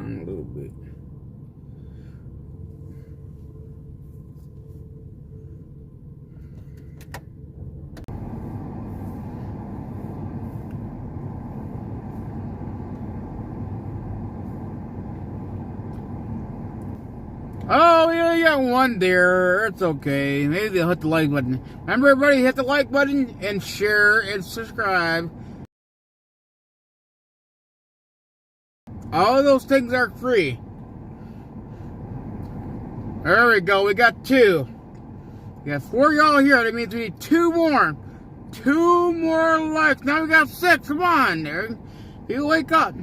down a little bit. Oh, yeah, you got one there. It's okay. Maybe they'll hit the like button. Remember, everybody, hit the like button and share and subscribe. All of those things are free. There we go. We got 2. We got 4 y'all here. That means we need 2 more. 2 more likes. Now we got 6. Come on, there. You wake up.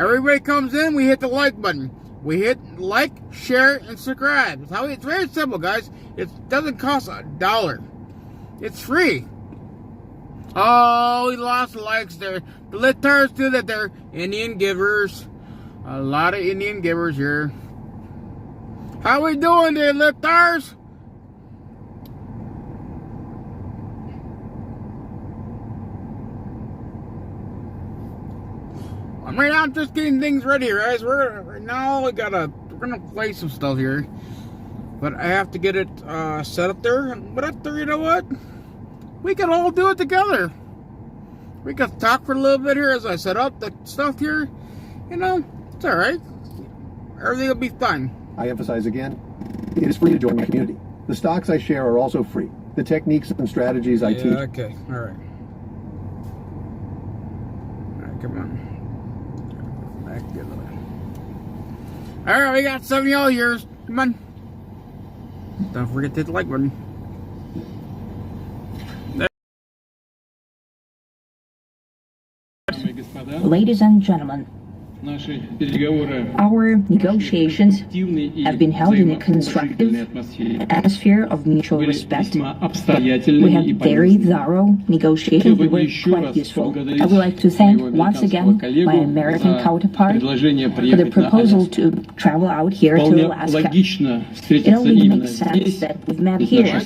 Everybody comes in. We hit the like button. We hit like, share, and subscribe. It's very simple, guys. It doesn't cost $1. It's free. Oh, we lost likes there. The lifters do that. They're Indian givers. A lot of Indian givers here. How we doing there, lifters? I'm just getting things ready, guys. Right now we're gonna play some stuff here, but I have to get it set up there. But after, you know what? We can all do it together. We can talk for a little bit here as I set up the stuff here. You know, it's all right. Everything will be fine. I emphasize again, it is free to join my community. The stocks I share are also free. The techniques and strategies I teach. Okay. All right. All right. Come on. Alright, we got 7 y'all here. Come on. Don't forget to hit the like button. Ladies and gentlemen, our negotiations have been held in a constructive atmosphere of mutual respect. We have very thorough negotiations that were quite useful. I would like to thank once again my American counterpart for the proposal to travel out here to Alaska. It only makes sense that we've met here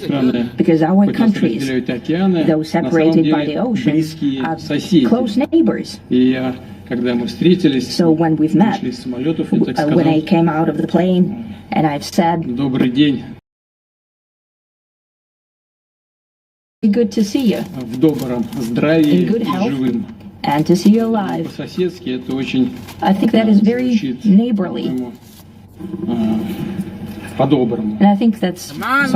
because our countries, though separated by the ocean, are close neighbors. So when we've met, when I came out of the plane and I've said, good to see you, in good health, and to see you alive. I think that is very neighborly. And I think that's some kind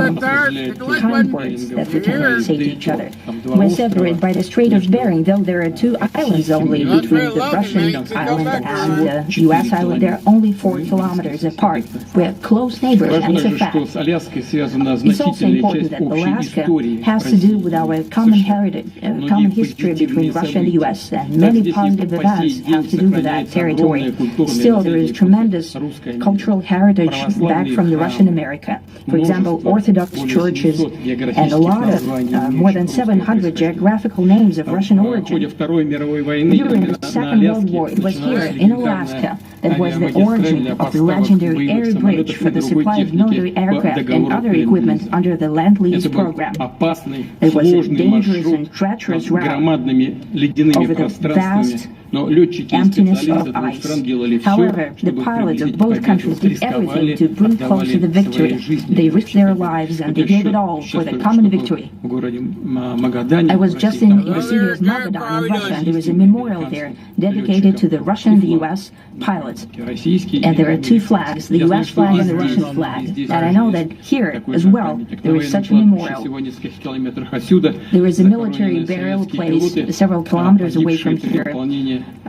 words that we can say to each other. We're separated by the Strait of Bering, though there are 2 islands only between the Russian island and the U.S. island. They're only 4 kilometers apart. We're close neighbors, and it's a fact. It's also important that Alaska has to do with our common heritage, common history between Russia and the U.S., and many positive events have to do with that territory. Still, there is tremendous cultural heritage back from the Russian America. For example, Orthodox churches and a lot of, more than 700 geographical names of Russian origin. During the Second World War, it was here in Alaska that was the origin of the legendary air bridge for the supply of military aircraft and other equipment under the Land-Lease program. It was a dangerous and treacherous route over the vast emptiness of ice. However, the pilots of both countries did everything to bring close to the victory. They risked their lives and they gave it all for the common victory. I was just in the city of Magadan in Russia, and there is a memorial there dedicated to the Russian and the U.S. pilots. And there are 2 flags, the U.S. flag and the Russian flag. And I know that here as well there is such a memorial. There is a military burial place several kilometers away from here.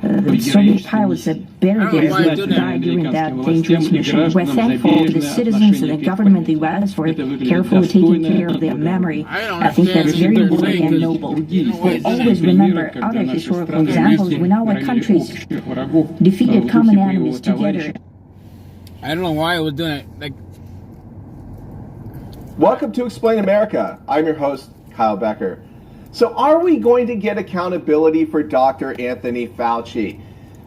The Soviet pilots that buried there died during that dangerous mission. We're thankful to the citizens and the government of the U.S. for carefully taking care of their memory. I think that is very worthy and noble. We always remember other historical examples when our countries defeated common enemies together. I don't know why I was doing it. Like, welcome to Explain America. I'm your host, Kyle Becker. So are we going to get accountability for Dr. Anthony Fauci?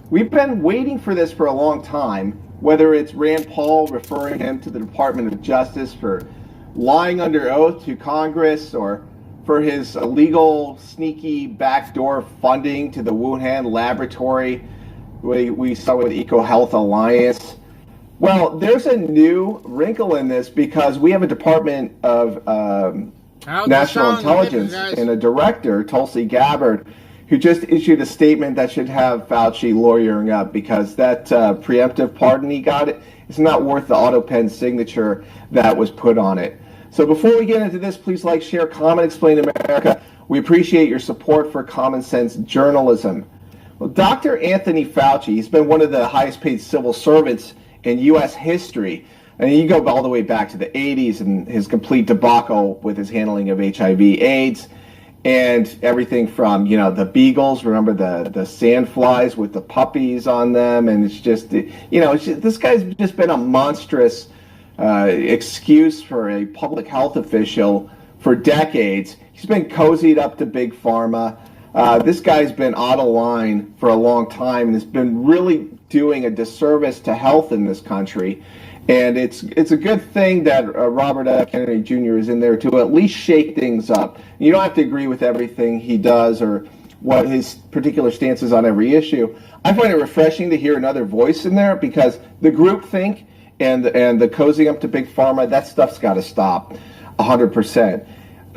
We've been waiting for this for a long time, whether it's Rand Paul referring him to the Department of Justice for lying under oath to Congress, or for his illegal, sneaky backdoor funding to the Wuhan laboratory. We saw with EcoHealth Alliance. Well, there's a new wrinkle in this because we have a Department of National Intelligence and a director, Tulsa Gabbard, who just issued a statement that should have Fauci lawyering up because that preemptive pardon he got, it's not worth the auto pen signature that was put on it. So before we get into this, please like, share, comment, explain America. We appreciate your support for common sense journalism. Well, Dr. Anthony Fauci, he's been one of the highest paid civil servants in U.S. history. And you go all the way back to the 80s and his complete debacle with his handling of HIV/AIDS and everything from, you know, the beagles, remember the sandflies with the puppies on them. And it's just, you know, this guy's just been a monstrous excuse for a public health official for decades. He's been cozied up to Big Pharma. This guy's been out of line for a long time and has been really doing a disservice to health in this country. And it's a good thing that Robert F. Kennedy Jr. is in there to at least shake things up. You don't have to agree with everything he does or what his particular stance is on every issue. I find it refreshing to hear another voice in there because the groupthink and the cozying up to Big Pharma, that stuff's got to stop 100%.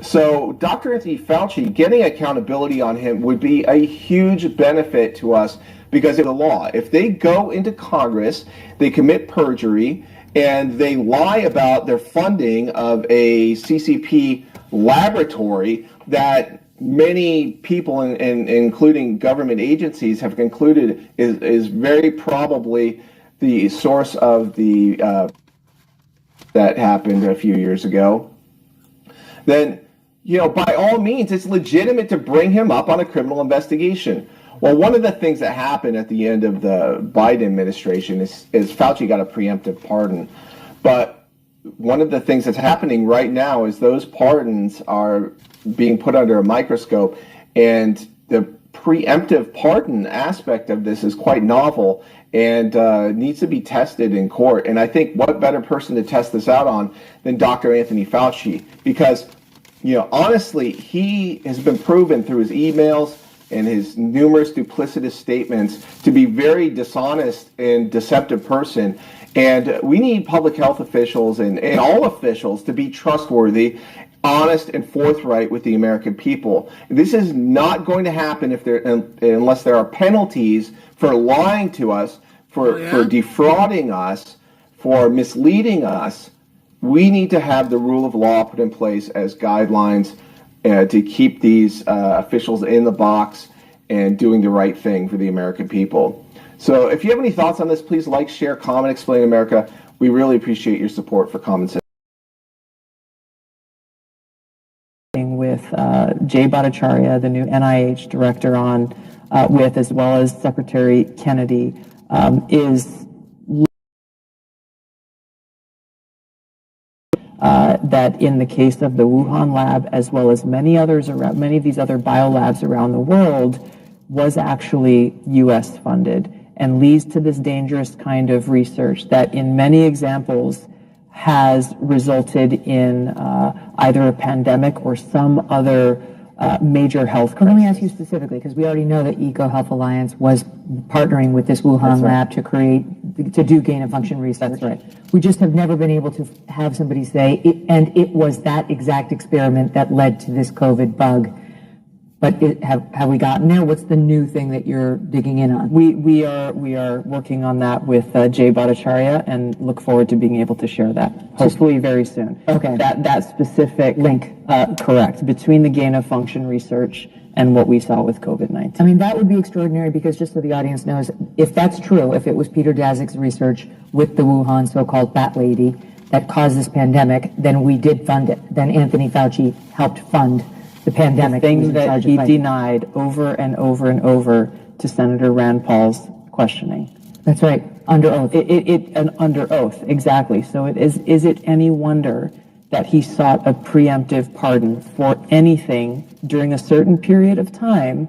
So Dr. Anthony Fauci, getting accountability on him would be a huge benefit to us because of the law. If they go into Congress, they commit perjury, and they lie about their funding of a CCP laboratory that many people, including government agencies, have concluded is very probably the source of the that happened a few years ago, then, you know, by all means, it's legitimate to bring him up on a criminal investigation. Well, one of the things that happened at the end of the Biden administration is Fauci got a preemptive pardon. But one of the things that's happening right now is those pardons are being put under a microscope, and the preemptive pardon aspect of this is quite novel and needs to be tested in court. And I think what better person to test this out on than Dr. Anthony Fauci? Because, you know, honestly, he has been proven through his emails and his numerous duplicitous statements to be very dishonest and deceptive person. And we need public health officials and all officials to be trustworthy, honest, and forthright with the American people. This is not going to happen unless there are penalties for lying to us, for defrauding us, for misleading us. We need to have the rule of law put in place as guidelines to keep these officials in the box and doing the right thing for the American people. So if you have any thoughts on this, please like, share, comment, explain America. We really appreciate your support for Common Sense. With Jay Bhattacharya, the new NIH director, on with, as well as Secretary Kennedy, is that in the case of the Wuhan lab, as well as many of these other biolabs around the world, was actually U.S. funded and leads to this dangerous kind of research that in many examples has resulted in either a pandemic or some other major health crisis. Let me ask you specifically, because we already know that EcoHealth Alliance was partnering with this Wuhan lab to do gain-of-function research. That's right. We just have never been able to have somebody say, it was that exact experiment that led to this COVID bug. But have we gotten there? What's the new thing that you're digging in on? We are working on that with Jay Bhattacharya and look forward to being able to share that hopefully very soon. Okay. That specific link, correct, between the gain of function research and what we saw with COVID-19. I mean, that would be extraordinary because just so the audience knows, if that's true, if it was Peter Daszak's research with the Wuhan so-called bat lady that caused this pandemic, then we did fund it. Then Anthony Fauci helped fund the pandemic. The things that he denied over and over and over to Senator Rand Paul's questioning. That's right, under oath. Under oath, exactly. So is it any wonder that he sought a preemptive pardon for anything during a certain period of time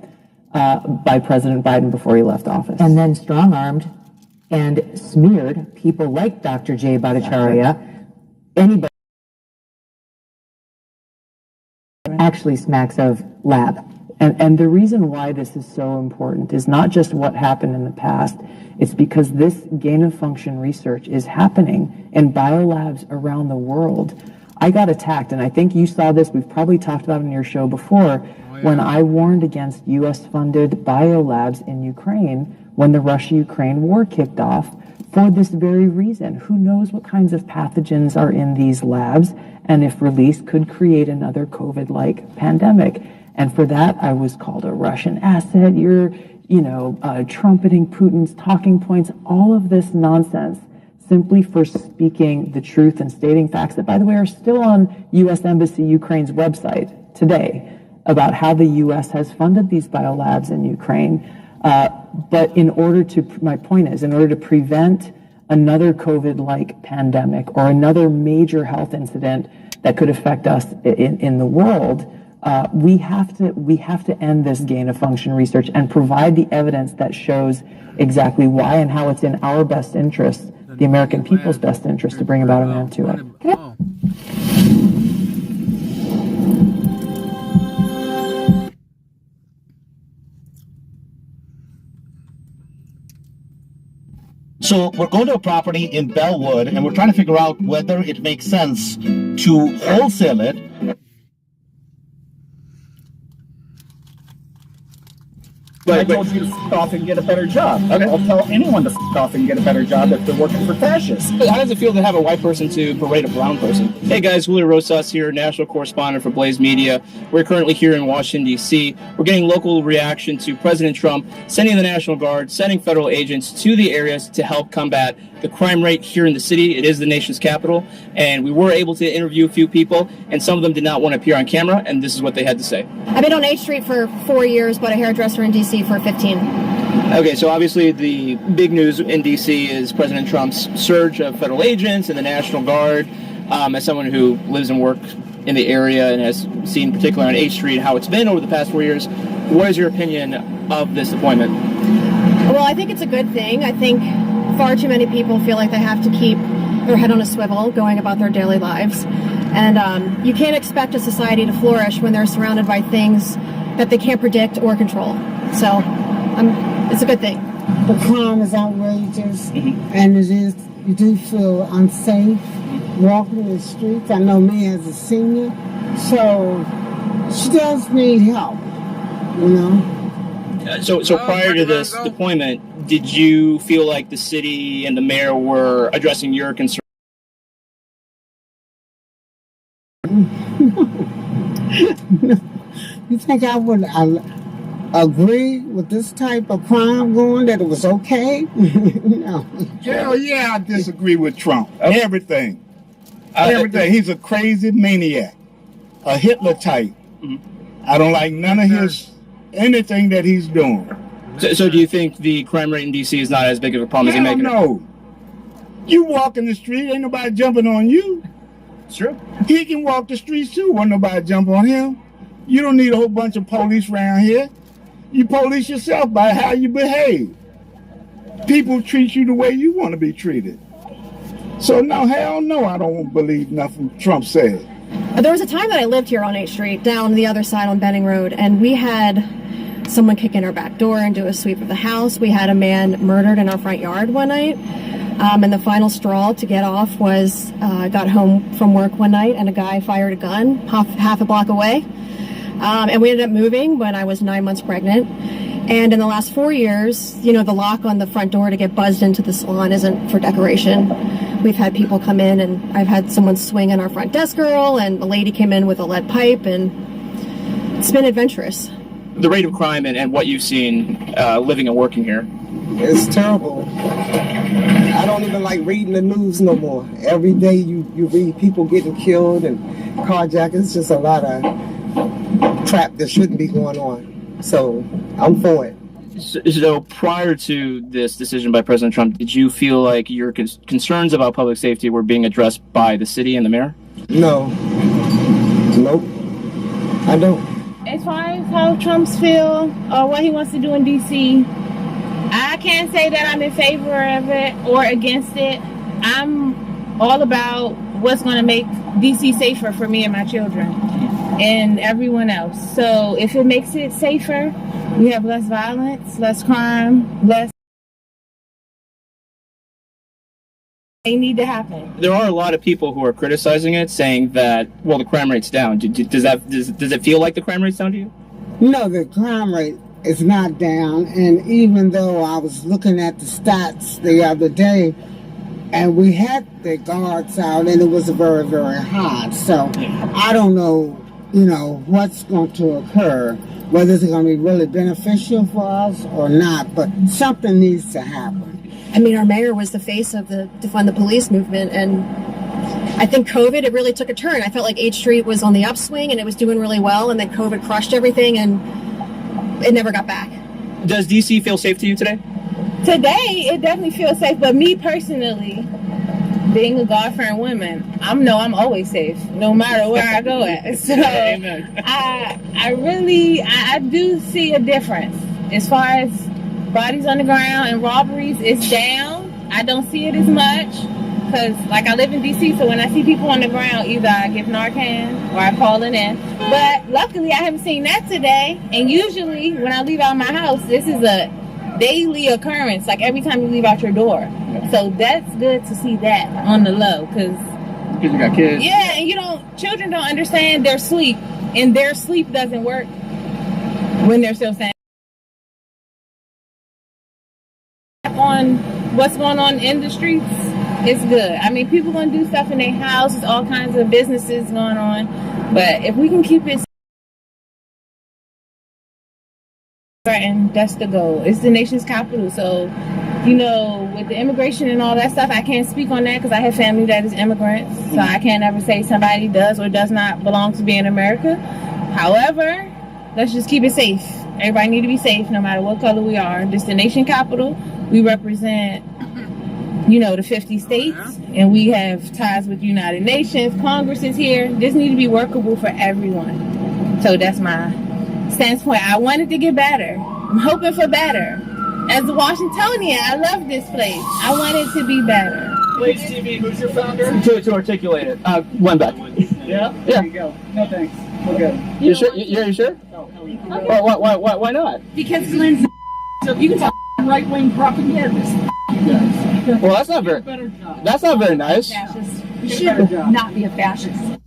by President Biden before he left office? And then strong-armed and smeared people like Dr. Jay Bhattacharya. Anybody actually smacks of lab. And the reason why this is so important is not just what happened in the past, it's because this gain-of-function research is happening in biolabs around the world. I got attacked, and I think you saw this, we've probably talked about it in your show before, when I warned against U.S.-funded biolabs in Ukraine when the Russia-Ukraine war kicked off for this very reason. Who knows what kinds of pathogens are in these labs, and if released, could create another COVID-like pandemic. And for that, I was called a Russian asset. You're, trumpeting Putin's talking points, all of this nonsense, simply for speaking the truth and stating facts that, by the way, are still on U.S. Embassy Ukraine's website today about how the U.S. has funded these biolabs in Ukraine. But my point is, in order to prevent another COVID-like pandemic or another major health incident that could affect us in the world, we have to end this gain-of-function research and provide the evidence that shows exactly why and how it's in our best interest, the American people's best interest, to bring about an end to it. So we're going to a property in Bellwood, and we're trying to figure out whether it makes sense to wholesale it. I told you to f*** off and get a better job. Okay. I'll tell anyone to f*** off and get a better job if they're working for fascists. How does it feel to have a white person to berate a brown person? Hey guys, Julio Rosas here, national correspondent for Blaze Media. We're currently here in Washington, D.C. We're getting local reaction to President Trump sending the National Guard, sending federal agents to the areas to help combat the crime rate here in the city. It is the nation's capital, and we were able to interview a few people, and some of them did not want to appear on camera, and this is what they had to say. I've been on H Street for 4 years, but a hairdresser in D.C. for 15. Okay, so obviously the big news in D.C. is President Trump's surge of federal agents and the National Guard. As someone who lives and works in the area and has seen, particularly on H Street, how it's been over the past 4 years, what is your opinion of this appointment? Well, I think it's a good thing. I think far too many people feel like they have to keep their head on a swivel going about their daily lives. And you can't expect a society to flourish when they're surrounded by things that they can't predict or control. So it's a good thing. The crime is outrageous, and you do feel unsafe walking the streets. I know me as a senior, so she does need help, So prior to this deployment, did you feel like the city and the mayor were addressing your concerns? You think I would agree with this type of crime going, that it was okay? No. Hell yeah, I disagree with Trump. Everything. Everything. He's a crazy maniac. A Hitler type. I don't like none of anything that he's doing. So do you think the crime rate in D.C. is not as big of a problem as they make it? No. You walk in the street, ain't nobody jumping on you. It's true. He can walk the streets too, won't nobody jump on him. You don't need a whole bunch of police around here. You police yourself by how you behave. People treat you the way you want to be treated. So no, hell no, I don't believe nothing Trump said. There was a time that I lived here on 8th Street, down the other side on Benning Road, and we had someone kick in our back door and do a sweep of the house. We had a man murdered in our front yard one night. And the final straw to get off was I got home from work one night and a guy fired a gun half a block away. And we ended up moving when I was 9 months pregnant. And in the last 4 years, the lock on the front door to get buzzed into the salon isn't for decoration. We've had people come in, and I've had someone swing on our front desk girl, and a lady came in with a lead pipe, and it's been adventurous. The rate of crime and what you've seen living and working here. It's terrible. I don't even like reading the news no more. Every day you read people getting killed and carjacked. It's just a lot of crap that shouldn't be going on. So I'm for it. So prior to this decision by President Trump, did you feel like your concerns about public safety were being addressed by the city and the mayor? No. Nope. I don't. As far as how Trump's feel or what he wants to do in D.C., I can't say that I'm in favor of it or against it. I'm all about what's going to make D.C. safer for me and my children. and everyone else. So if it makes it safer, we have less violence, less crime, less. They need to happen. There are a lot of people who are criticizing it, saying that, well, the crime rate's down. Does it feel like the crime rate's down to you? No, the crime rate is not down. And even though I was looking at the stats the other day, and we had the guards out, and it was very, very high. So I don't know, what's going to occur, whether it's going to be really beneficial for us or not, but something needs to happen. I mean, our mayor was the face of the defund the police movement, and I think COVID, it really took a turn. I felt like 8th Street was on the upswing and it was doing really well, and then COVID crushed everything and it never got back. Does DC feel safe to you today? Today, it definitely feels safe, but me personally, being a God fearing woman, I'm always safe, no matter where I go at. So I do see a difference as far as bodies on the ground and robberies. It's down. I don't see it as much because, like, I live in DC, so when I see people on the ground, either I give Narcan or I call it in. But luckily, I haven't seen that today. And usually, when I leave out my house, this is a daily occurrence, like every time you leave out your door. So that's good to see that on the low, because you got kids. Yeah, and children don't understand their sleep, and their sleep doesn't work when they're still saying on what's going on in the streets. It's good. I mean, people gonna do stuff in their houses, all kinds of businesses going on, but if we can keep it certain, that's the goal. It's the nation's capital, so with the immigration and all that stuff, I can't speak on that because I have family that is immigrants, so I can't ever say somebody does or does not belong to be in America. However, let's just keep it safe. Everybody need to be safe no matter what color we are. This is the nation capital. We represent, the 50 states, and we have ties with the United Nations. Congress is here. This needs to be workable for everyone. So that's my standpoint. I wanted to get better. I'm hoping for better. As a Washingtonian, I love this place. I want it to be better. Blaze TV, who's your founder? To articulate it. Wenbeck. Yeah? There you go. No thanks. We're good. You sure? You sure? No. Why not? Because Glenn's so you can tell right-wing propagandist. Well, that's not very nice. You should not be a fascist.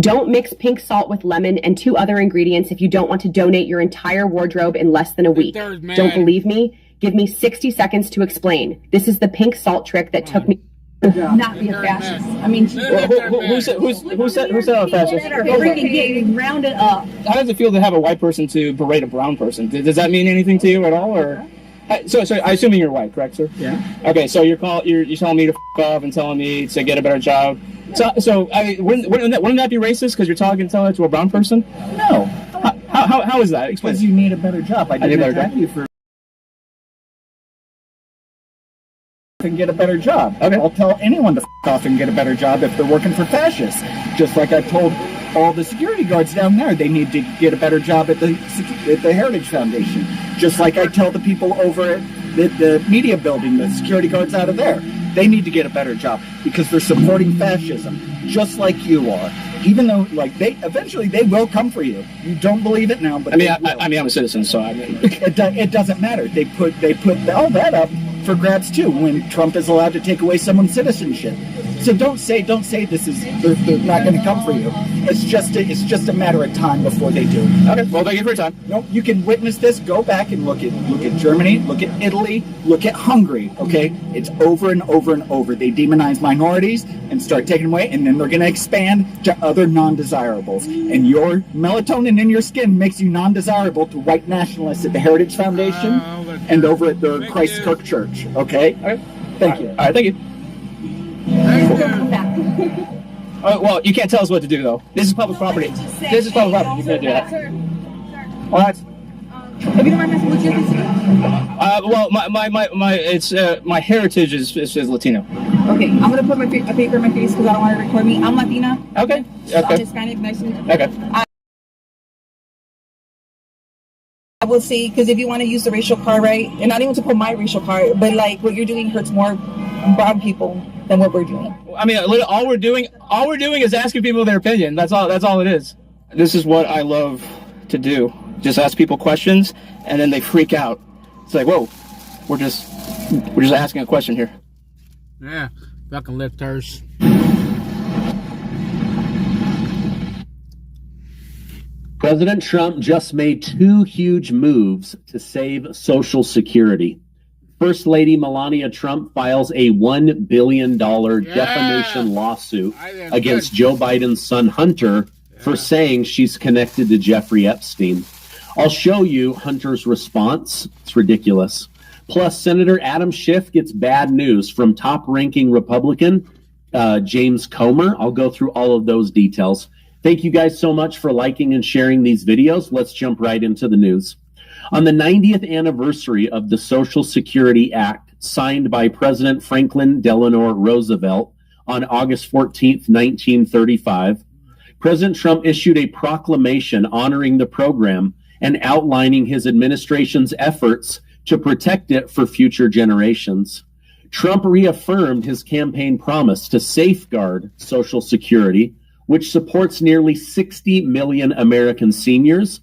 Don't mix pink salt with lemon and 2 other ingredients if you don't want to donate your entire wardrobe in less than a week. Don't believe me? Give me 60 seconds to explain. This is the pink salt trick that took me. Not be a fascist. I mean, who said I'm a fascist? Freaking round it up. How does it feel to have a white person to berate a brown person? Does that mean anything to you at all, or? So I assuming you're white, correct, sir? Yeah. Okay, so you're telling me to f off and telling me to get a better job. So I mean, wouldn't that be racist because you're telling it to a brown person? No. How is that? Explain. Because you need a better job. I didn't attack you for and get a better job. Okay. I'll tell anyone to f off and get a better job if they're working for fascists. Just like I told all the security guards down there, they need to get a better job at the Heritage Foundation. Just like I tell the people over at the media building, the security guards out of there, they need to get a better job because they're supporting fascism, just like you are. Even though, they eventually will come for you. You don't believe it now, but I'm a citizen, so I mean, it doesn't matter. They put all that up for grabs too when Trump is allowed to take away someone's citizenship. So don't say they're not going to come for you. It's just a matter of time before they do. Okay, well, thank you for your time. No, you can witness this. Go back and look at Germany, look at Italy, look at Hungary. Okay, it's over and over and over. They demonize minorities and start taking away, and then they're going to expand to other non-desirables. And your melatonin in your skin makes you non-desirable to white nationalists at the Heritage Foundation and over at the Christ Kirk Church. Okay. Thank you. All right, thank you. Well, you can't tell us what to do, though. This is public property. This is public property. You can't do that. What? If you don't mind asking, what's your ethnicity? Well, my heritage is Latino. Okay, I'm gonna put a paper in my face because I don't want to record me. I'm Latina. Okay. I'm Hispanic. Nice to meet you. Okay. I will say, because if you want to use the racial card, right, and not even to put my racial card, but what you're doing hurts more brown people than what we're doing. I mean, all we're doing is asking people their opinion. That's all it is. This is what I love to do. Just ask people questions, and then they freak out. It's like, whoa, we're just asking a question here. Yeah, fucking lifters. President Trump just made 2 huge moves to save Social Security. First Lady Melania Trump files a $1 billion defamation lawsuit against Joe Biden's son Hunter for saying she's connected to Jeffrey Epstein. I'll show you Hunter's response. It's ridiculous. Plus, Senator Adam Schiff gets bad news from top-ranking Republican James Comer. I'll go through all of those details. Thank you guys so much for liking and sharing these videos. Let's jump right into the news. On the 90th anniversary of the Social Security Act, signed by President Franklin Delano Roosevelt on August 14, 1935, President Trump issued a proclamation honoring the program and outlining his administration's efforts to protect it for future generations. Trump reaffirmed his campaign promise to safeguard Social Security, which supports nearly 60 million American seniors,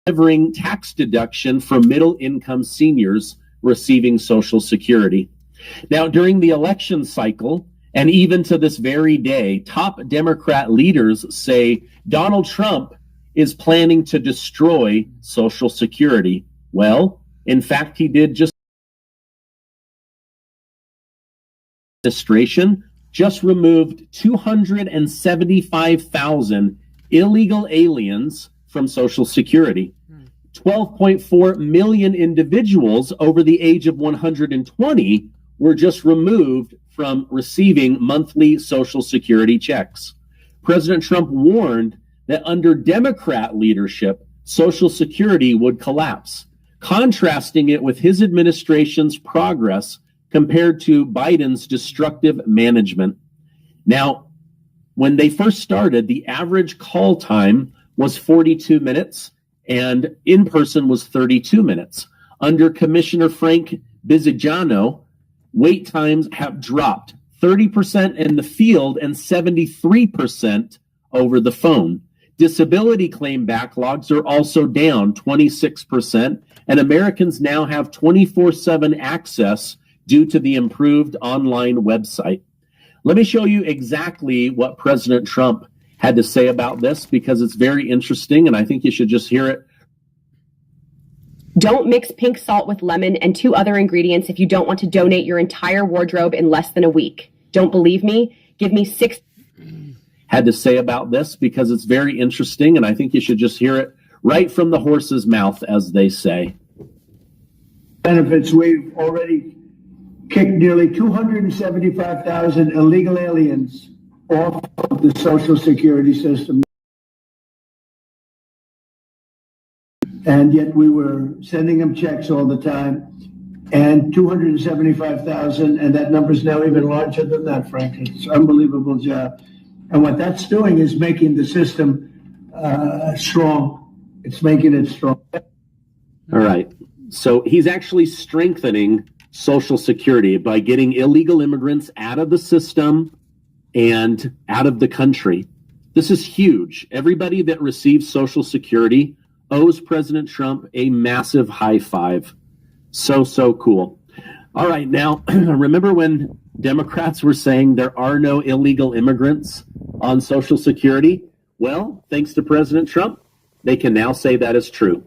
delivering tax deduction for middle-income seniors receiving Social Security. Now, during the election cycle, and even to this very day, top Democrat leaders say Donald Trump is planning to destroy Social Security. Well, in fact, he did just administration just removed 275,000 illegal aliens from Social Security. 12.4 million individuals over the age of 120 were just removed from receiving monthly Social Security checks. President Trump warned that under Democrat leadership, Social Security would collapse, contrasting it with his administration's progress compared to Biden's destructive management. Now, when they first started, the average call time was 42 minutes and in person was 32 minutes. Under Commissioner Frank Bisignano, wait times have dropped 30% in the field and 73% over the phone. Disability claim backlogs are also down 26%, and Americans now have 24/7 access due to the improved online website. Let me show you exactly what President Trump had to say about this, because it's very interesting, and I think you should just hear it. Don't mix pink salt with lemon and 2 other ingredients if you don't want to donate your entire wardrobe in less than a week. Don't believe me? Give me 6. Had to say about this, because it's very interesting, and I think you should just hear it right from the horse's mouth, as they say. Benefits, we've already kicked nearly 275,000 illegal aliens off of the Social Security system. And yet we were sending them checks all the time. And 275,000, and that number's now even larger than that, frankly. It's an unbelievable job. And what that's doing is making the system strong. It's making it strong. All right. So he's actually strengthening Social Security by getting illegal immigrants out of the system and out of the country. This is huge. Everybody that receives Social Security owes President Trump a massive high five. So cool. All right. Now, remember when Democrats were saying there are no illegal immigrants on Social Security? Well, thanks to President Trump, they can now say that is true.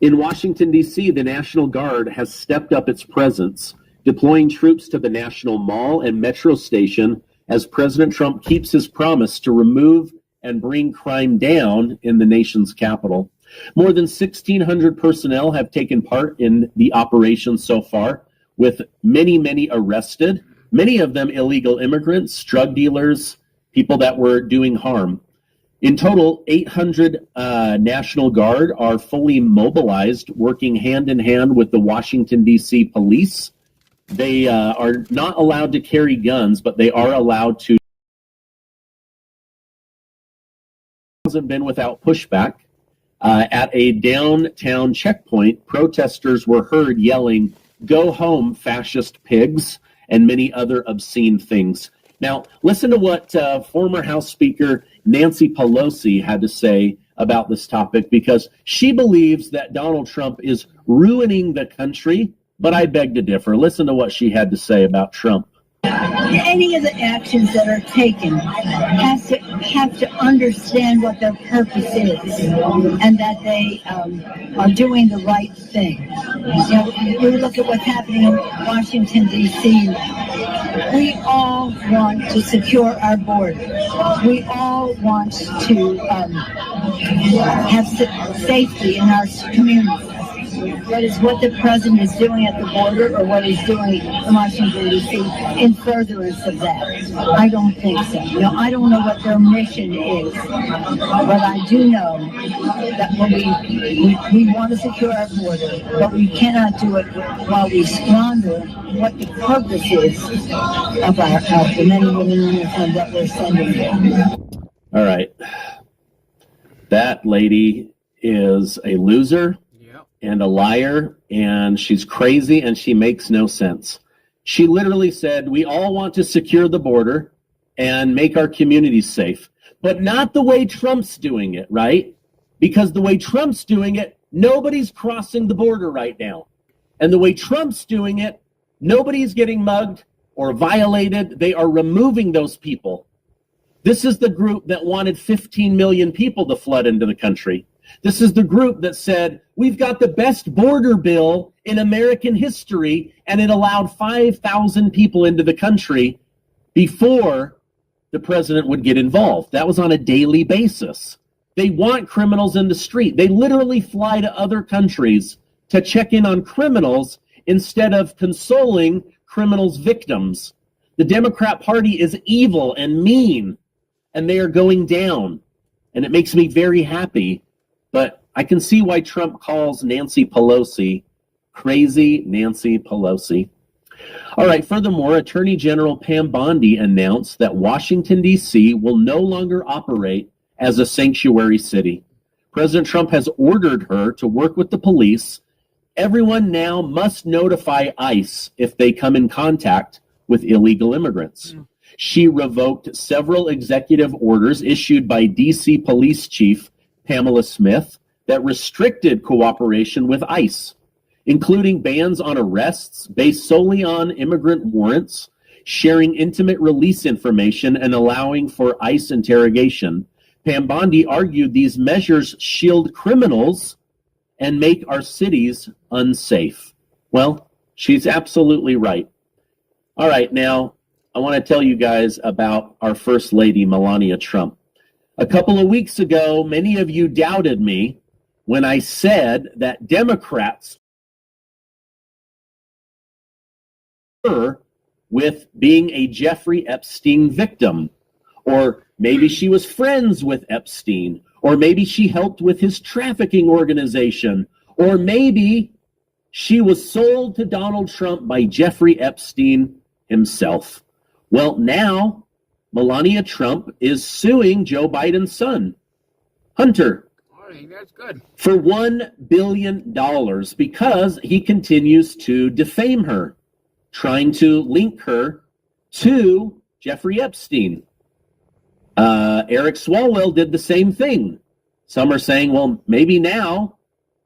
In Washington, D.C., the National Guard has stepped up its presence, deploying troops to the National Mall and Metro Station as President Trump keeps his promise to remove and bring crime down in the nation's capital. More than 1,600 personnel have taken part in the operation so far, with many arrested, many of them illegal immigrants, drug dealers, people that were doing harm. In total, 800 National Guard are fully mobilized, working hand in hand with the Washington, D.C. police. They are not allowed to carry guns, but they are allowed to. Hasn't been without pushback. At a downtown checkpoint, protesters were heard yelling, Go home, fascist pigs, and many other obscene things. Now, listen to what former House Speaker Nancy Pelosi had to say about this topic, because she believes that Donald Trump is ruining the country, but I beg to differ. Listen to what she had to say about Trump. Any of the actions that are taken have to understand what their purpose is, and that they are doing the right thing. You know, you look at what's happening in Washington, D.C. We all want to secure our border. We all want to have safety in our communities. But is what the president is doing at the border, or what he's doing in Washington, D.C., in furtherance of that? I don't think so. You know, I don't know what their mission is, but I do know that when we want to secure our border, but we cannot do it while we squander what the purpose is of the men and women in uniform that we're sending there. All right. That lady is a loser and a liar, and she's crazy, and she makes no sense. She literally said, we all want to secure the border and make our communities safe, but not the way Trump's doing it, right? Because the way Trump's doing it, nobody's crossing the border right now. And the way Trump's doing it, nobody's getting mugged or violated. They are removing those people. This is the group that wanted 15 million people to flood into the country. This is the group that said, we've got the best border bill in American history, and it allowed 5,000 people into the country before the president would get involved. That was on a daily basis. They want criminals in the street. They literally fly to other countries to check in on criminals instead of consoling criminals' victims. The Democrat Party is evil and mean, and they are going down. And it makes me very happy. But I can see why Trump calls Nancy Pelosi crazy Nancy Pelosi. All right, furthermore, Attorney General Pam Bondi announced that Washington, D.C. will no longer operate as a sanctuary city. President Trump has ordered her to work with the police. Everyone now must notify ICE if they come in contact with illegal immigrants. She revoked several executive orders issued by D.C. Police Chief Pamela Smith that restricted cooperation with ICE, including bans on arrests based solely on immigrant warrants, sharing intimate release information, and allowing for ICE interrogation. Pam Bondi argued these measures shield criminals and make our cities unsafe. Well, she's absolutely right. All right, now I want to tell you guys about our First Lady, Melania Trump. A couple of weeks ago, many of you doubted me when I said that Democrats were with being a Jeffrey Epstein victim, or maybe she was friends with Epstein, or maybe she helped with his trafficking organization, or maybe she was sold to Donald Trump by Jeffrey Epstein himself. Well, now Melania Trump is suing Joe Biden's son, Hunter, that's good, for $1 billion because he continues to defame her, trying to link her to Jeffrey Epstein. Eric Swalwell did the same thing. Some are saying, well, maybe now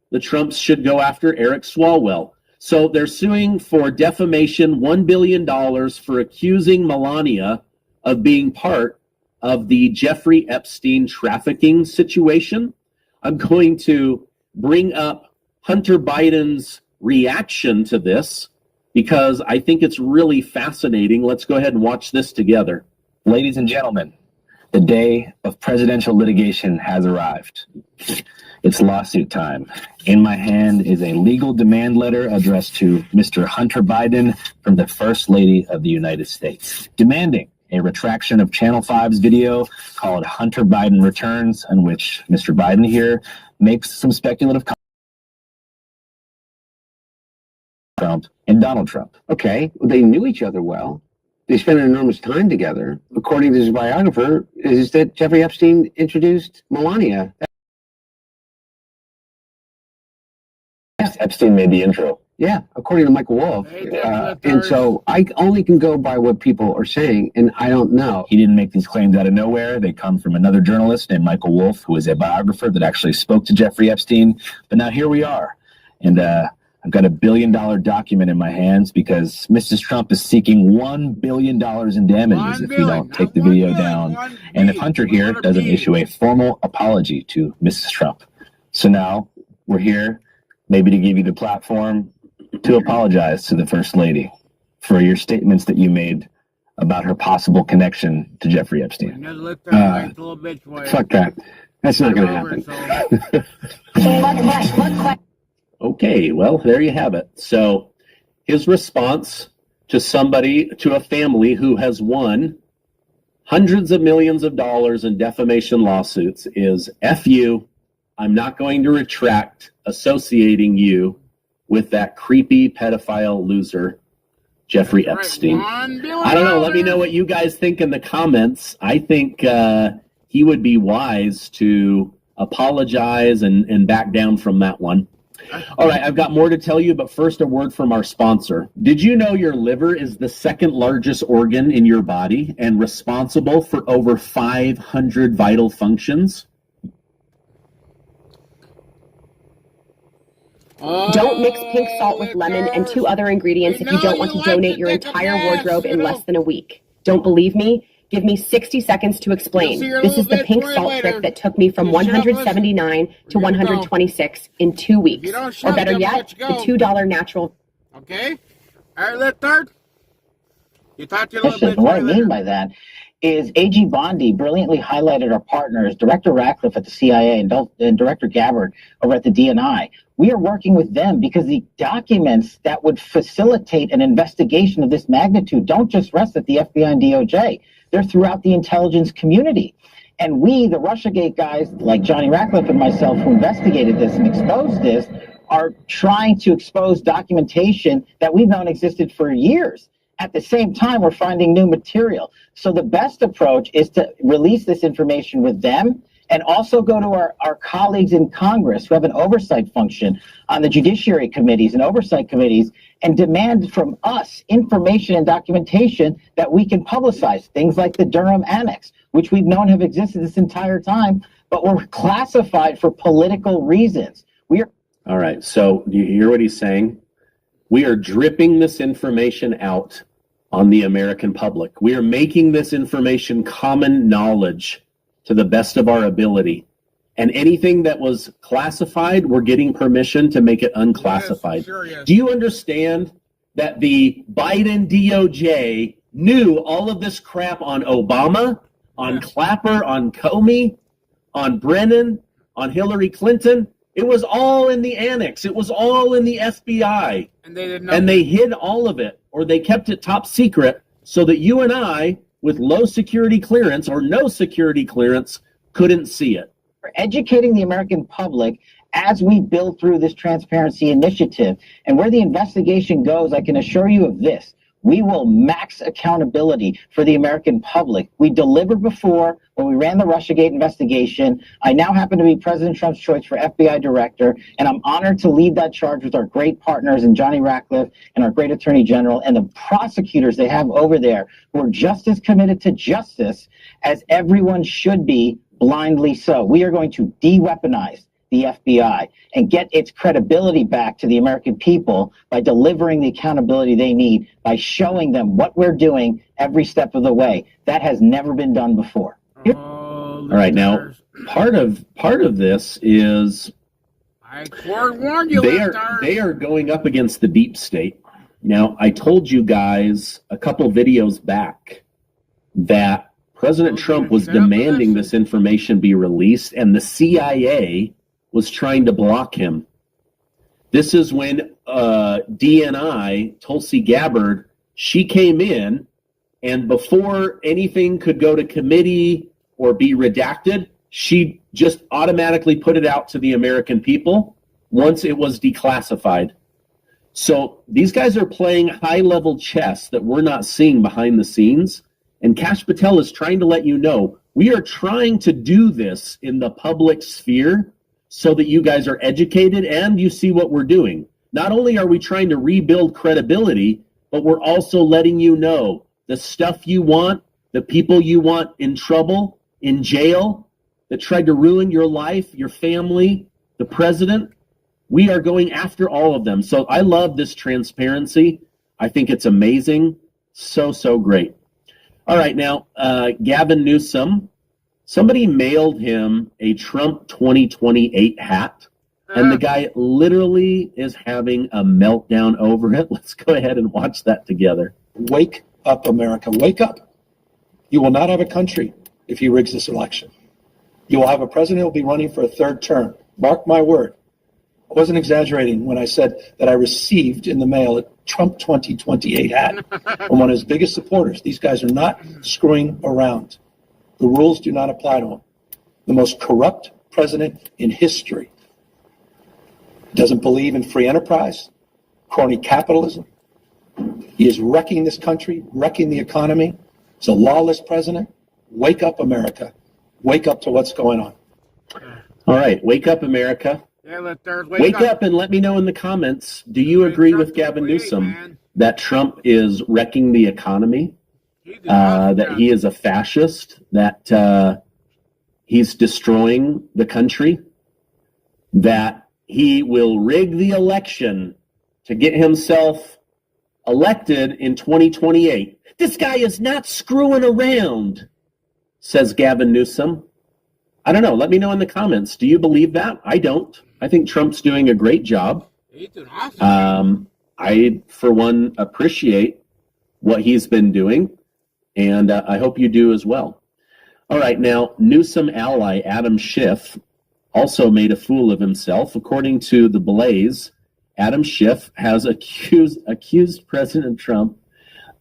the Trumps should go after Eric Swalwell. So they're suing for defamation, $1 billion for accusing Melania of being part of the Jeffrey Epstein trafficking situation. I'm going to bring up Hunter Biden's reaction to this because I think it's really fascinating. Let's go ahead and watch this together. Ladies and gentlemen, the day of presidential litigation has arrived. It's lawsuit time. In my hand is a legal demand letter addressed to Mr. Hunter Biden from the First Lady of the United States, demanding a retraction of Channel 5's video called Hunter Biden Returns, in which Mr. Biden here makes some speculative comments Trump and Donald Trump. Okay, well, they knew each other well. They spent an enormous time together. According to his biographer, is that Jeffrey Epstein introduced Melania. Epstein made the intro. Yeah, according to Michael Wolff. And so I only can go by what people are saying, and I don't know. He didn't make these claims out of nowhere. They come from another journalist named Michael Wolff, who is a biographer that actually spoke to Jeffrey Epstein. But now here we are. And I've got $1 billion document in my hands because Mrs. Trump is seeking $1 billion in damages if we don't take the video down. And if Hunter here doesn't issue a formal apology to Mrs. Trump. So now we're here maybe to give you the platform to apologize to the First Lady for your statements that you made about her possible connection to Jeffrey Epstein. Fuck that. That's not going to happen. Okay, well, there you have it. So his response to a family who has won hundreds of millions of dollars in defamation lawsuits is, F you, I'm not going to retract associating you with that creepy pedophile loser, Jeffrey Epstein. I don't know. Let me know what you guys think in the comments. I think he would be wise to apologize and back down from that one. All right, I've got more to tell you, but first a word from our sponsor. Did you know your liver is the second largest organ in your body and responsible for over 500 vital functions? Don't mix pink salt with lemon and 2 other ingredients if you don't want to donate your entire wardrobe in less than a week. Don't believe me? Give me 60 seconds to explain. This is the pink salt trick that took me from 179 to 126 in 2 weeks. Or better yet, the $2 natural. Okay? All right, let's start. You talked a little Listen, bit. what I mean by that is A.G. Bondi brilliantly highlighted our partners, Director Ratcliffe at the CIA and Director Gabbard over at the DNI. We are working with them because the documents that would facilitate an investigation of this magnitude don't just rest at the FBI and DOJ. They're throughout the intelligence community. And we, the Russiagate guys like Johnny Ratcliffe and myself who investigated this and exposed this, are trying to expose documentation that we've known existed for years. At the same time, we're finding new material. So the best approach is to release this information with them and also go to our colleagues in Congress who have an oversight function on the judiciary committees and oversight committees and demand from us information and documentation that we can publicize. Things like the Durham Annex, which we've known have existed this entire time, but were classified for political reasons. All right, so do you hear what he's saying? We are dripping this information out on the American public. We are making this information common knowledge to the best of our ability. And anything that was classified, we're getting permission to make it unclassified. Yes, sure, yes. Do you understand that the Biden DOJ knew all of this crap on Obama, on Clapper, on Comey, on Brennan, on Hillary Clinton? It was all in the annex. It was all in the FBI. And they did not. And they hid all of it, or they kept it top secret so that you and I, with low security clearance or no security clearance, couldn't see it. We're educating the American public as we build through this transparency initiative. And where the investigation goes, I can assure you of this. We will max accountability for the American public. We delivered before when we ran the Russiagate investigation. I now happen to be President Trump's choice for FBI director, and I'm honored to lead that charge with our great partners in Johnny Ratcliffe and our great Attorney General and the prosecutors they have over there who are just as committed to justice as everyone should be, blindly so. We are going to de-weaponize the FBI and get its credibility back to the American people by delivering the accountability they need, by showing them what we're doing every step of the way. That has never been done before. All right, now part of this is they are going up against the deep state. Now, I told you guys a couple videos back that President Trump was demanding this information be released, and the CIA was trying to block him. This is when DNI, Tulsi Gabbard, she came in, and before anything could go to committee or be redacted, she just automatically put it out to the American people once it was declassified. So these guys are playing high-level chess that we're not seeing behind the scenes, and Kash Patel is trying to let you know, we are trying to do this in the public sphere so that you guys are educated and you see what we're doing. not only are we trying to rebuild credibility, but we're also letting you know the stuff you want, the people you want in trouble, in jail, that tried to ruin your life, your family, the president. We are going after all of them. So I love this transparency. I think it's amazing. So, so great. All right, now, Gavin Newsom, somebody mailed him a Trump 2028 hat, and the guy literally is having a meltdown over it. Let's go ahead and watch that together. Wake up, America. Wake up. You will not have a country if he rigs this election. You will have a president who will be running for a third term. Mark my word. I wasn't exaggerating when I said that I received in the mail a Trump 2028 hat from one of his biggest supporters. These guys are not screwing around. The rules do not apply to him. The most corrupt president in history. Doesn't believe in free enterprise, crony capitalism. He is wrecking this country, wrecking the economy. He's a lawless president. Wake up, America. Wake up to what's going on. All right, wake up, America. Yeah, wake up and let me know in the comments, do you agree with Gavin Newsom that Trump is wrecking the economy, that he is a fascist, that he's destroying the country, that he will rig the election to get himself elected in 2028? This guy is not screwing around, says Gavin Newsom. I don't know. Let me know in the comments. Do you believe that? I don't. I think Trump's doing a great job. He's doing awesome. I, for one, appreciate what he's been doing, and I hope you do as well. All right, now, Newsom ally Adam Schiff also made a fool of himself. According to The Blaze, Adam Schiff has accused President Trump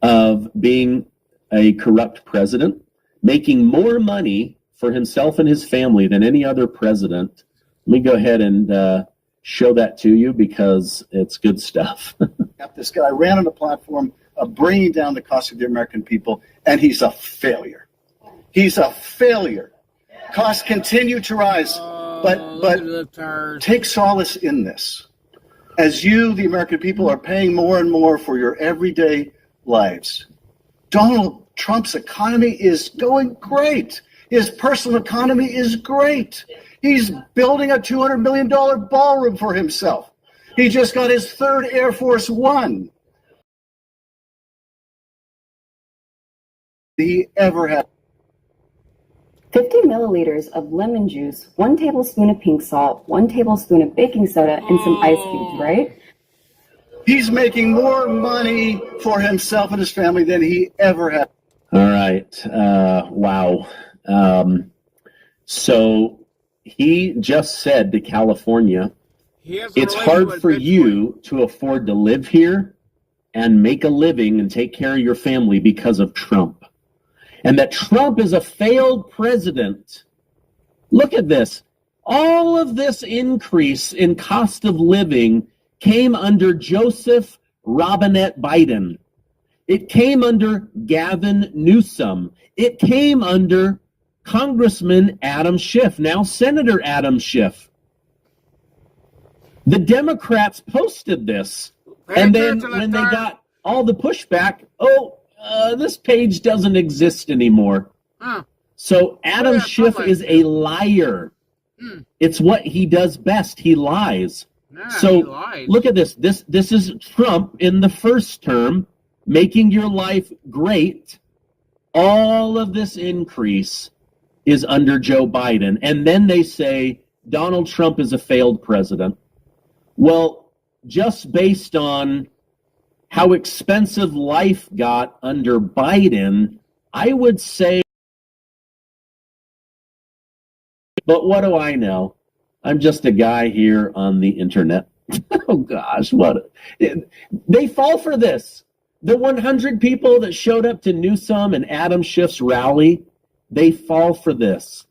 of being a corrupt president, making more money for himself and his family than any other president. Let me go ahead and show that to you because it's good stuff. This guy ran on a platform of bringing down the cost of the American people, and he's a failure. He's a failure. Costs continue to rise, but take solace in this. As you, the American people, are paying more and more for your everyday lives, Donald Trump's economy is going great. His personal economy is great. He's building a $200 million ballroom for himself. He just got his third Air Force One he ever had. 50 milliliters of lemon juice, 1 tablespoon of pink salt, 1 tablespoon of baking soda, and some ice cubes, right? He's making more money for himself and his family than he ever had. All right. Wow. So he just said to California, it's hard for you to afford to live here and make a living and take care of your family because of Trump. And that Trump is a failed president. Look at this. All of this increase in cost of living came under Joseph Robinette Biden. It came under Gavin Newsom. It came under Congressman Adam Schiff, now Senator Adam Schiff. The Democrats posted this. And then when they got all the pushback, this page doesn't exist anymore. So Adam Schiff is a liar. It's what he does best. He lies. So look at this. This is Trump in the first term, making your life great. All of this increase is under Joe Biden. And then they say Donald Trump is a failed president. Well, just based on how expensive life got under Biden, I would say, but what do I know? I'm just a guy here on the internet. Oh gosh, they fall for this. The 100 people that showed up to Newsom and Adam Schiff's rally, they fall for this.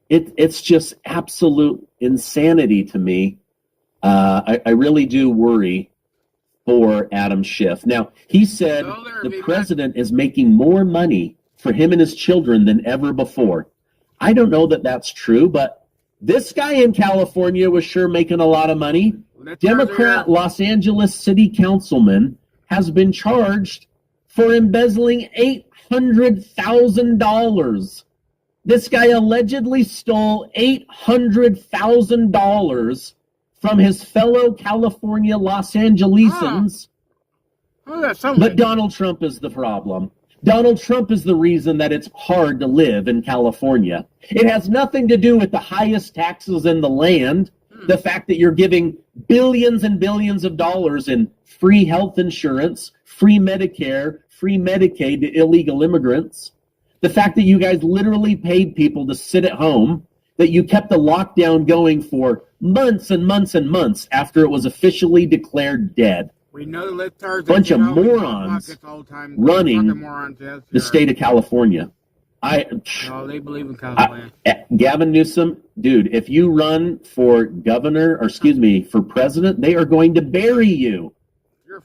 It's just absolute insanity to me. I really do worry for Adam Schiff. Now, he said the president is making more money for him and his children than ever before. I don't know that that's true, but this guy in California was sure making a lot of money. Democrat Los Angeles City Councilman has been charged for embezzling $800,000. This guy allegedly stole $800,000 from his fellow California Los Angelesans. But Donald Trump is the problem. Donald Trump is the reason that it's hard to live in California. It has nothing to do with the highest taxes in the land, the fact that you're giving billions and billions of dollars in free health insurance, free Medicare, free Medicaid to illegal immigrants, the fact that you guys literally paid people to sit at home, that you kept the lockdown going for months and months and months after it was officially declared dead. We know the libtards. Bunch of morons running the state of California. No, they believe in California. Gavin Newsom, dude, if you run for governor, or excuse me, for president, they are going to bury you.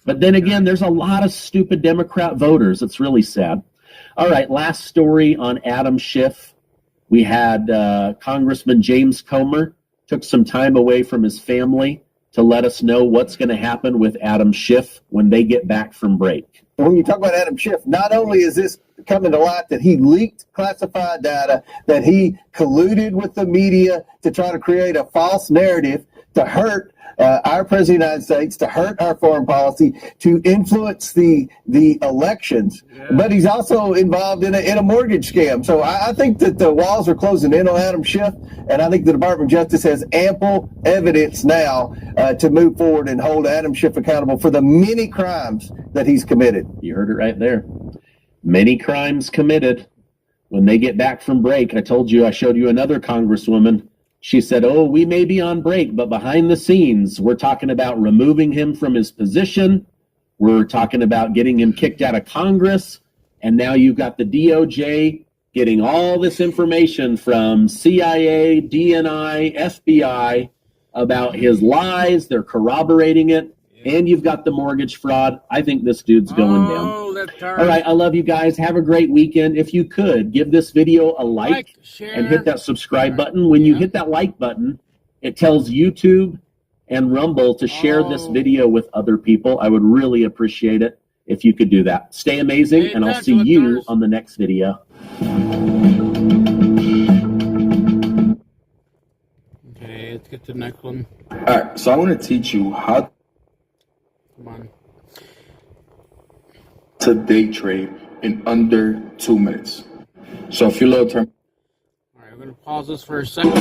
But then again, there's a lot of stupid Democrat voters. It's really sad. All right, last story on Adam Schiff. We had Congressman James Comer took some time away from his family to let us know what's going to happen with Adam Schiff when they get back from break. When you talk about Adam Schiff, not only is this coming to light that he leaked classified data, that he colluded with the media to try to create a false narrative to hurt our president of the United States, to hurt our foreign policy, to influence the elections. Yeah. But he's also involved in a mortgage scam. So I think that the walls are closing in on Adam Schiff, and I think the Department of Justice has ample evidence now to move forward and hold Adam Schiff accountable for the many crimes that he's committed. You heard it right there. Many crimes committed. When they get back from break, I told you, I showed you another congresswoman. She said, oh, we may be on break, but behind the scenes, we're talking about removing him from his position. We're talking about getting him kicked out of Congress. And now you've got the DOJ getting all this information from CIA, DNI, FBI about his lies. They're corroborating it. And you've got the mortgage fraud. I think this dude's going down. All right, I love you guys. Have a great weekend. If you could, give this video a like and hit that subscribe button. When you hit that like button, it tells YouTube and Rumble to share this video with other people. I would really appreciate it if you could do that. Stay amazing, and I'll see you on the next video. Okay, let's get to the next one. All right, so I want to teach you how to day trade in under 2 minutes. So if you're low term. All right, we're going to pause this for a second.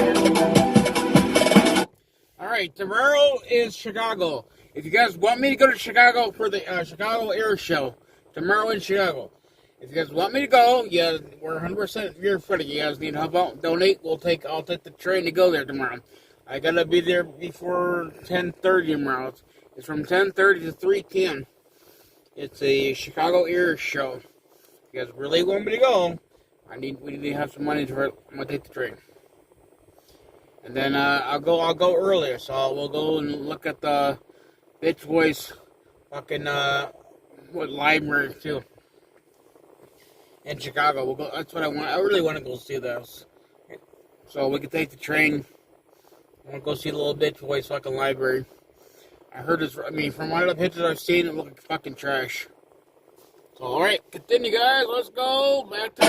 All right, tomorrow is Chicago. If you guys want me to go to Chicago for the Chicago Air Show, tomorrow in Chicago. If you guys want me to go, yeah, we're 100% your footing. You guys need help out, donate. I'll take the train to go there tomorrow. I got to be there before 10:30 tomorrow. It's from 10:30 to 3 p.m. It's a Chicago Air Show. If you guys really want me to go, we need to have some money for it. I'm gonna take the train, and then I'll go earlier. So we'll go and look at the Bitch Voice fucking library too in Chicago. We'll go. That's what I want. I really want to go see those. So we can take the train. I want to go see the little Bitch Voice fucking library. I heard it's, from one of the pictures I've seen, it looked like fucking trash. So, alright, continue, guys. Let's go back to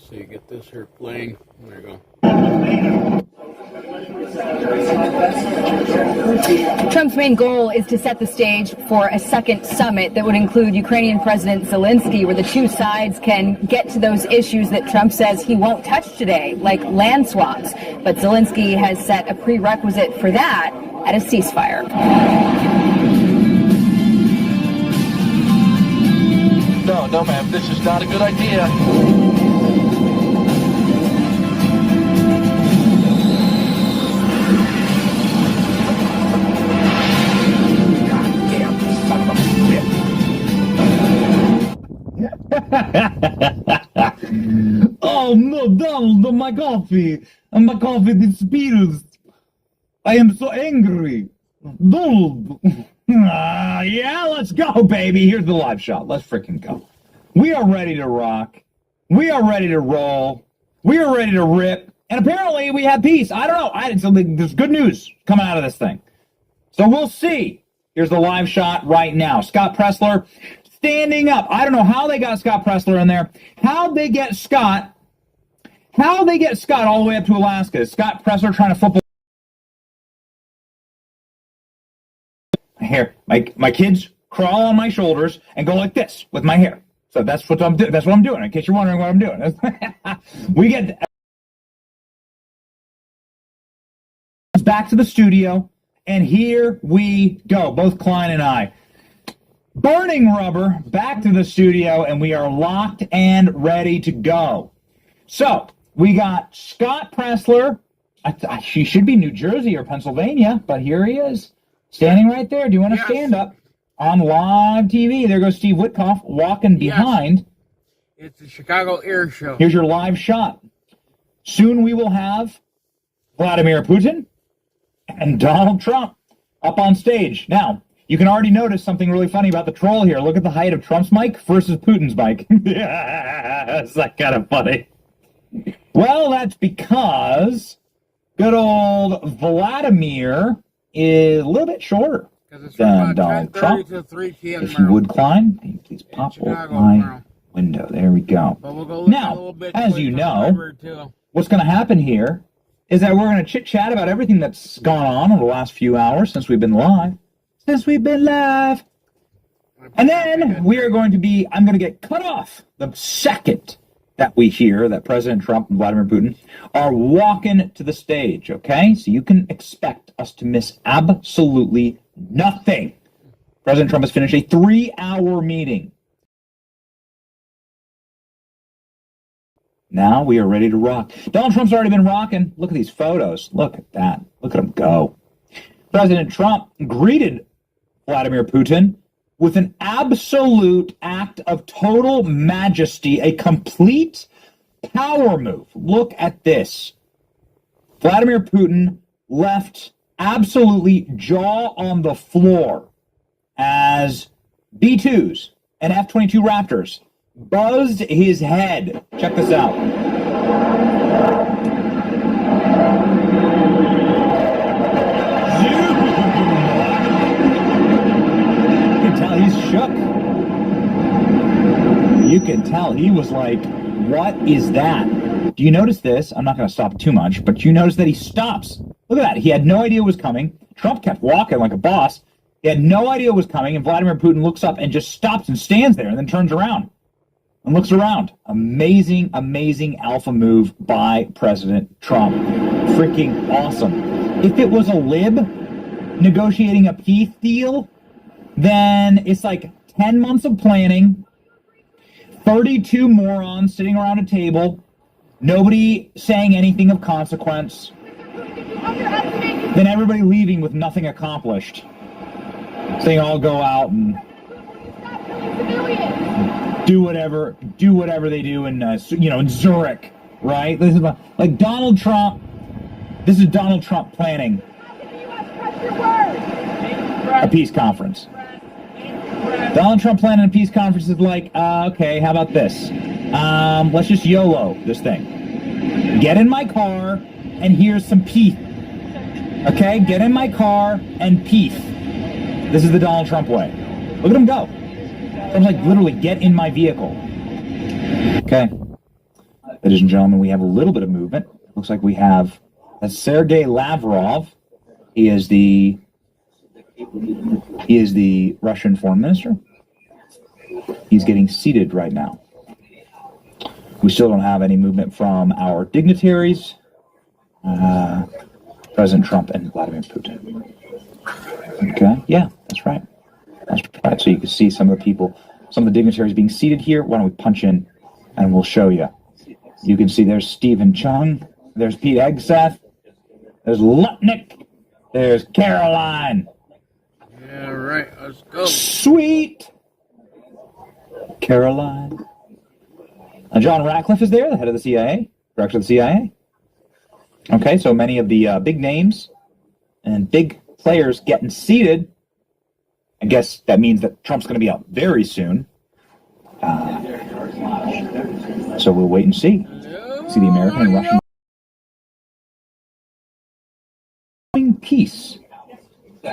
so you get this here playing. There you go. Trump's main goal is to set the stage for a second summit that would include Ukrainian President Zelensky, where the two sides can get to those issues that Trump says he won't touch today, like land swaps. But Zelensky has set a prerequisite for that at a ceasefire. No, ma'am, this is not a good idea. Oh no, Donald, my coffee. My coffee disappears. I am so angry. Donald. Yeah, let's go, baby. Here's the live shot. Let's freaking go. We are ready to rock. We are ready to roll. We are ready to rip. And apparently we have peace. I don't know. There's good news coming out of this thing. So we'll see. Here's the live shot right now. Scott Pressler standing up. I don't know how they got Scott Pressler in there. How they get Scott all the way up to Alaska. Is Scott Pressler trying to football? Hair. My kids crawl on my shoulders and go like this with my hair. So that's what I'm doing. That's what I'm doing. In case you're wondering what I'm doing, we get back to the studio, and here we go. Both Klein and I, burning rubber, back to the studio, and we are locked and ready to go. So we got Scott Pressler. She should be New Jersey or Pennsylvania, but here he is. Standing right there, doing a stand-up on live TV. There goes Steve Witkoff walking behind. It's the Chicago Air Show. Here's your live shot. Soon we will have Vladimir Putin and Donald Trump up on stage. Now, you can already notice something really funny about the troll here. Look at the height of Trump's mic versus Putin's mic. Yeah, is that kind of funny? Well, that's because good old Vladimir is a little bit shorter than Donald Trump. If you would, Klein, can you please pop up my window? There we go. Now, as you know, what's going to happen here is that we're going to chit-chat about everything that's gone on over the last few hours since we've been live. And then we are going to be, I'm going to get cut off the second that we hear that President Trump and Vladimir Putin are walking to the stage, okay? So you can expect us to miss absolutely nothing. President Trump has finished a 3-hour meeting. Now we are ready to rock. Donald Trump's already been rocking. Look at these photos. Look at that. Look at him go. President Trump greeted Vladimir Putin with an absolute act of total majesty, a complete power move. Look at this. Vladimir Putin left absolutely jaw on the floor as B-2s and F-22 Raptors buzzed his head. Check this out. He's shook. You can tell he was like, what is that? Do you notice this? I'm not going to stop too much, but you notice that he stops. Look at that. He had no idea it was coming. Trump kept walking like a boss. He had no idea it was coming, and Vladimir Putin looks up and just stops and stands there and then turns around and looks around. Amazing, amazing alpha move by President Trump. Freaking awesome. If it was a lib negotiating a peace deal, then it's like 10 months of planning, 32 morons sitting around a table, nobody saying anything of consequence, then everybody leaving with nothing accomplished. So they all go out and do whatever they do in in Zurich, right? This is like Donald Trump. This is Donald Trump planning a peace conference. Donald Trump planning a peace conference is like, okay, how about this? Let's just YOLO this thing. Get in my car and here's some peace. Okay, get in my car and peace. This is the Donald Trump way. Look at him go. Trump's like, literally, get in my vehicle. Okay. Ladies and gentlemen, we have a little bit of movement. Looks like we have Sergei Lavrov. He is the Russian foreign minister. He's getting seated right now. We still don't have any movement from our dignitaries, President Trump and Vladimir Putin. Okay, yeah, that's right. That's right. So you can see some of the people, some of the dignitaries being seated here. Why don't we punch in and we'll show you. You can see there's Stephen Chung, there's Pete Hegseth, there's Lutnick, there's Caroline. Yeah, right. Let's go. Sweet Caroline. John Ratcliffe is there, the head of the CIA, director of the CIA. Okay, so many of the big names and big players getting seated. I guess that means that Trump's going to be out very soon. So we'll wait and see. See the American and Russian. Peace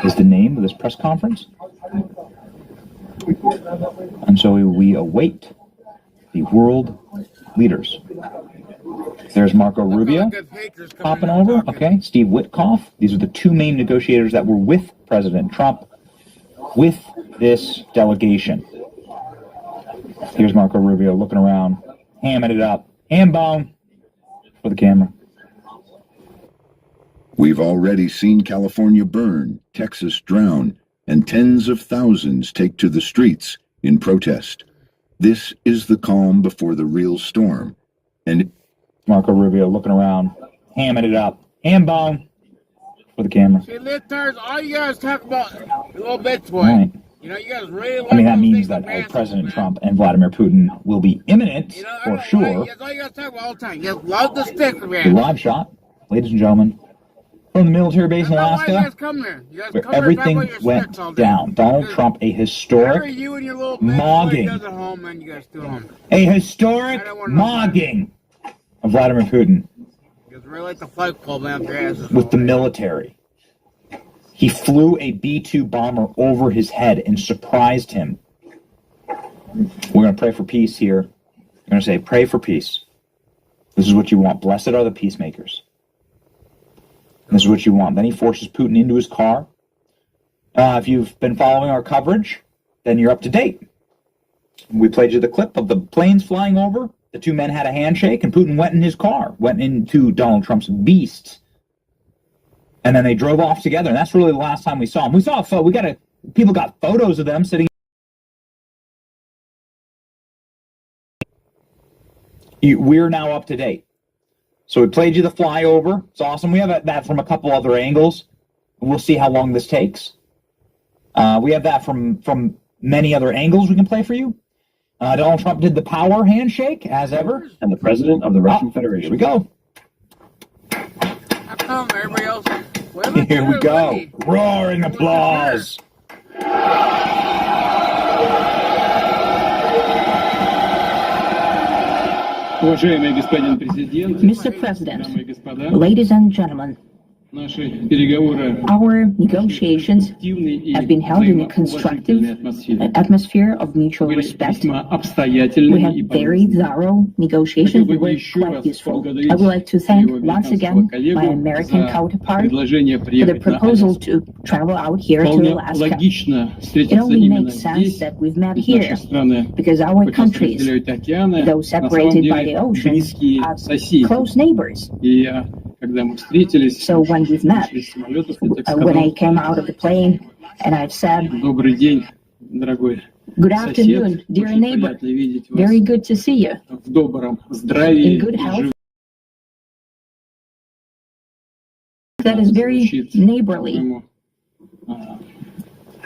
is the name of this press conference. And so we await the world leaders. There's Marco Rubio popping over. Okay, Steve Witkoff. These are the two main negotiators that were with President Trump with this delegation. Here's Marco Rubio looking around, hamming it up. Ham bone for the camera. We've already seen California burn, Texas drown, and tens of thousands take to the streets in protest. This is the calm before the real storm. And Marco Rubio looking around, hamming it up. Ham bone for the camera. See, listeners, all you guys talk about a little bit, boy. Right. You know, you guys really like I mean, that means that President Trump and Vladimir Putin will be imminent, for sure. That's all you guys talk about all the time. You love the stick, The man. live shot, ladies and gentlemen, from the military base in Why you Alaska, guys come here? You guys where come here and talk everything about your went sticks all day. down. Donald Trump, a Whatever historic you and your little bitch mogging, does at home, man, you guys do at home. a historic mogging of Vladimir Putin You guys really like the flight club, man, after asses. with the military. He flew a B-2 bomber over his head and surprised him. We're going to pray for peace here. We're going to say, pray for peace. This is what you want. Blessed are the peacemakers. This is what you want. Then he forces Putin into his car. If you've been following our coverage, then you're up to date. We played you the clip of the planes flying over. The two men had a handshake, and Putin went in his car, went into Donald Trump's Beast. And then they drove off together, and that's really the last time we saw them. We saw people got photos of them sitting. We're now up to date. So we played you the flyover. It's awesome. We have that from a couple other angles. We'll see how long this takes. We have that from many other angles we can play for you. Donald Trump did the power handshake, as ever. And the president of the Russian Federation. Here we go. How come everybody else? Here we go. Roaring applause. Mr. President, ladies and gentlemen, our negotiations have been held in a constructive atmosphere of mutual respect. We had very thorough negotiations that were quite useful. I would like to thank once again my American counterpart for the proposal to travel out here to Alaska. It only makes sense that we've met here because our countries, though separated by the ocean, are close neighbors. So when we've met, when I came out of the plane and I've said, good afternoon, dear neighbor, very good to see you, in good health. That is very neighborly.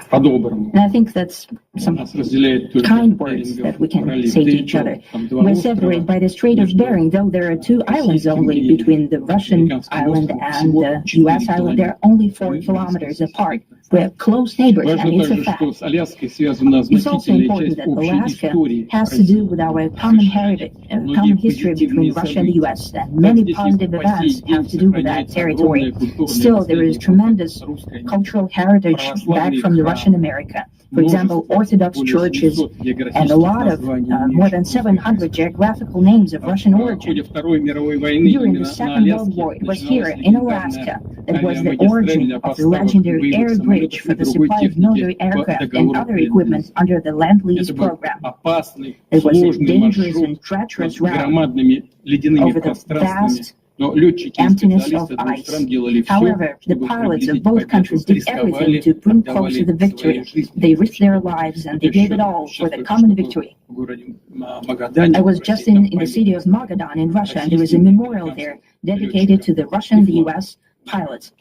And I think that's some kind words that we can say to each other. We're separated by the Strait of Bering, though there are 2 islands only between the Russian island and the U.S. island. They're only 4 kilometers apart. We're close neighbors, and it's a fact. It's also important that Alaska has to do with our common heritage, common history between Russia and the U.S., and many positive events have to do with that territory. Still, there is tremendous cultural heritage back from the Russian America. For example, Orthodox churches and a lot of more than 700 geographical names of Russian origin. During the Second World War, it was here in Alaska that was the origin of the legendary air bridge for the supply of military aircraft and other equipment under the Lend-Lease program. It was a dangerous and treacherous route over the vast emptiness of ice. However, the pilots of both countries did everything to bring closer the victory. They risked their lives and they gave it all for the common victory. I was just in the city of Magadan in Russia, and there was a memorial there dedicated to the Russian and the U.S. pilots.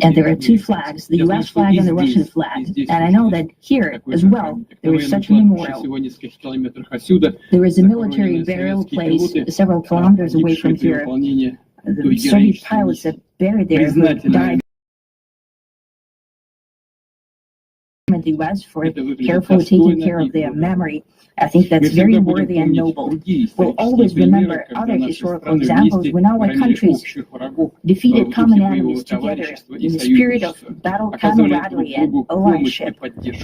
And there are two flags, the U.S. flag and the Russian flag. And I know that here as well, there is such a memorial. There is a military burial place several kilometers away from here. The Soviet pilots that buried there who died in the U.S. for carefully taking care of their memory. I think that's very worthy and noble. We'll always remember other historical examples when our countries defeated common enemies together in the spirit of battle camaraderie and allyship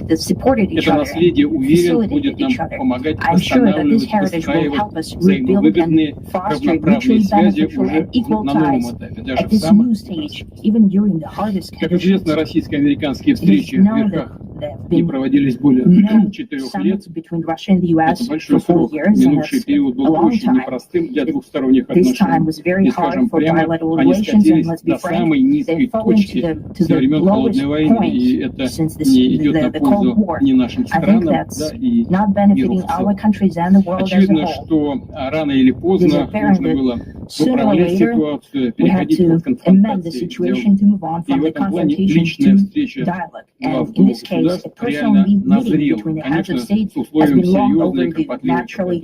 that supported each other and facilitated each other. I'm sure that this heritage will help us rebuild and foster mutually beneficial and equal ties at this new stage, even during the hardest conditions. It is known that there have been no summits between Russia and the U.S. for 4 years, and that's a long time. This time was very hard for bilateral relations, and let's be frank, they've fallen to the lowest point since the Cold War. I think that's not benefiting our countries and the world as a whole. It is apparent that sooner or later we have to amend the situation to move on from the confrontation to dialogue. And in this case, a personal meeting between the heads of state has been long overdue, naturally,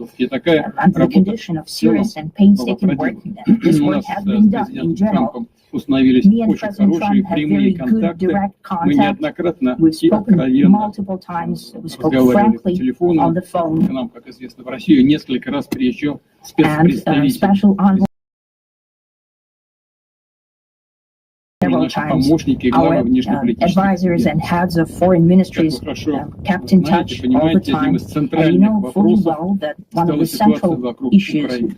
under the condition of serious and painstaking work. This work has been done in general. Me and President Trump have very good direct contact. We've spoken multiple times. We spoke frankly on the phone. And special envoy several times. Our advisors and heads of foreign ministries kept in touch all the time. And you know fully well that one of the central issues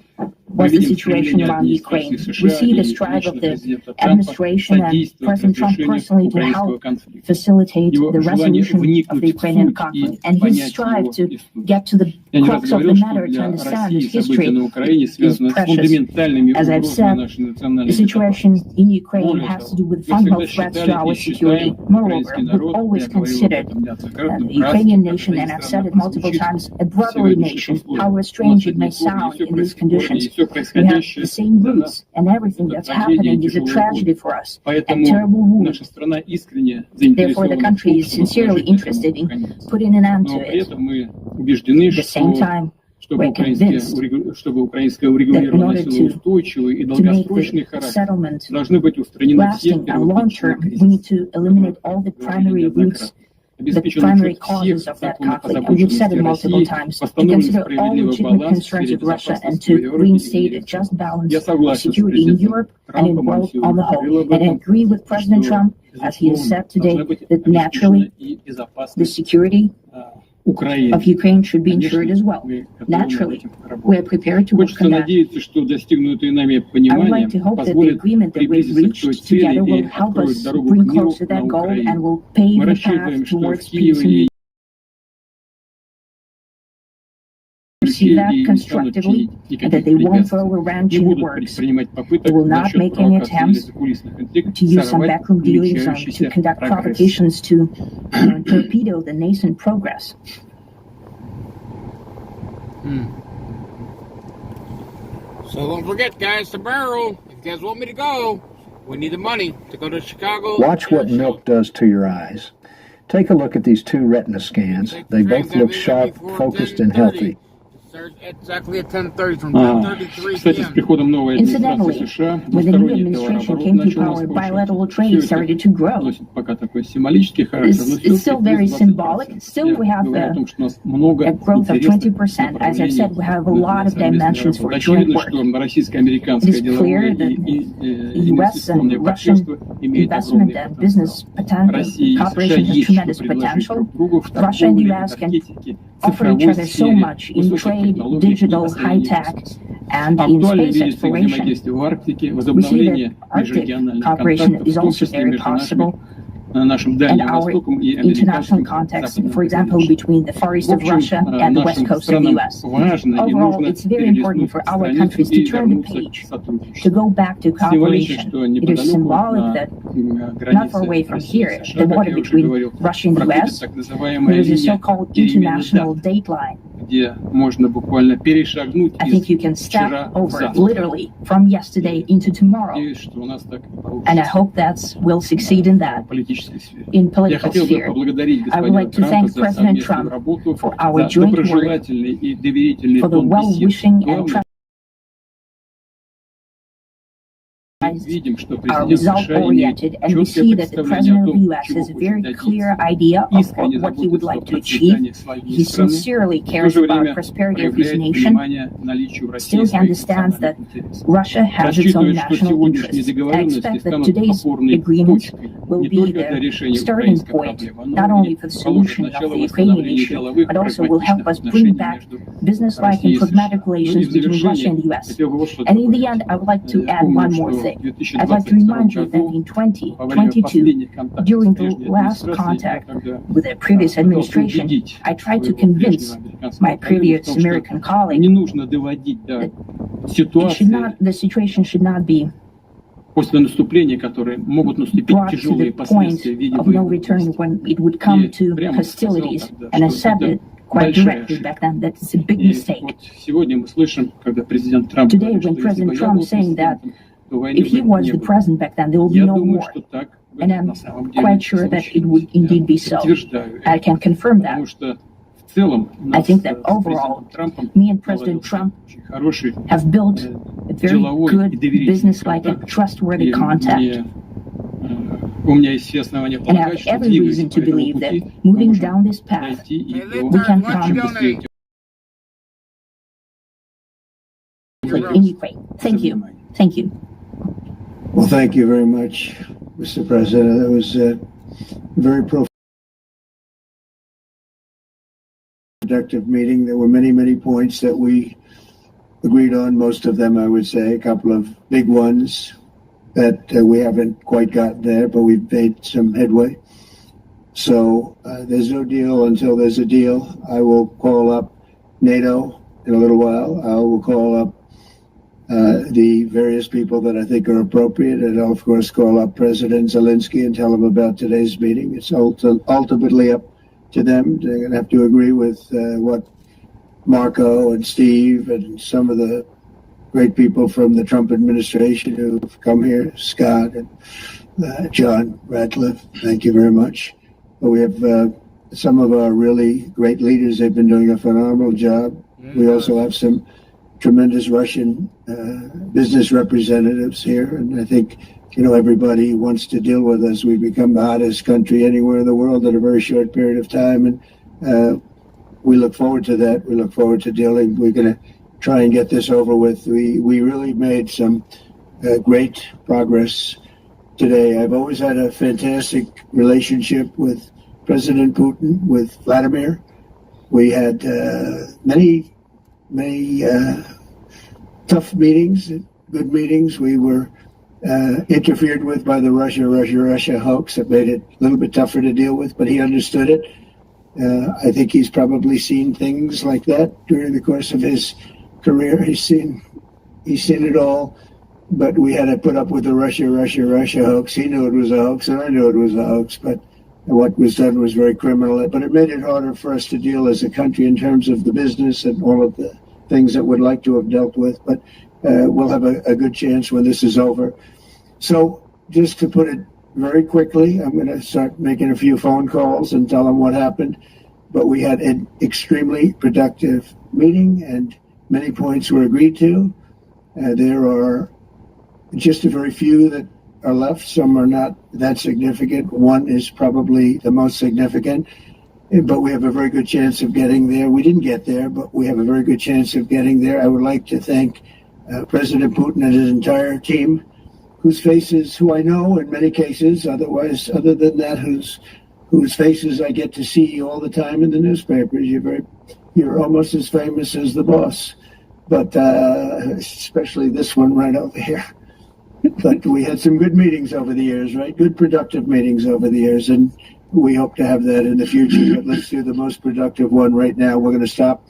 was the situation around Ukraine. We see the strive of the administration and President Trump personally to help facilitate the resolution of the Ukrainian conflict. And his strive to get to the crux of the matter, to understand this history, is precious. As I've said, the situation in Ukraine has to do with fundamental threats to our security. Moreover, we've always considered the Ukrainian nation, and I've said it multiple times, a brotherly nation, however strange it may sound in these conditions. We have the same roots, and everything that's happening is a tragedy for us, and terrible wound. Therefore, the country is sincerely interested in putting an end to it. At the same time, we're convinced that in order to make the settlement lasting and long-term, we need to eliminate all the primary roots, the primary causes of that conflict. And we've said it multiple times, to consider all legitimate concerns of Russia and to reinstate a just balance of security in Europe and in the world on the whole. And I agree with President Trump, as he has said today, that naturally the security of Ukraine should be ensured as well. Naturally, we are prepared to work on that. I would like to hope that the agreement that we've reached together will help us bring closer that goal and will pave the path towards peace and see that constructively, and that they won't throw a wrench in the works. They will not make any attempts to use some backroom dealings to conduct provocations to torpedo the nascent progress. So don't forget, guys, tomorrow, if you guys want me to go, we need the money to go to Chicago. Watch what milk does to your eyes. Take a look at these two retina scans. They both look sharp, focused, and healthy. Exactly at 10:30 from 10:33 p.m. Incidentally, when the new administration came to power, bilateral trade started to grow. It's still very symbolic. Still, we have a growth of 20%. As I've said, we have a lot of dimensions for joint work. It is clear that U.S. and Russian investment and business cooperation has tremendous potential. Russia and the U.S. can offer each other so much in trade, digital, high-tech, and in space exploration. We see that Arctic cooperation is also very possible. And our international context, for example, between the Far East of Russia and the West Coast of the U.S. Overall, it's very important for our countries to turn the page, to go back to cooperation. It is symbolic that not far away from here, the border between Russia and the U.S., there is a so-called international date line. I think you can step over literally from yesterday into tomorrow. And I hope that we'll succeed in that, in political sphere. I would like to thank President Trump for our joint work, for the well-wishing and trust. Are result-oriented, and we see that the President of the U.S. has a very clear idea of what he would like to achieve. He sincerely cares about the prosperity of his nation. Still, he understands that Russia has its own national interests. I expect that today's agreement will be the starting point, not only for the solution of the Ukrainian issue, but also will help us bring back business-like and pragmatic relations between Russia and the U.S. And in the end, I would like to add one more thing. I'd like to remind you that in 2022, during the last contact with the previous administration, I tried to convince my previous American colleague that the situation should not be brought to the point of no return when it would come to hostilities. And I said it quite directly back then that it's a big mistake. Today, when President Trump is saying that if he was the president back then, there will be no war. And I'm quite sure that it would indeed be so. I can confirm that. I think that overall, me and President Trump have built a very good, business-like and trustworthy contact. And I have every reason to believe that moving down this path, we can come in Ukraine. Thank you. Thank you. Well, thank you very much, Mr. President. That was a very productive meeting. There were many, many points that we agreed on, most of them, I would say, a couple of big ones that we haven't quite gotten there, but we've made some headway. So there's no deal until there's a deal. I will call up NATO in a little while. I will call up the various people that I think are appropriate, and I'll, of course, call up President Zelensky and tell him about today's meeting. It's ultimately up to them. They're going to have to agree with what Marco and Steve and some of the great people from the Trump administration who've come here, Scott and John Ratcliffe. Thank you very much. We have some of our really great leaders. They've been doing a phenomenal job. We also have some tremendous Russian business representatives here, and I think everybody wants to deal with us. We've become the hottest country anywhere in the world in a very short period of time, and we look forward to that. We look forward to dealing. We're going to try and get this over with. We really made some great progress today. I've always had a fantastic relationship with President Putin, with Vladimir. We had many tough meetings, good meetings. We were interfered with by the Russia hoax that made it a little bit tougher to deal with, but he understood it. I think he's probably seen things like that during the course of his career. He's seen it all, but we had to put up with the Russia hoax. He knew it was a hoax, and I knew it was a hoax, but what was done was very criminal. But it made it harder for us to deal as a country in terms of the business and all of the things that we'd like to have dealt with. But we'll have a good chance when this is over. So just to put it very quickly, I'm going to start making a few phone calls and tell them what happened. But we had an extremely productive meeting, and many points were agreed to. There are just a very few that are left. Some are not that significant. One is probably the most significant, but we have a very good chance of getting there. We didn't get there, but we have a very good chance of getting there. I would like to thank President Putin and his entire team, who I know in many cases, other than that, whose faces I get to see all the time in the newspapers. You're almost as famous as the boss, but especially this one right over here. But we had some good meetings over the years, right? Good, productive meetings over the years, and we hope to have that in the future. But let's do the most productive one right now. We're going to stop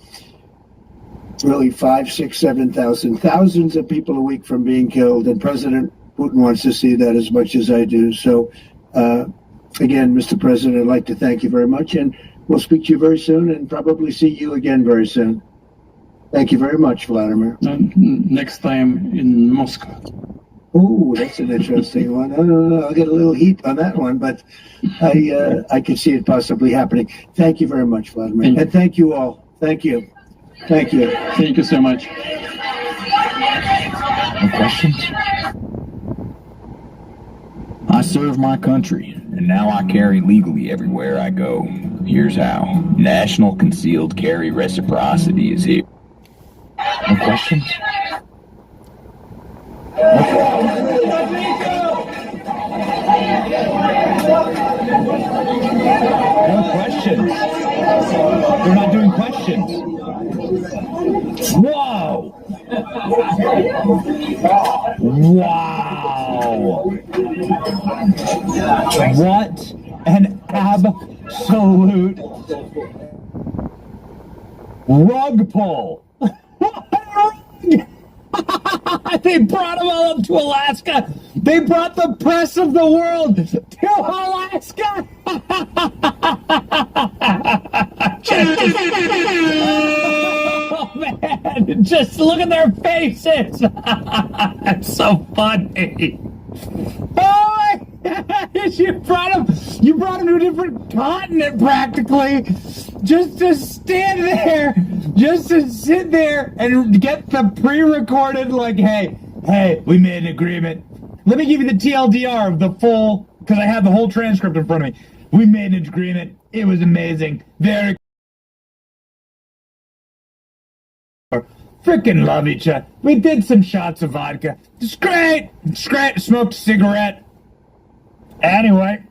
really 5, 6, 7,000, thousands of people a week from being killed, and President Putin wants to see that as much as I do. So, again, Mr. President, I'd like to thank you very much. And We'll speak to you very soon and probably see you again very soon. Thank you very much, Vladimir. Next time in Moscow. Ooh, that's an interesting one. I don't know. I'll get a little heat on that one, but I can see it possibly happening. Thank you very much, Vladimir. And thank you all. Thank you. Thank you. Thank you so much. No questions? I serve my country, and now I carry legally everywhere I go. Here's how. National Concealed Carry Reciprocity is here. No questions? No questions. We're not doing questions. Whoa! Wow! What an absolute rug pull! They brought them all up to Alaska. They brought the press of the world to Alaska. Oh, man. Just look at their faces. That's so funny. Oh, my gosh. You brought them to a different continent, practically. Just to stand there, just to sit there and get the pre-recorded, like, hey, we made an agreement. Let me give you the TLDR of the full, because I have the whole transcript in front of me. We made an agreement. It was amazing. Very freaking love each other. We did some shots of vodka. It's great. It's great. Smoked a cigarette. Anyway,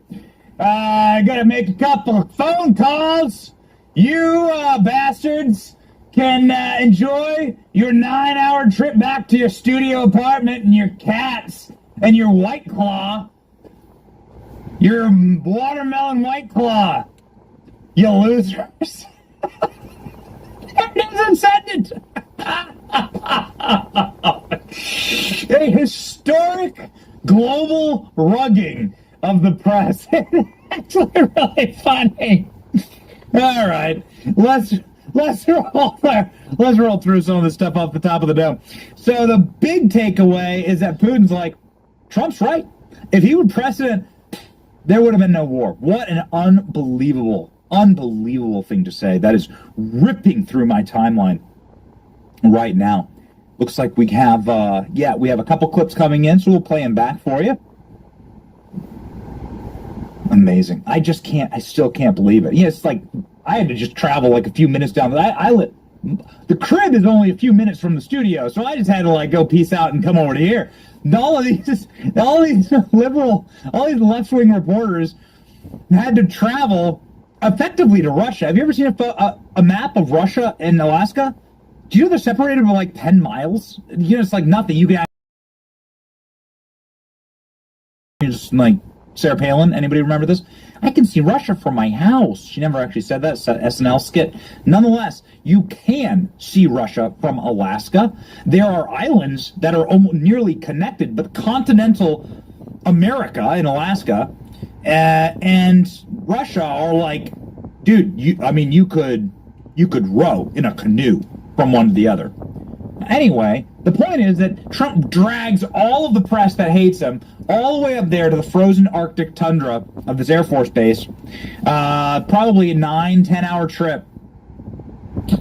I gotta make a couple of phone calls. You bastards can enjoy your 9-hour trip back to your studio apartment and your cats and your White Claw. Your watermelon White Claw. You losers. It isn't sentence. A historic global rugging of the press. It's actually really funny. All right, let's roll there. Let's roll through some of this stuff off the top of the dome. So the big takeaway is that Putin's like, Trump's right. If he were president, there would have been no war. What an unbelievable thing to say. That is ripping through my timeline right now. Looks like we have, we have a couple clips coming in, so we'll play them back for you. Amazing. I still can't believe it. Yeah, it's like I had to just travel like a few minutes down. The crib is only a few minutes from the studio, so I just had to like go peace out and come over to here. All these left-wing reporters had to travel effectively to Russia. Have you ever seen a map of Russia and Alaska? Do you know they're separated by like 10 miles? You know, it's like nothing. You can just like Sarah Palin. Anybody remember this? I can see Russia from my house. She never actually said that. It's an SNL skit. Nonetheless, you can see Russia from Alaska. There are islands that are almost nearly connected, but continental America in Alaska and Russia are like, dude, you could row in a canoe from one to the other. Anyway, the point is that Trump drags all of the press that hates him all the way up there to the frozen Arctic tundra of this Air Force base. Probably a 9-10 hour trip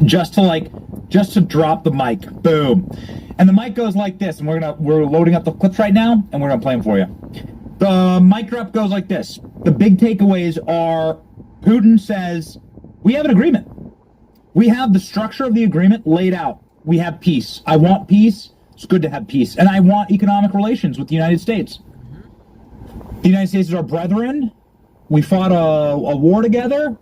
just to drop the mic. Boom. And the mic goes like this, and we're loading up the clips right now, and we're gonna play them for you. The mic drop goes like this. The big takeaways are Putin says, we have an agreement. We have the structure of the agreement laid out. We have peace. I want peace. It's good to have peace. And I want economic relations with the United States. The United States is our brethren. We fought a war together,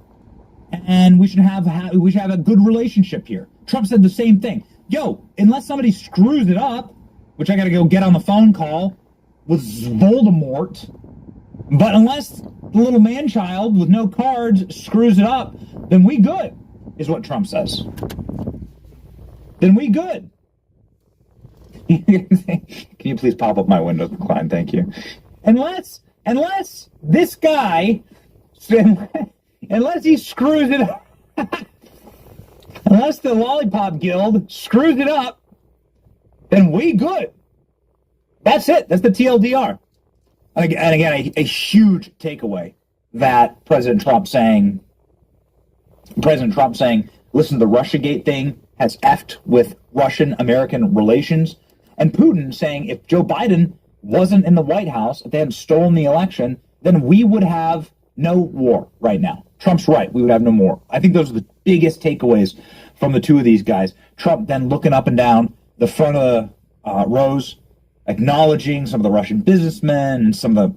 and we should have a good relationship here. Trump said the same thing. Yo, unless somebody screws it up, which I got to go get on the phone call with Voldemort, but unless the little man-child with no cards screws it up, then we good, is what Trump says. Then we good. Can you please pop up my window, Klein? Thank you. Unless this guy, screws it up, unless the Lollipop Guild screws it up, then we good. That's it. That's the TLDR. And again, a huge takeaway that President Trump saying, listen, the Russiagate thing has effed with Russian-American relations, and Putin saying if Joe Biden wasn't in the White House, if they hadn't stolen the election, then we would have no war right now. Trump's right. We would have no more. I think those are the biggest takeaways from the two of these guys. Trump then looking up and down the front of the rows, acknowledging some of the Russian businessmen and some of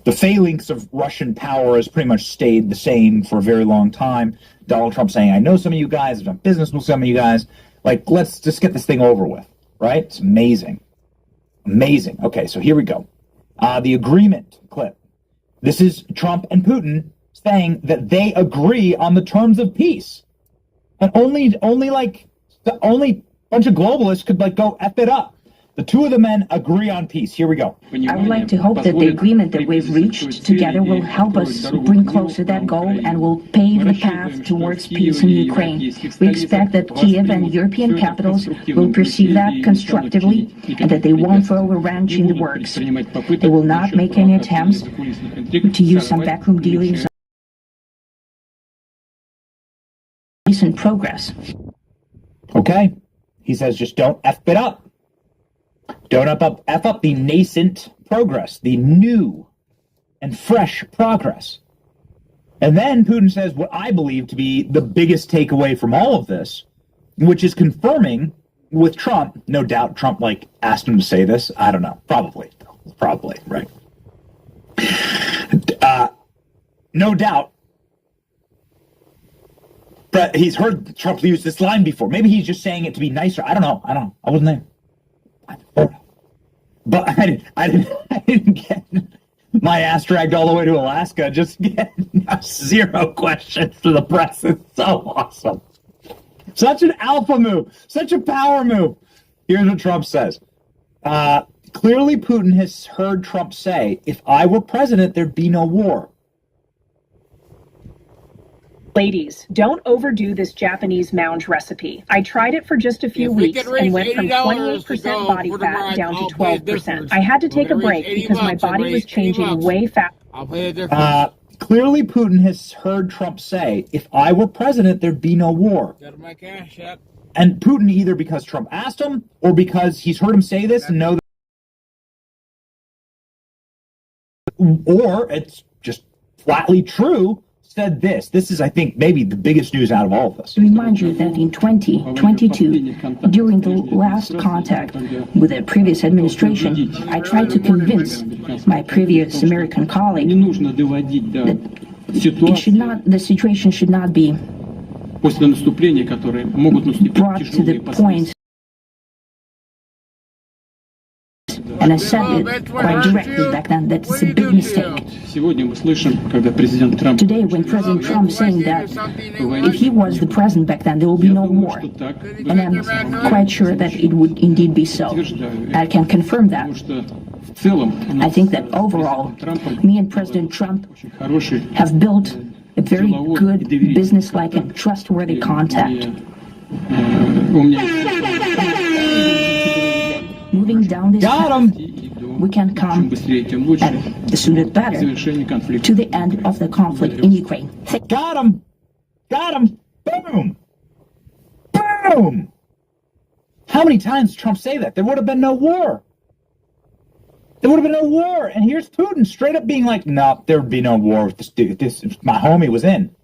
the phalanx of Russian power has pretty much stayed the same for a very long time. Donald Trump saying, I know some of you guys, I've done business with some of you guys. Like, let's just get this thing over with, right? It's amazing. Amazing. Okay, so here we go. The agreement clip. This is Trump and Putin saying that they agree on the terms of peace. And only bunch of globalists could go F it up. The two of the men agree on peace. Here we go. I would like to hope that the agreement that we've reached together will help us bring closer that goal and will pave the path towards peace in Ukraine. We expect that Kiev and European capitals will perceive that constructively and that they won't throw a wrench in the works. They will not make any attempts to use some backroom dealings on recent progress. Okay. He says just don't F it up. Don't F up the nascent progress, the new and fresh progress. And then Putin says what I believe to be the biggest takeaway from all of this, which is confirming with Trump, no doubt Trump asked him to say this. I don't know. Probably, right? No doubt. But he's heard Trump use this line before. Maybe he's just saying it to be nicer. I don't know. I wasn't there. But I didn't get my ass dragged all the way to Alaska just getting 0 questions to the press. It's so awesome. Such an alpha move. Such a power move. Here's what Trump says. Clearly, Putin has heard Trump say, if I were president, there'd be no war. Ladies, don't overdo this Japanese mound recipe. I tried it for just a few weeks and went from 28% body fat down to 12%. I had to take a break because my body was changing way fast. Clearly, Putin has heard Trump say, if I were president, there'd be no war. And Putin, either because Trump asked him or because he's heard him say this and know that, or it's just flatly true, said this. This is, I think, maybe the biggest news out of all of this. To remind you that in 2022, during the last contact with the previous administration, I tried to convince my previous American colleague that the situation should not be brought to the point. And I said it quite directly back then. That's a big mistake. Today, when President Trump saying that if he was the president back then, there will be no war. And I'm quite sure that it would indeed be so. I can confirm that. I think that overall, me and President Trump have built a very good, business-like and trustworthy contact. Moving down this path, we can come, and the sooner the better, to the end of the conflict in Ukraine. Got him! Got him! Boom! Boom! How many times did Trump say that? There would have been no war. There would have been no war. And here's Putin straight up being like, no, there would be no war with this dude. This, my homie was in.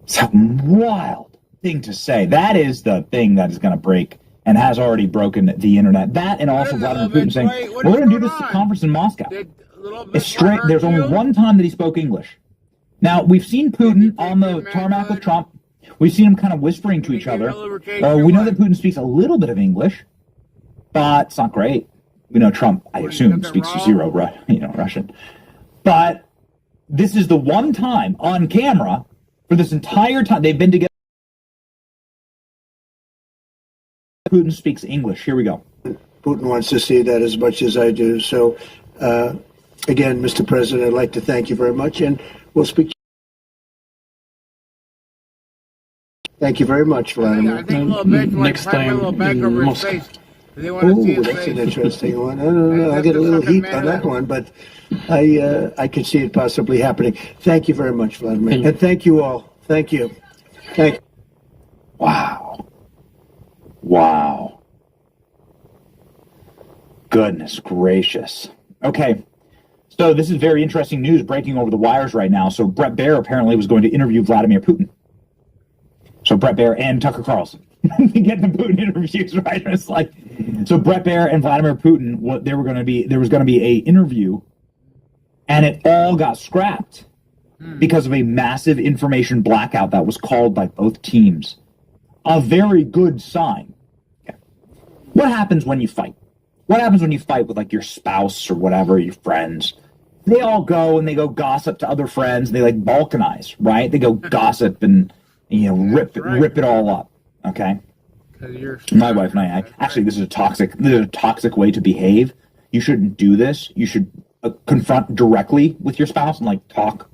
It's a wild thing to say. That is the thing that is going to break and has already broken the internet. That and also Vladimir Putin saying, we're going to do this conference in Moscow. It's straight. There's only one time that he spoke English. Now, we've seen Putin on the tarmac with Trump. We've seen him kind of whispering to each other. We know that Putin speaks a little bit of English, but it's not great. We know Trump, I assume, speaks 0 Russian. But this is the one time on camera for this entire time they've been together. Putin speaks English. Here we go. Putin wants to see that as much as I do. So, again, Mr. President, I'd like to thank you very much, and we'll speak. Thank you very much, Vladimir. I think a little bit like time a little back over his face. They want to see his That's face. an interesting one. I don't know. I get a little heat on that one, but I could see it possibly happening. Thank you very much, Vladimir. And thank you all. Thank you. Thank you. Wow. Wow. Goodness gracious. Okay. So this is very interesting news breaking over the wires right now. So Brett Baer apparently was going to interview Vladimir Putin. So Brett Baer and Tucker Carlson to get the Putin interviews, right? It's like, so Brett Baer and Vladimir Putin, there was going to be a interview, and it all got scrapped because of a massive information blackout that was called by both teams. A very good sign. Okay. What happens when you fight? What happens when you fight with like your spouse or whatever, your friends? They all go and they go gossip to other friends. And they like balkanize, right? They go gossip and rip it all up. Okay. My wife and I actually, this is a toxic way to behave. You shouldn't do this. You should confront directly with your spouse and like talk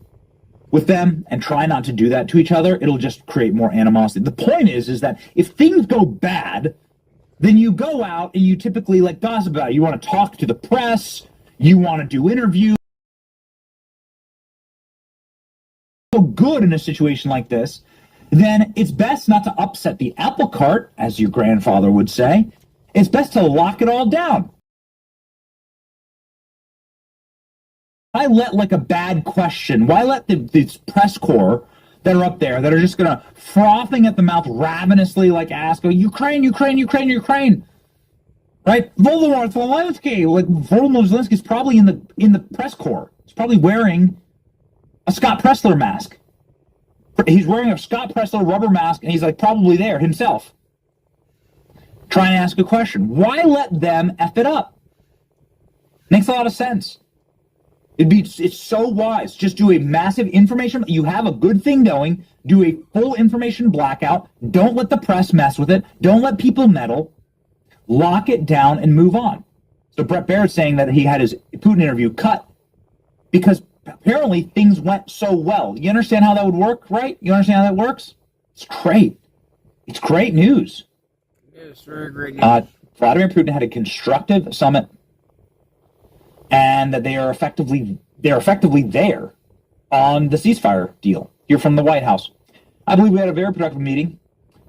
with them and try not to do that to each other. It'll just create more animosity. The point is that if things go bad, then you go out and you typically like gossip about it. You want to talk to the press. You want to do interviews. So good in a situation like this, then it's best not to upset the apple cart, as your grandfather would say. It's best to lock it all down. Why let like a bad question? Why let these press corps that are up there that are just going to frothing at the mouth ravenously like ask, oh, Ukraine, right? Volodymyr Zelensky's probably in the press corps. He's probably wearing a Scott Pressler mask. He's wearing a Scott Pressler rubber mask, and he's like probably there himself, trying to ask a question. Why let them F it up? Makes a lot of sense. It's so wise. Just do a massive information. You have a good thing going. Do a full information blackout. Don't let the press mess with it. Don't let people meddle. Lock it down and move on. So Brett Baer is saying that he had his Putin interview cut because apparently things went so well. You understand how that would work, right? You understand how that works? It's great. It's great news. It's very great news. Vladimir Putin had a constructive summit, and that they are effectively there on the ceasefire deal here from the White House. I believe we had a very productive meeting.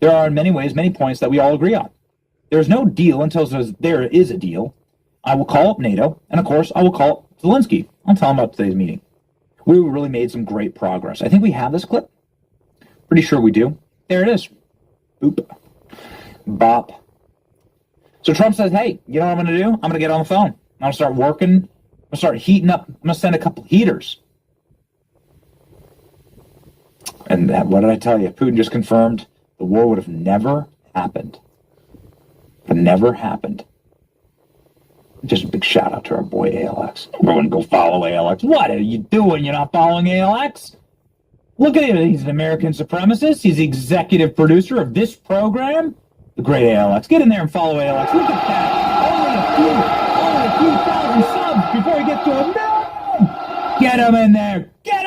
There are in many ways many points that we all agree on. There's no deal until there is a deal. I will call up NATO, and of course I will call up Zelensky. I'll tell him about today's meeting. We really made some great progress. I think we have this clip. Pretty sure we do. There it is. Boop. Bop. So Trump says, hey, you know what I'm going to do? I'm going to get on the phone. I'm going to start working. I'm going to start heating up. I'm going to send a couple heaters. And what did I tell you? Putin just confirmed the war would have never happened. It never happened. Just a big shout out to our boy ALX. Everyone go follow ALX. What are you doing? You're not following ALX? Look at him. He's an American supremacist. He's the executive producer of this program. The great ALX. Get in there and follow ALX. Look at that. Only a few thousand subs before he gets to a million. Get him in there. Get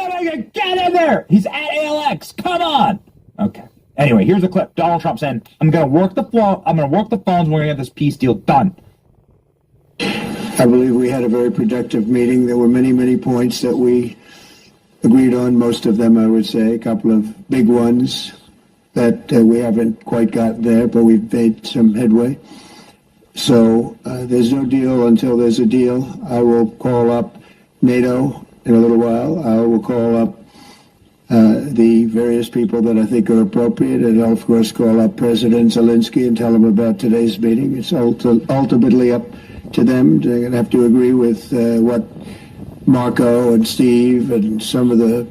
in there. He's at ALX. Come on. Okay. Anyway, here's a clip. Donald Trump saying, I'm going to work the flow. I'm going to work the phones. We're going to get this peace deal done. I believe we had a very productive meeting. There were many, many points that we agreed on. Most of them, I would say, a couple of big ones that we haven't quite got there, but we've made some headway. So there's no deal until there's a deal. I will call up NATO in a little while. I will call up the various people that I think are appropriate, and I'll, of course, call up President Zelensky and tell him about today's meeting. It's ultimately up to them. They're going to have to agree with what Marco and Steve and some of the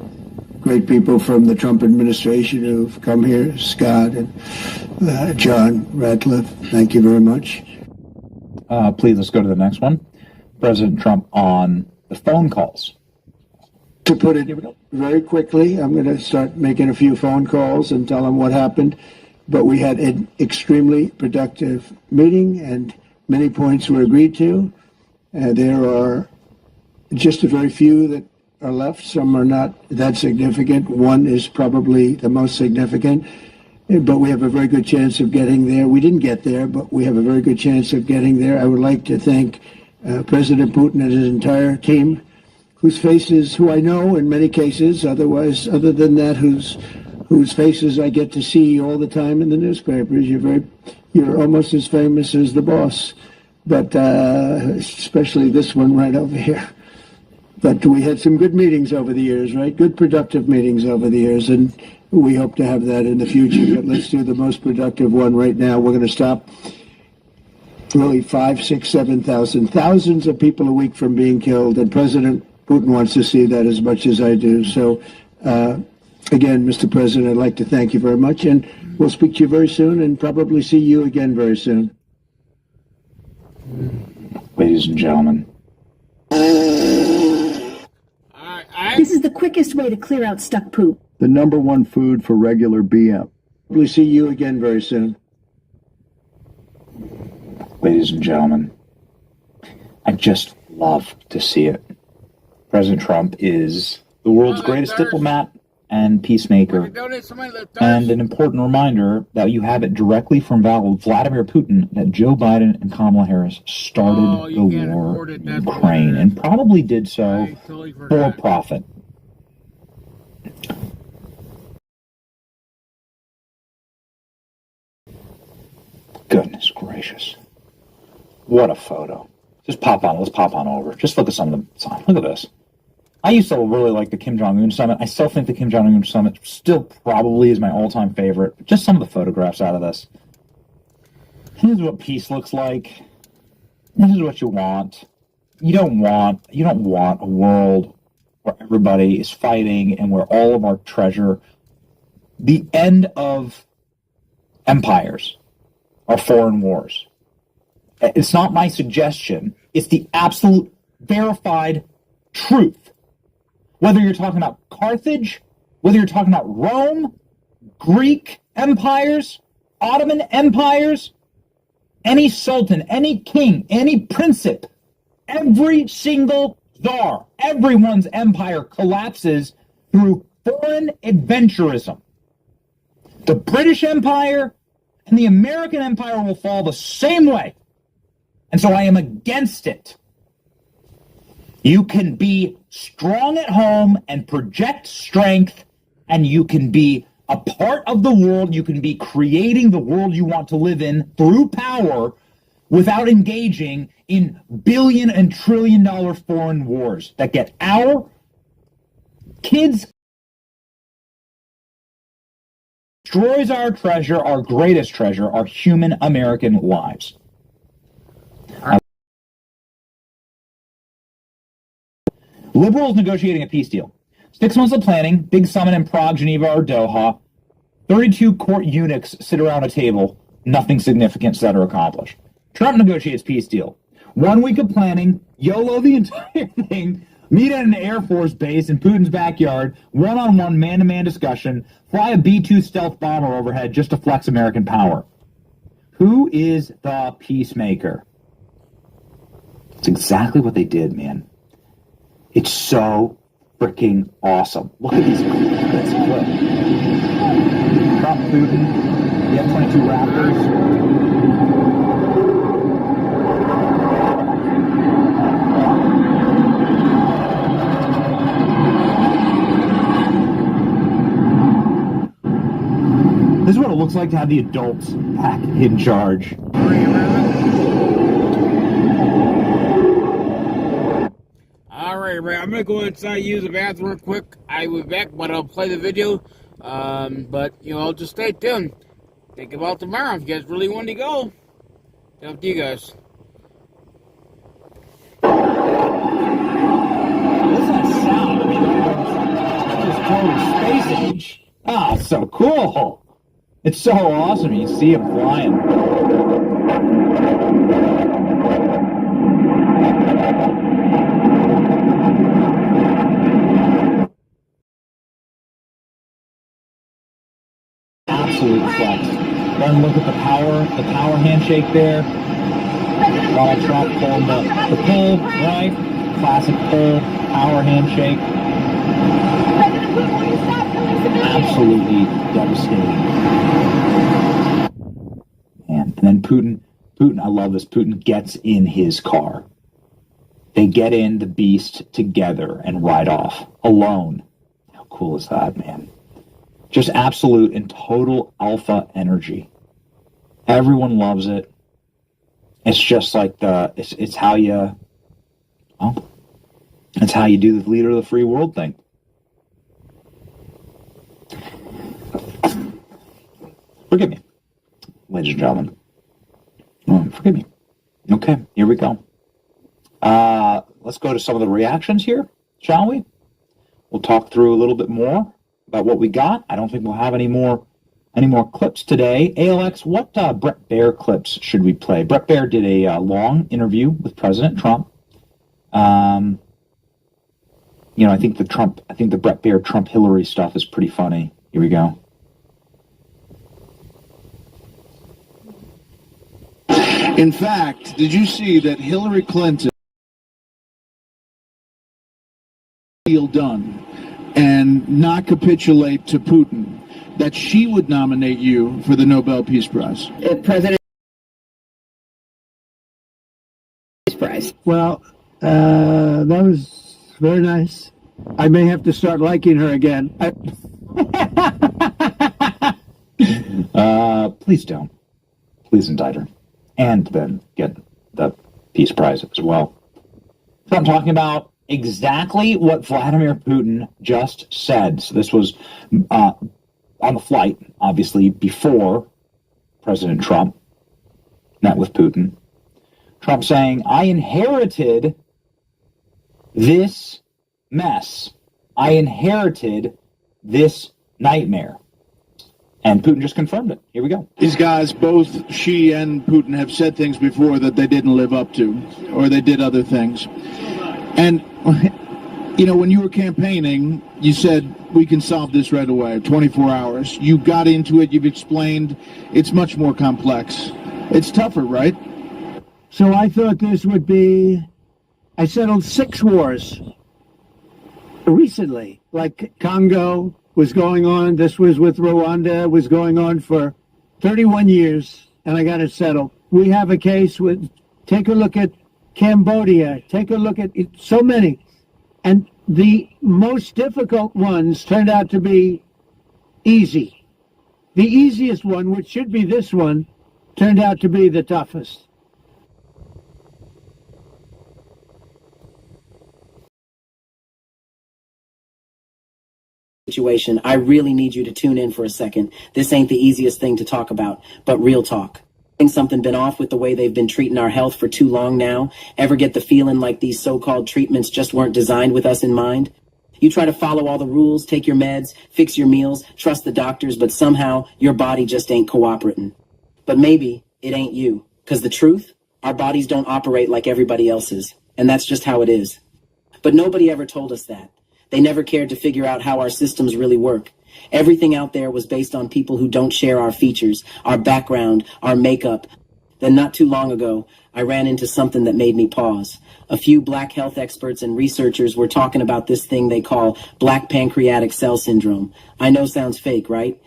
great people from the Trump administration who've come here, Scott and John Ratcliffe. Thank you very much. Please, let's go to the next one. President Trump on the phone calls. To put it very quickly, I'm going to start making a few phone calls and tell them what happened. But we had an extremely productive meeting, and many points were agreed to. There are just a very few that are left. Some are not that significant. One is probably the most significant. but we have a very good chance of getting there. We didn't get there, but we have a very good chance of getting there. I would like to thank President Putin and his entire team, whose faces, who I know in many cases, other than that, whose faces I get to see all the time in the newspapers. You're almost as famous as the boss, but especially this one right over here. But we had some good meetings over the years, right? Good productive meetings over the years, and we hope to have that in the future. But let's do the most productive one right now. We're going to stop really 5, 6, 7,000, thousands of people a week from being killed, and President Putin wants to see that as much as I do. So, again, Mr. President, I'd like to thank you very much, and we'll speak to you very soon and probably see you again very soon. Ladies and gentlemen. This is the quickest way to clear out stuck poop. The #1 food for regular BM. We'll see you again very soon. Ladies and gentlemen, I just love to see it. President Trump is the world's greatest diplomat and peacemaker, and an important reminder that you have it directly from Vladimir Putin that Joe Biden and Kamala Harris started the war in Ukraine, and probably did so for profit. Goodness gracious. What a photo. Just pop on, let's pop on over. Just look at some of the, look at this. I used to really like the Kim Jong-un summit. I still think the Kim Jong-un summit still probably is my all-time favorite. But just some of the photographs out of this. This is what peace looks like. This is what you want. You don't want a world where everybody is fighting and where all of our treasure, the end of empires, are foreign wars. It's not my suggestion. It's the absolute verified truth. Whether you're talking about Carthage, whether you're talking about Rome, Greek empires, Ottoman empires, any sultan, any king, any principe, every single czar, everyone's empire collapses through foreign adventurism. The British Empire and the American Empire will fall the same way. And so I am against it. You can be strong at home and project strength, and you can be a part of the world. You can be creating the world you want to live in through power without engaging in billion and trillion dollar foreign wars that get our kids, destroys our treasure, our greatest treasure, our human American lives. Liberals negotiating a peace deal. 6 months of planning, big summit in Prague, Geneva, or Doha. 32 court eunuchs sit around a table. Nothing significant said or accomplished. Trump negotiates peace deal. 1 week of planning, YOLO the entire thing, meet at an Air Force base in Putin's backyard, one-on-one, man-to-man discussion, fly a B-2 stealth bomber overhead just to flex American power. Who is the peacemaker? It's exactly what they did, man. It's so freaking awesome. Look at these clips. Trump, Putin, the F-22 Raptors. This is what it looks like to have the adults back in charge. Alright, I'm gonna go inside, use the bathroom real quick. I will be back, but I'll play the video. But, I'll just stay tuned. Think about tomorrow. If you guys really want to go, it's up to you guys. What's that sound? I mean, it's total space age. Ah, so cool. It's so awesome. You see him flying. Absolute flex. Then look at the power handshake there. Donald Trump pulling the pull, right? Classic pull, power handshake. absolutely devastating. And then Putin, I love this, Putin gets in his car. They get in the beast together and ride off, alone. How cool is that, man? Just absolute and total alpha energy. Everyone loves it. It's just like it's how you, well, it's how you do the leader of the free world thing. Forgive me, ladies and gentlemen. Forgive me. Okay, here we go. Let's go to some of the reactions here, shall we? We'll talk through a little bit more about what we got. I don't think we'll have any more clips today. ALX, what Bret Baier clips should we play? Bret Baier did a long interview with President Trump. I think the Bret Baier Trump Hillary stuff is pretty funny. Here we go. In fact, did you see that Hillary Clinton deal done and not capitulate to Putin, that she would nominate you for the Nobel Peace Prize? President Peace Prize. Well, that was very nice. I may have to start liking her again. Please don't. Please indict her. And then get the Peace Prize as well. So I'm talking about exactly what Vladimir Putin just said. So this was on the flight, obviously, before President Trump met with Putin. Trump saying, I inherited this mess. I inherited this nightmare. And Putin just confirmed it. Here we go. These guys, both Xi and Putin, have said things before that they didn't live up to, or they did other things. And, when you were campaigning, you said, we can solve this right away, 24 hours. You got into it, you've explained, it's much more complex. It's tougher, right? So I thought this would be, I settled 6 wars recently, like Congo was going on. This was with Rwanda, was going on for 31 years, and I got it settled. We have a case with, take a look at Cambodia, take a look at it, so many. And the most difficult ones turned out to be easy. The easiest one, which should be this one, turned out to be the toughest. Situation. I really need you to tune in for a second. This ain't the easiest thing to talk about, but real talk. Think something been off with the way they've been treating our health for too long now? Ever get the feeling like these so-called treatments just weren't designed with us in mind? You try to follow all the rules, take your meds, fix your meals, trust the doctors, but somehow your body just ain't cooperating. But maybe it ain't you, because the truth, our bodies don't operate like everybody else's, and that's just how it is. But nobody ever told us that. They never cared to figure out how our systems really work. Everything out there was based on people who don't share our features, our background, our makeup. Then not too long ago, I ran into something that made me pause. A few black health experts and researchers were talking about this thing they call black pancreatic cell syndrome. I know sounds fake, right?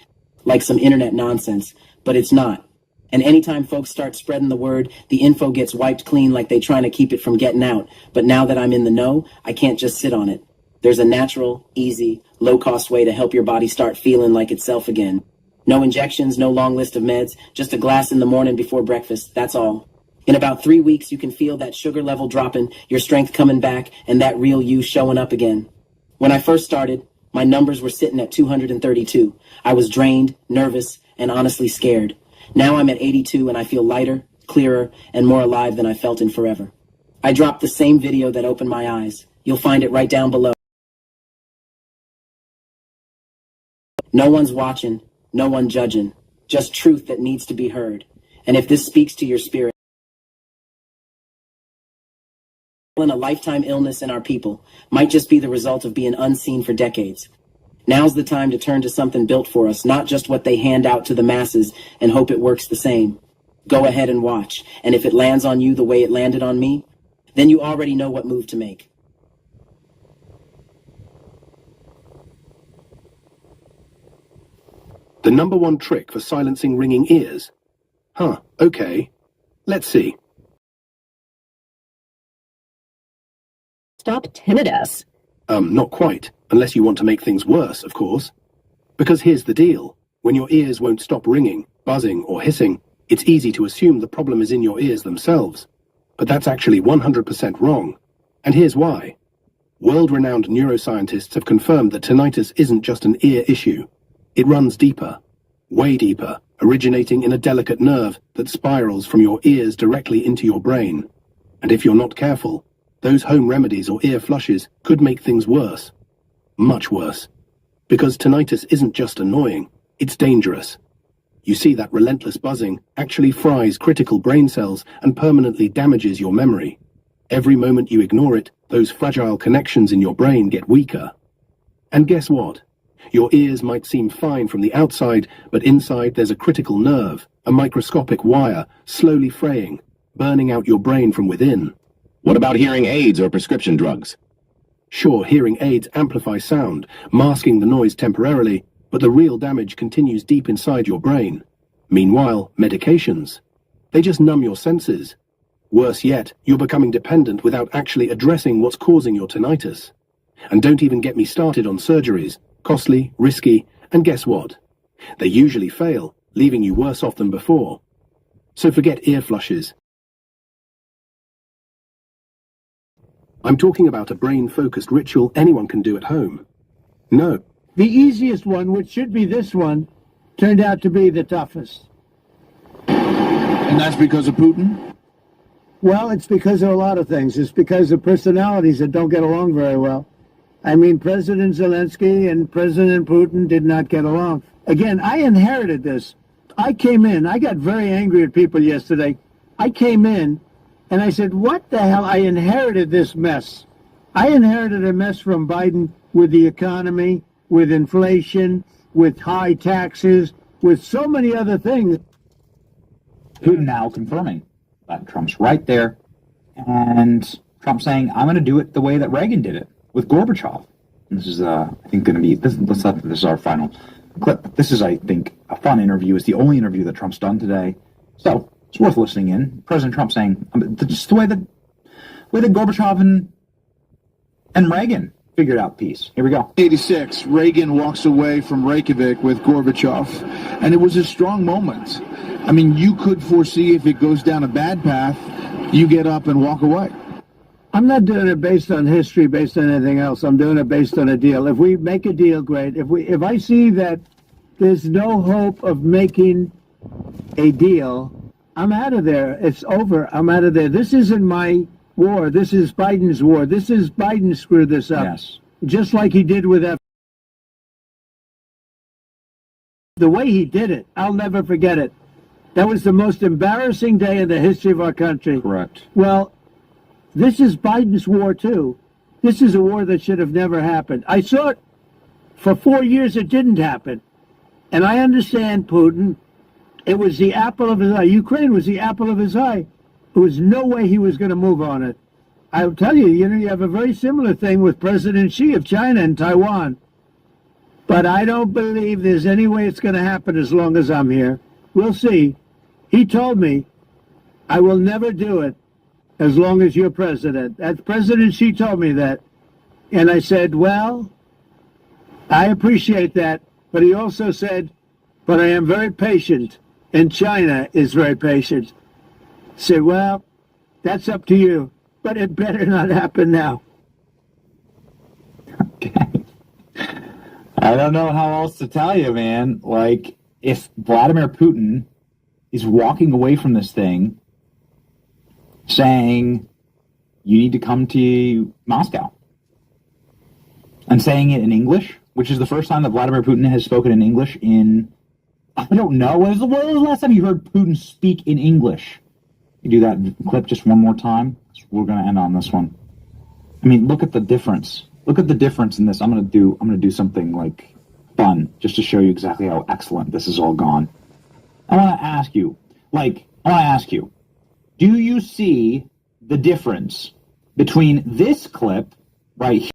Like some internet nonsense, but it's not. And anytime folks start spreading the word, the info gets wiped clean like they trying to keep it from getting out. But now that I'm in the know, I can't just sit on it. There's a natural, easy, low-cost way to help your body start feeling like itself again. No injections, no long list of meds, just a glass in the morning before breakfast, that's all. In about 3 weeks, you can feel that sugar level dropping, your strength coming back, and that real you showing up again. When I first started, my numbers were sitting at 232. I was drained, nervous, and honestly scared. Now I'm at 82 and I feel lighter, clearer, and more alive than I felt in forever. I dropped the same video that opened my eyes. You'll find it right down below. No one's watching, no one judging, just truth that needs to be heard. And if this speaks to your spirit, a lifetime illness in our people might just be the result of being unseen for decades. Now's the time to turn to something built for us, not just what they hand out to the masses and hope it works the same. Go ahead and watch, and if it lands on you the way it landed on me, then you already know what move to make. The #1 trick for silencing ringing ears? Huh, okay. Let's see. Stop tinnitus. Not quite, unless you want to make things worse, of course. Because here's the deal. When your ears won't stop ringing, buzzing, or hissing, it's easy to assume the problem is in your ears themselves. But that's actually 100% wrong. And here's why. World-renowned neuroscientists have confirmed that tinnitus isn't just an ear issue. It runs deeper, way deeper, originating in a delicate nerve that spirals from your ears directly into your brain. And if you're not careful, those home remedies or ear flushes could make things worse. Much worse. Because tinnitus isn't just annoying, it's dangerous. You see, that relentless buzzing actually fries critical brain cells and permanently damages your memory. Every moment you ignore it, those fragile connections in your brain get weaker. And guess what? Your ears might seem fine from the outside, but inside there's a critical nerve, a microscopic wire, slowly fraying, burning out your brain from within. What about hearing aids or prescription drugs? Sure, hearing aids amplify sound, masking the noise temporarily, but the real damage continues deep inside your brain. Meanwhile, medications, they just numb your senses. Worse yet, you're becoming dependent without actually addressing what's causing your tinnitus. And don't even get me started on surgeries. Costly, risky, and guess what? They usually fail, leaving you worse off than before. So forget ear flushes. I'm talking about a brain-focused ritual anyone can do at home. No. The easiest one, which should be this one, turned out to be the toughest. And that's because of Putin? Well, it's because of a lot of things. It's because of personalities that don't get along very well. I mean, President Zelensky and President Putin did not get along. Again, I inherited this. I came in, I got very angry at people yesterday. I came in and I said, what the hell? I inherited this mess. I inherited a mess from Biden with the economy, with inflation, with high taxes, with so many other things. Putin now confirming that Trump's right there, and Trump saying, I'm going to do it the way that Reagan did it with Gorbachev. And this is, I think, going to be, this is our final clip. This is, I think, a fun interview. It's the only interview that Trump's done today. So it's worth listening in. President Trump saying, just the way that Gorbachev and Reagan figured out peace. Here we go. 86, Reagan walks away from Reykjavik with Gorbachev, and it was a strong moment. I mean, you could foresee if it goes down a bad path, you get up and walk away. I'm not doing it based on history, based on anything else. I'm doing it based on a deal. If we make a deal, great. If I see that there's no hope of making a deal, I'm out of there. It's over. I'm out of there. This isn't my war. This is Biden's war. This is Biden screwed this up. Yes. Just like he did with the way he did it, I'll never forget it. That was the most embarrassing day in the history of our country. Correct. Well, this is Biden's war, too. This is a war that should have never happened. I saw it for 4 years. It didn't happen. And I understand Putin. It was the apple of his eye. Ukraine was the apple of his eye. There was no way he was going to move on it. I'll tell you, you have a very similar thing with President Xi of China and Taiwan. But I don't believe there's any way it's going to happen as long as I'm here. We'll see. He told me, I will never do it as long as you're president. That President Xi told me that. And I said, well, I appreciate that. But he also said, but I am very patient. And China is very patient. I said, well, that's up to you. But it better not happen now. Okay. I don't know how else to tell you, man. Like, if Vladimir Putin is walking away from this thing saying you need to come to Moscow and saying it in English, which is the first time that Vladimir Putin has spoken in English in, I don't know, when was the last time you heard Putin speak in English? You do that clip just one more time. We're going to end on this one. I mean, look at the difference. Look at the difference in this. I'm going to do something like fun just to show you exactly how excellent this is all gone. I want to ask you, do you see the difference between this clip right here?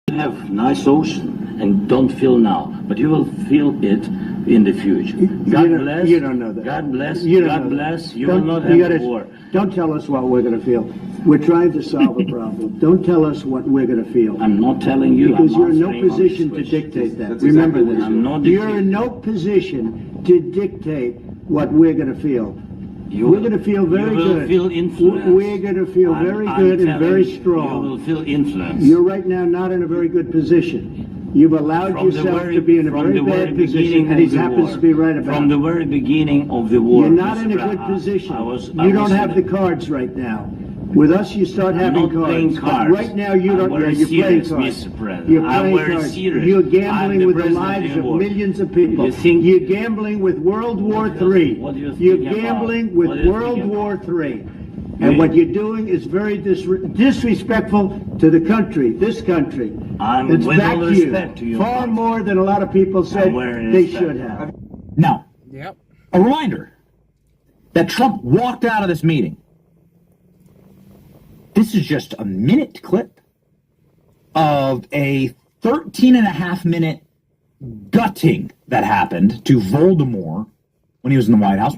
We have nice ocean. and don't feel now, but you will feel it in the future. God bless. You don't know that. God bless. You don't God know that. bless. You Don't- will not you have gotta- a war. Don't tell us what we're going to feel. We're trying to solve a problem. Don't tell us what we're going to feel. I'm not telling you. Because I'm you're in no answering on position this to question. dictate that. That's Remember exactly this. what I'm not You're in no position to dictate what we're going to feel. We're going to feel very you will good. feel influenced. We're going to feel very good and very strong. You will feel influenced. You're right now not in a very good position. You've allowed yourself to be in a very bad position, and he happens to be right about From it. the very beginning of the war. You're not Mr. in a Brown, good position. I You don't have the cards right now. With us, you start having not playing cards. But cards. right now, you I'm don't. very You're playing serious, cards. Mr. President. You're I'm playing very cards. serious. You're I'm gambling the with the president lives of the of world. millions of people. You think- You're gambling with World War III. What do you think You're about? gambling with What do you World think War III. And what you're doing is very disrespectful to the country, this country. I'm That's with back all to you. respect to you. Far more than a lot of people said they should have. Now, Yep. a reminder that Trump walked out of this meeting. This is just a minute clip of a 13 and a half minute gutting that happened to Voldemort when he was in the White House.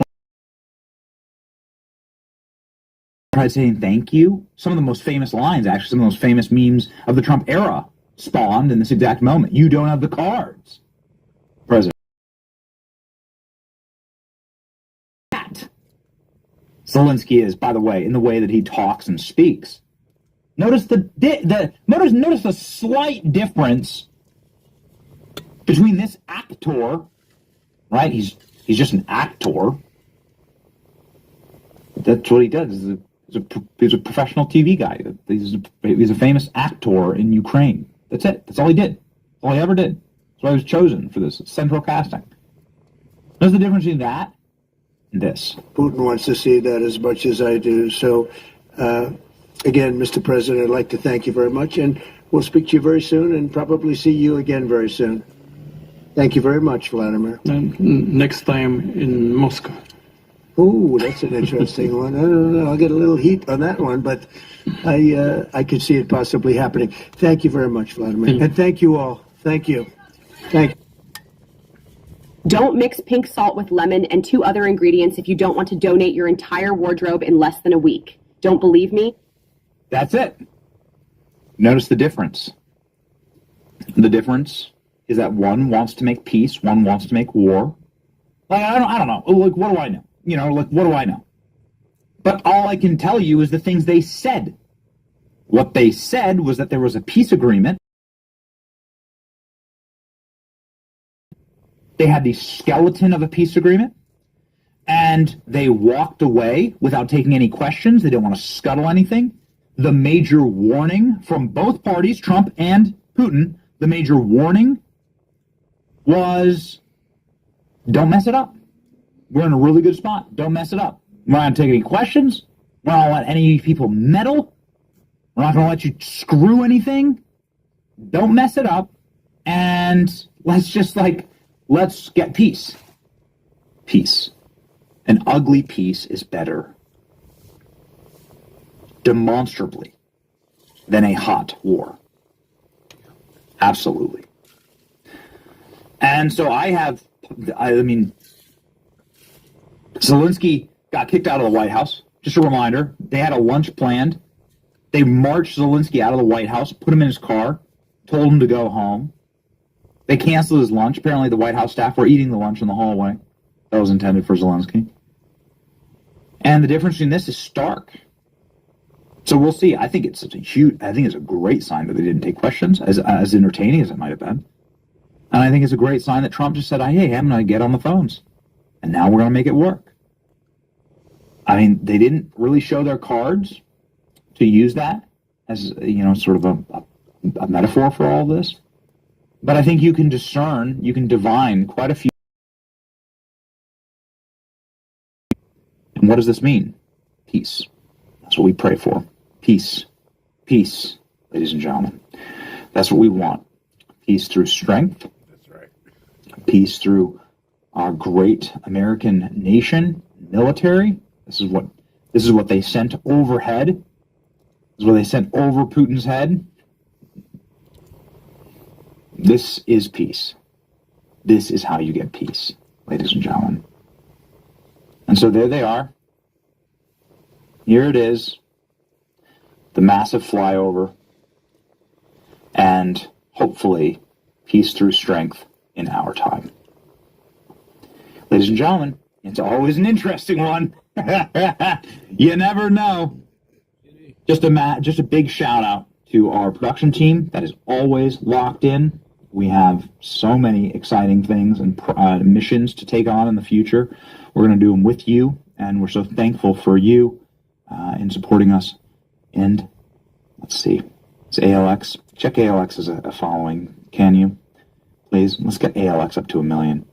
Tried saying thank you. Some of the most famous lines, actually, some of the most famous memes of the Trump era spawned in this exact moment. You don't have the cards, President. That Zelensky is, by the way, in the way that he talks and speaks. Notice notice the slight difference between this actor, right? He's just an actor. That's what he does. He's a professional TV guy. He's a famous actor in Ukraine. That's it. That's all he did. That's all he ever did. That's why he was chosen for this central casting. There's the difference between that and this. Putin wants to see that as much as I do. So, again, Mr. President, I'd like to thank you very much, and we'll speak to you very soon and probably see you again very soon. Thank you very much, Vladimir. And next time in Moscow. Oh, that's an interesting one. I don't know. I'll get a little heat on that one, but I could see it possibly happening. Thank you very much, Vladimir. And thank you all. Thank you. Thank you. Don't mix pink salt with lemon and 2 other ingredients if you don't want to donate your entire wardrobe in less than a week. Don't believe me? That's it. Notice the difference. The difference is that one wants to make peace, one wants to make war. Like, I don't know. Like, what do I know? You know, like, what do I know? But all I can tell you is the things they said. What they said was that there was a peace agreement. They had the skeleton of a peace agreement, and they walked away without taking any questions. They didn't want to scuttle anything. The major warning from both parties, Trump and Putin, the major warning was, don't mess it up. We're in a really good spot. Don't mess it up. We're not going to take any questions. We're not going to let any people meddle. We're not going to let you screw anything. Don't mess it up. And let's get peace. Peace. An ugly peace is better, demonstrably, than a hot war. Absolutely. And so Zelensky got kicked out of the White House. Just a reminder, they had a lunch planned. They marched Zelensky out of the White House, put him in his car, told him to go home. They canceled his lunch. Apparently the White House staff were eating the lunch in the hallway that was intended for Zelensky. And the difference between this is stark. So we'll see. I think it's a great sign that they didn't take questions, as entertaining as it might have been. And I think it's a great sign that Trump just said, hey, I'm going to get on the phones. And now we're going to make it work. I mean, they didn't really show their cards to use that as, sort of a metaphor for all this. But I think you can divine quite a few. And what does this mean? Peace. That's what we pray for. Peace. Peace, ladies and gentlemen. That's what we want. Peace through strength. That's right. Peace through our great American nation, military. This is what they sent overhead. This is what they sent over Putin's head. This is peace. This is how you get peace, ladies and gentlemen. And so there they are. Here it is. The massive flyover. And hopefully peace through strength in our time. Ladies and gentlemen, it's always an interesting one. You never know. Just a big shout out to our production team that is always locked in. We have so many exciting things and missions to take on in the future. We're going to do them with you, and we're so thankful for you in supporting us. And let's see, it's ALX. Check ALX as a following, can you? Please, let's get ALX up to 1 million.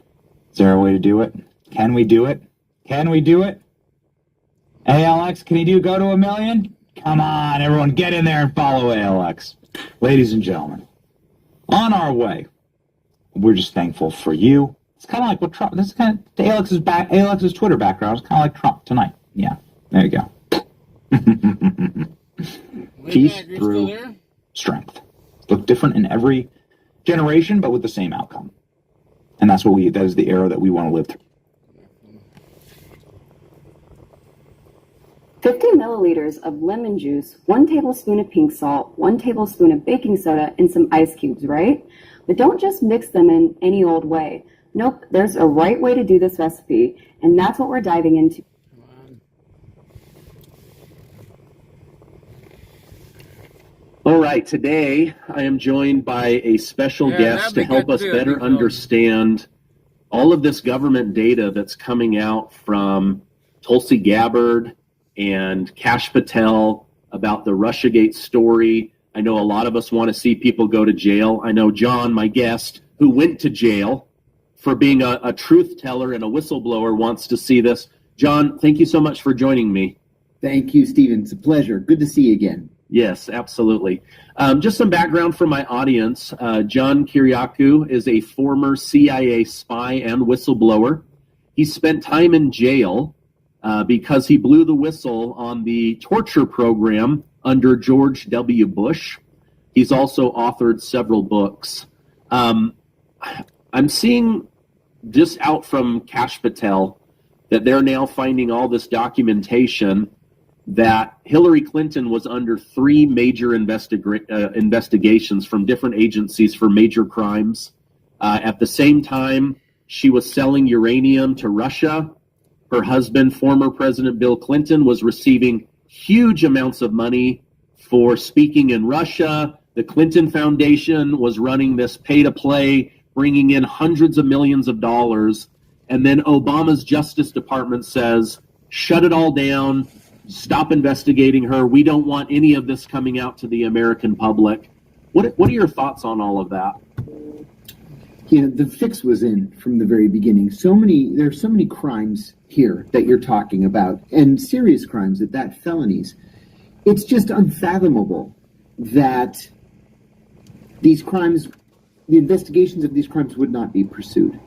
Is there a way to do it? Can we do it? Can we do it? ALX, can you go to 1 million? Come on, everyone, get in there and follow ALX. Ladies and gentlemen, on our way. We're just thankful for you. It's kind of like what Trump, this is kind of ALX's Twitter background. It's kind of like Trump tonight. Yeah, there you go. Peace through strength. Look different in every generation, but with the same outcome. And that is the era that we want to live through. 50 milliliters of lemon juice, 1 tablespoon of pink salt, 1 tablespoon of baking soda, and some ice cubes, right? But don't just mix them in any old way. Nope, there's a right way to do this recipe, and that's what we're diving into. All right, today I am joined by a special guest to help us better understand all of this government data that's coming out from Tulsi Gabbard and Kash Patel about the Russiagate story. I know a lot of us want to see people go to jail. I know John, my guest, who went to jail for being a truth teller and a whistleblower, wants to see this. John, thank you so much for joining me. Thank you, Stephen. It's a pleasure. Good to see you again. Yes, absolutely. Just some background for my audience. John Kiriakou is a former CIA spy and whistleblower. He spent time in jail because he blew the whistle on the torture program under George W. Bush. He's also authored several books. I'm seeing just out from Kash Patel that they're now finding all this documentation that Hillary Clinton was under 3 major investigations from different agencies for major crimes. At the same time, she was selling uranium to Russia. Her husband, former President Bill Clinton, was receiving huge amounts of money for speaking in Russia. The Clinton Foundation was running this pay-to-play, bringing in hundreds of millions of dollars. And then Obama's Justice Department says, shut it all down, stop investigating her. We don't want any of this coming out to the American public. What are your thoughts on all of that? You know, the fix was in from the very beginning. There are so many crimes here that you're talking about, and serious crimes at that, felonies. It's just unfathomable that these crimes, the investigations of these crimes would not be pursued.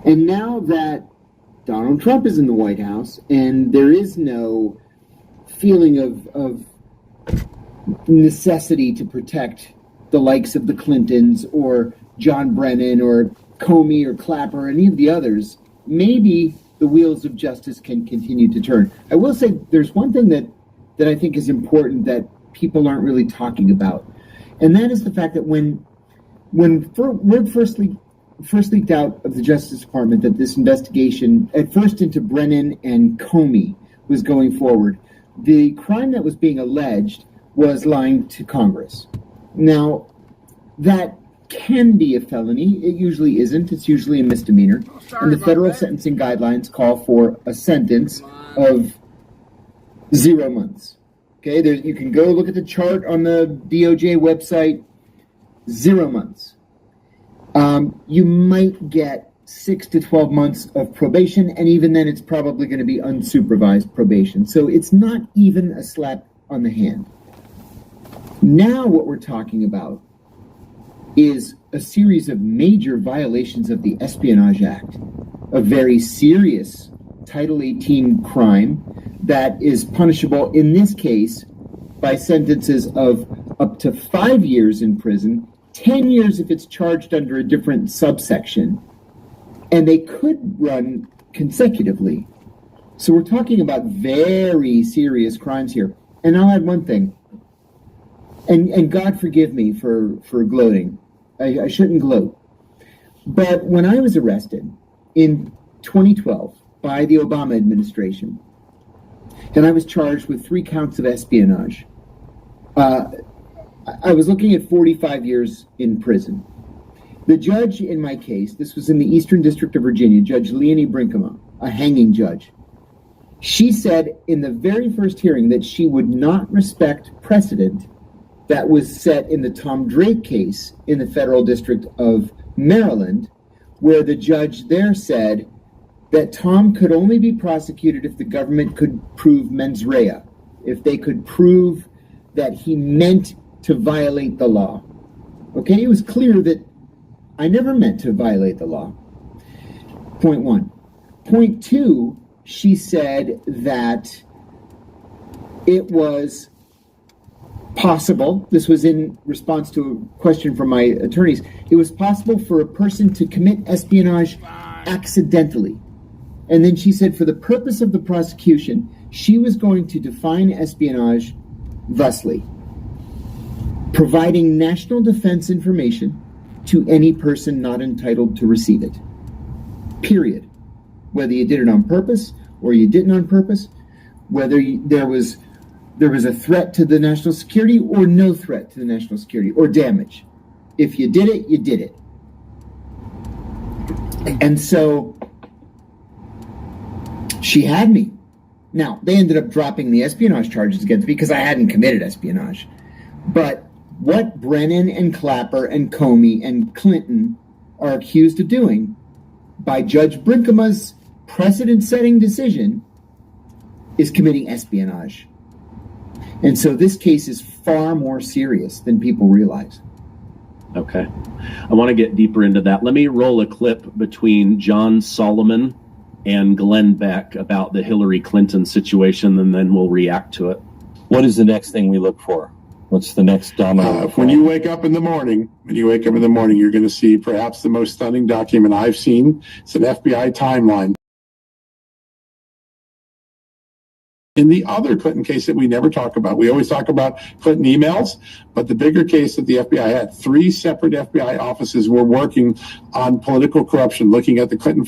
And now that Donald Trump is in the White House and there is no feeling of necessity to protect the likes of the Clintons or John Brennan or Comey or Clapper or any of the others, maybe the wheels of justice can continue to turn. I will say there's one thing that I think is important that people aren't really talking about, and that is the fact that when word first leaked out of the Justice Department that this investigation, at first into Brennan and Comey, was going forward, the crime that was being alleged was lying to Congress. Now, that can be a felony. It usually isn't. It's usually a misdemeanor. And the federal sentencing guidelines call for a sentence of 0 months. Okay, you can go look at the chart on the DOJ website. 0 months. You might get 6 to 12 months of probation, and even then it's probably going to be unsupervised probation. So it's not even a slap on the hand. Now what we're talking about is a series of major violations of the Espionage Act, a very serious Title 18 crime that is punishable in this case by sentences of up to 5 years in prison, 10 years if it's charged under a different subsection, and they could run consecutively. So we're talking about very serious crimes here. And I'll add one thing, and God forgive me for gloating. I shouldn't gloat. But when I was arrested in 2012 by the Obama administration, and I was charged with 3 counts of espionage, I was looking at 45 years in prison. The judge in my case, this was in the Eastern District of Virginia, Judge Leonie Brinkema, a hanging judge. She said in the very first hearing that she would not respect precedent that was set in the Tom Drake case in the Federal District of Maryland, where the judge there said that Tom could only be prosecuted if the government could prove mens rea, if they could prove that he meant to violate the law. Okay, it was clear that I never meant to violate the law. Point 1. Point 2, she said that it was possible, this was in response to a question from my attorneys, it was possible for a person to commit espionage accidentally. And then she said for the purpose of the prosecution, she was going to define espionage thusly: providing national defense information to any person not entitled to receive it. Period. Whether you did it on purpose or you didn't on purpose, whether there was a threat to the national security or no threat to the national security or damage. If you did it, you did it. And so she had me. Now, they ended up dropping the espionage charges against me because I hadn't committed espionage. But what Brennan and Clapper and Comey and Clinton are accused of doing by Judge Brinkema's precedent-setting decision is committing espionage. And so this case is far more serious than people realize. Okay. I want to get deeper into that. Let me roll a clip between John Solomon and Glenn Beck about the Hillary Clinton situation, and then we'll react to it. What is the next thing we look for? What's the next domino? When you wake up in the morning, you're going to see perhaps the most stunning document I've seen. It's an FBI timeline. In the other Clinton case that we never talk about, we always talk about Clinton emails, but the bigger case that the FBI had, 3 separate FBI offices were working on political corruption, looking at the Clinton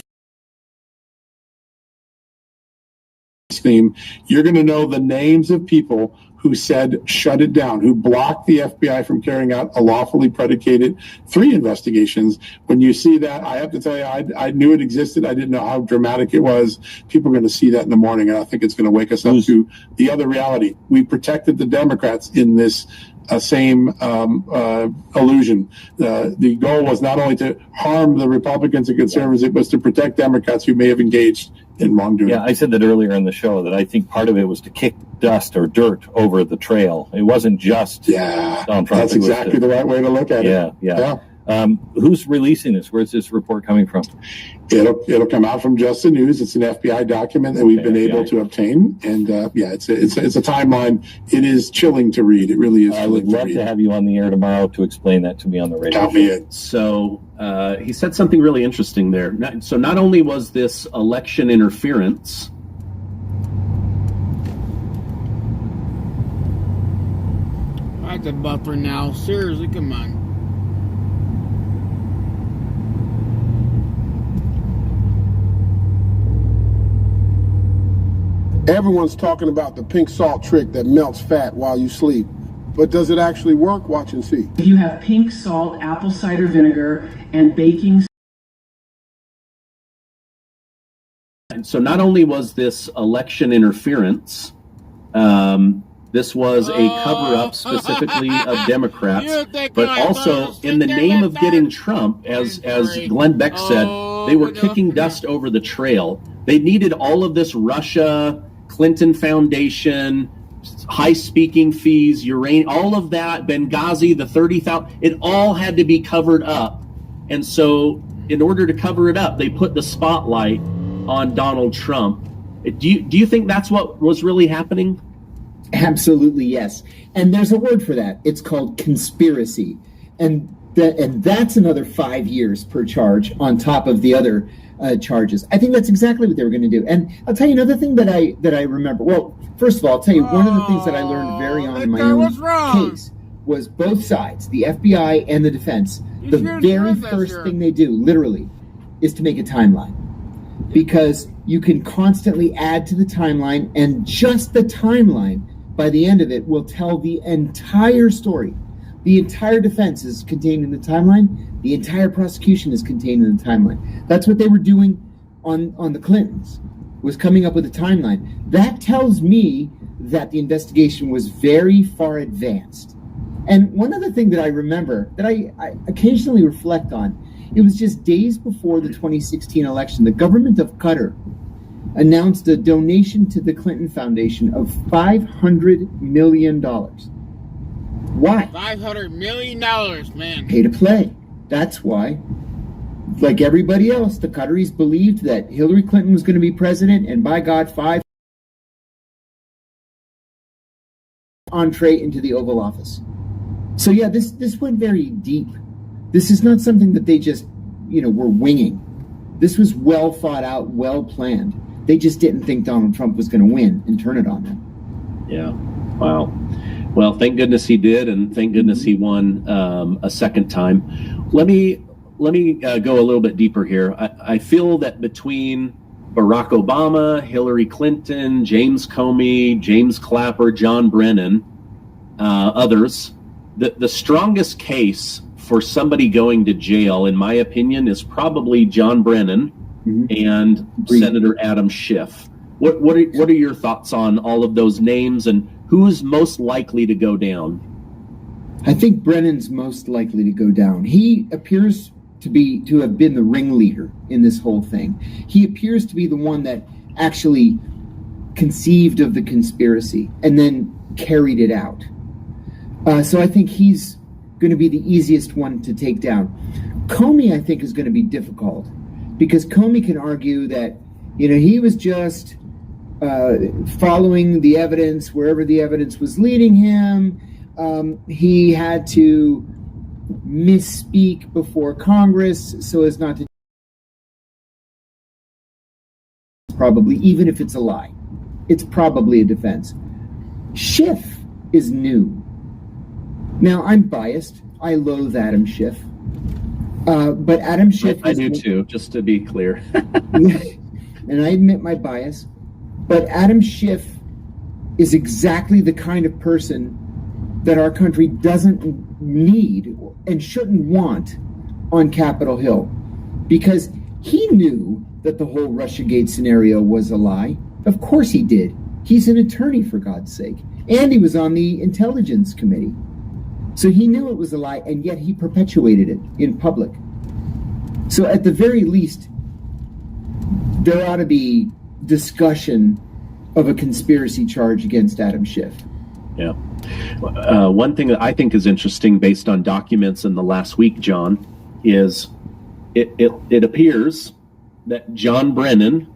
theme. You're going to know the names of people who said shut it down, who blocked the FBI from carrying out a lawfully predicated 3 investigations. When you see that, I have to tell you, I knew it existed. I didn't know how dramatic it was. People are going to see that in the morning, and I think it's going to wake us up to the other reality. We protected the Democrats in this same illusion. The goal was not only to harm the Republicans and conservatives, it was to protect Democrats who may have engaged in wrongdoing. Yeah, I said that earlier in the show, that I think part of it was to kick dust or dirt over the trail. It wasn't just Donald Trump. That's exactly the right way to look at it. Yeah. Who's releasing this? Where's this report coming from? It'll come out from Just the News. It's an FBI document that we've been able to obtain, and it's a timeline. It is chilling to read. It really is. I would love to have you on the air tomorrow to explain that to me on the radio. Count me in. So he said something really interesting there. So not only was this election interference, That's a buffer now. Seriously, come on. Everyone's talking about the pink salt trick that melts fat while you sleep. But does it actually work? Watch and see. If you have pink salt, apple cider vinegar, and baking. and so not only was this election interference, this was a cover-up specifically of Democrats, but also in the name of getting Trump, as Glenn Beck said, they were kicking dust over the trail. They needed all of this Russia, Clinton Foundation, high speaking fees, uranium, all of that, Benghazi, the 30,000, it all had to be covered up. And so in order to cover it up, they put the spotlight on Donald Trump. Do you think that's what was really happening? Absolutely, yes. And there's a word for that. It's called conspiracy. And And that's another 5 years per charge on top of the other charges. I think that's exactly what they were going to do. And I'll tell you another thing that I remember. Well, first of all, I'll tell you one of the things that I learned very on in my own case was both sides, the FBI and the defense. The very first thing they do, literally, is to make a timeline. Because you can constantly add to the timeline, and just the timeline, by the end of it, will tell the entire story. The entire defense is contained in the timeline. The entire prosecution is contained in the timeline. That's what they were doing on the Clintons, was coming up with a timeline. That tells me that the investigation was very far advanced. And one other thing that I remember, that I occasionally reflect on, it was just days before the 2016 election, the government of Qatar announced a donation to the Clinton Foundation of $500 million. Why? $500 million, man. Pay to play. That's why. Like everybody else, the Qataris believed that Hillary Clinton was going to be president, and by God, entree into the Oval Office. So yeah, this went very deep. This is not something that they just, were winging. This was well thought out, well planned. They just didn't think Donald Trump was going to win and turn it on them. Yeah. Wow. Well, thank goodness he did, and thank goodness he won a second time. Let me go a little bit deeper here. I feel that between Barack Obama, Hillary Clinton, James Comey, James Clapper, John Brennan, others, the strongest case for somebody going to jail, in my opinion, is probably John Brennan and Senator Adam Schiff. What are your thoughts on all of those names, and who's most likely to go down? I think Brennan's most likely to go down. He appears to have been the ringleader in this whole thing. He appears to be the one that actually conceived of the conspiracy and then carried it out. So I think he's going to be the easiest one to take down. Comey, I think, is going to be difficult, because Comey can argue that, he was just following the evidence wherever the evidence was leading him. He had to misspeak before Congress so as not to, probably, even if it's a lie, it's probably a defense. Schiff is new. Now, I'm biased. I loathe Adam Schiff. But Adam Schiff... I do too, just to be clear. And I admit my bias. But Adam Schiff is exactly the kind of person that our country doesn't need and shouldn't want on Capitol Hill. Because he knew that the whole Russiagate scenario was a lie. Of course he did. He's an attorney, for God's sake. And he was on the Intelligence Committee. So he knew it was a lie, and yet he perpetuated it in public. So at the very least, there ought to be discussion of a conspiracy charge against Adam Schiff. Yeah. One thing that I think is interesting based on documents in the last week, John, is it appears that John Brennan,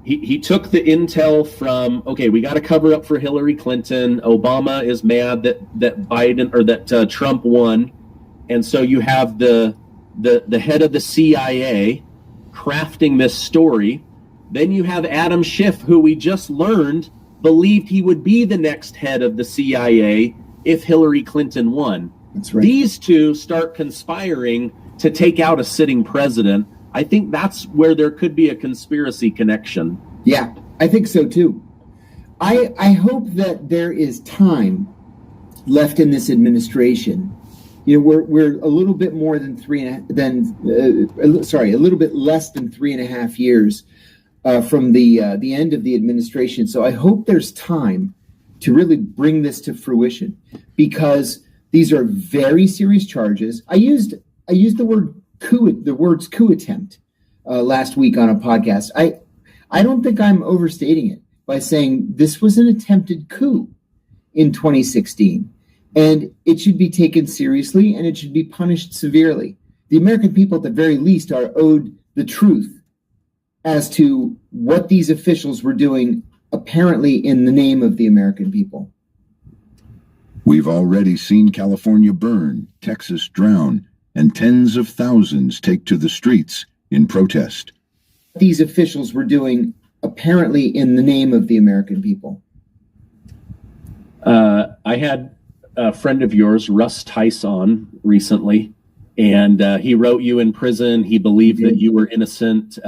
he took the intel from, okay, we got to cover up for Hillary Clinton. Obama is mad that Biden, or that Trump won. And so you have the head of the CIA crafting this story. Then you have Adam Schiff, who we just learned believed he would be the next head of the CIA if Hillary Clinton won. That's right. These two start conspiring to take out a sitting president. I think that's where there could be a conspiracy connection. Yeah, I think so too. I hope that there is time left in this administration. We're a little bit more than a little bit less than 3.5 years from the end of the administration. So I hope there's time to really bring this to fruition, because these are very serious charges. I used the words coup attempt last week on a podcast. I don't think I'm overstating it by saying this was an attempted coup in 2016, and it should be taken seriously, and it should be punished severely. The American people, at the very least, are owed the truth as to what these officials were doing, apparently in the name of the American people. We've already seen California burn, Texas drown, and tens of thousands take to the streets in protest. These officials were doing apparently in the name of the American people. I had a friend of yours, Russ Tice, on recently, and he wrote you in prison. He believed that you were innocent.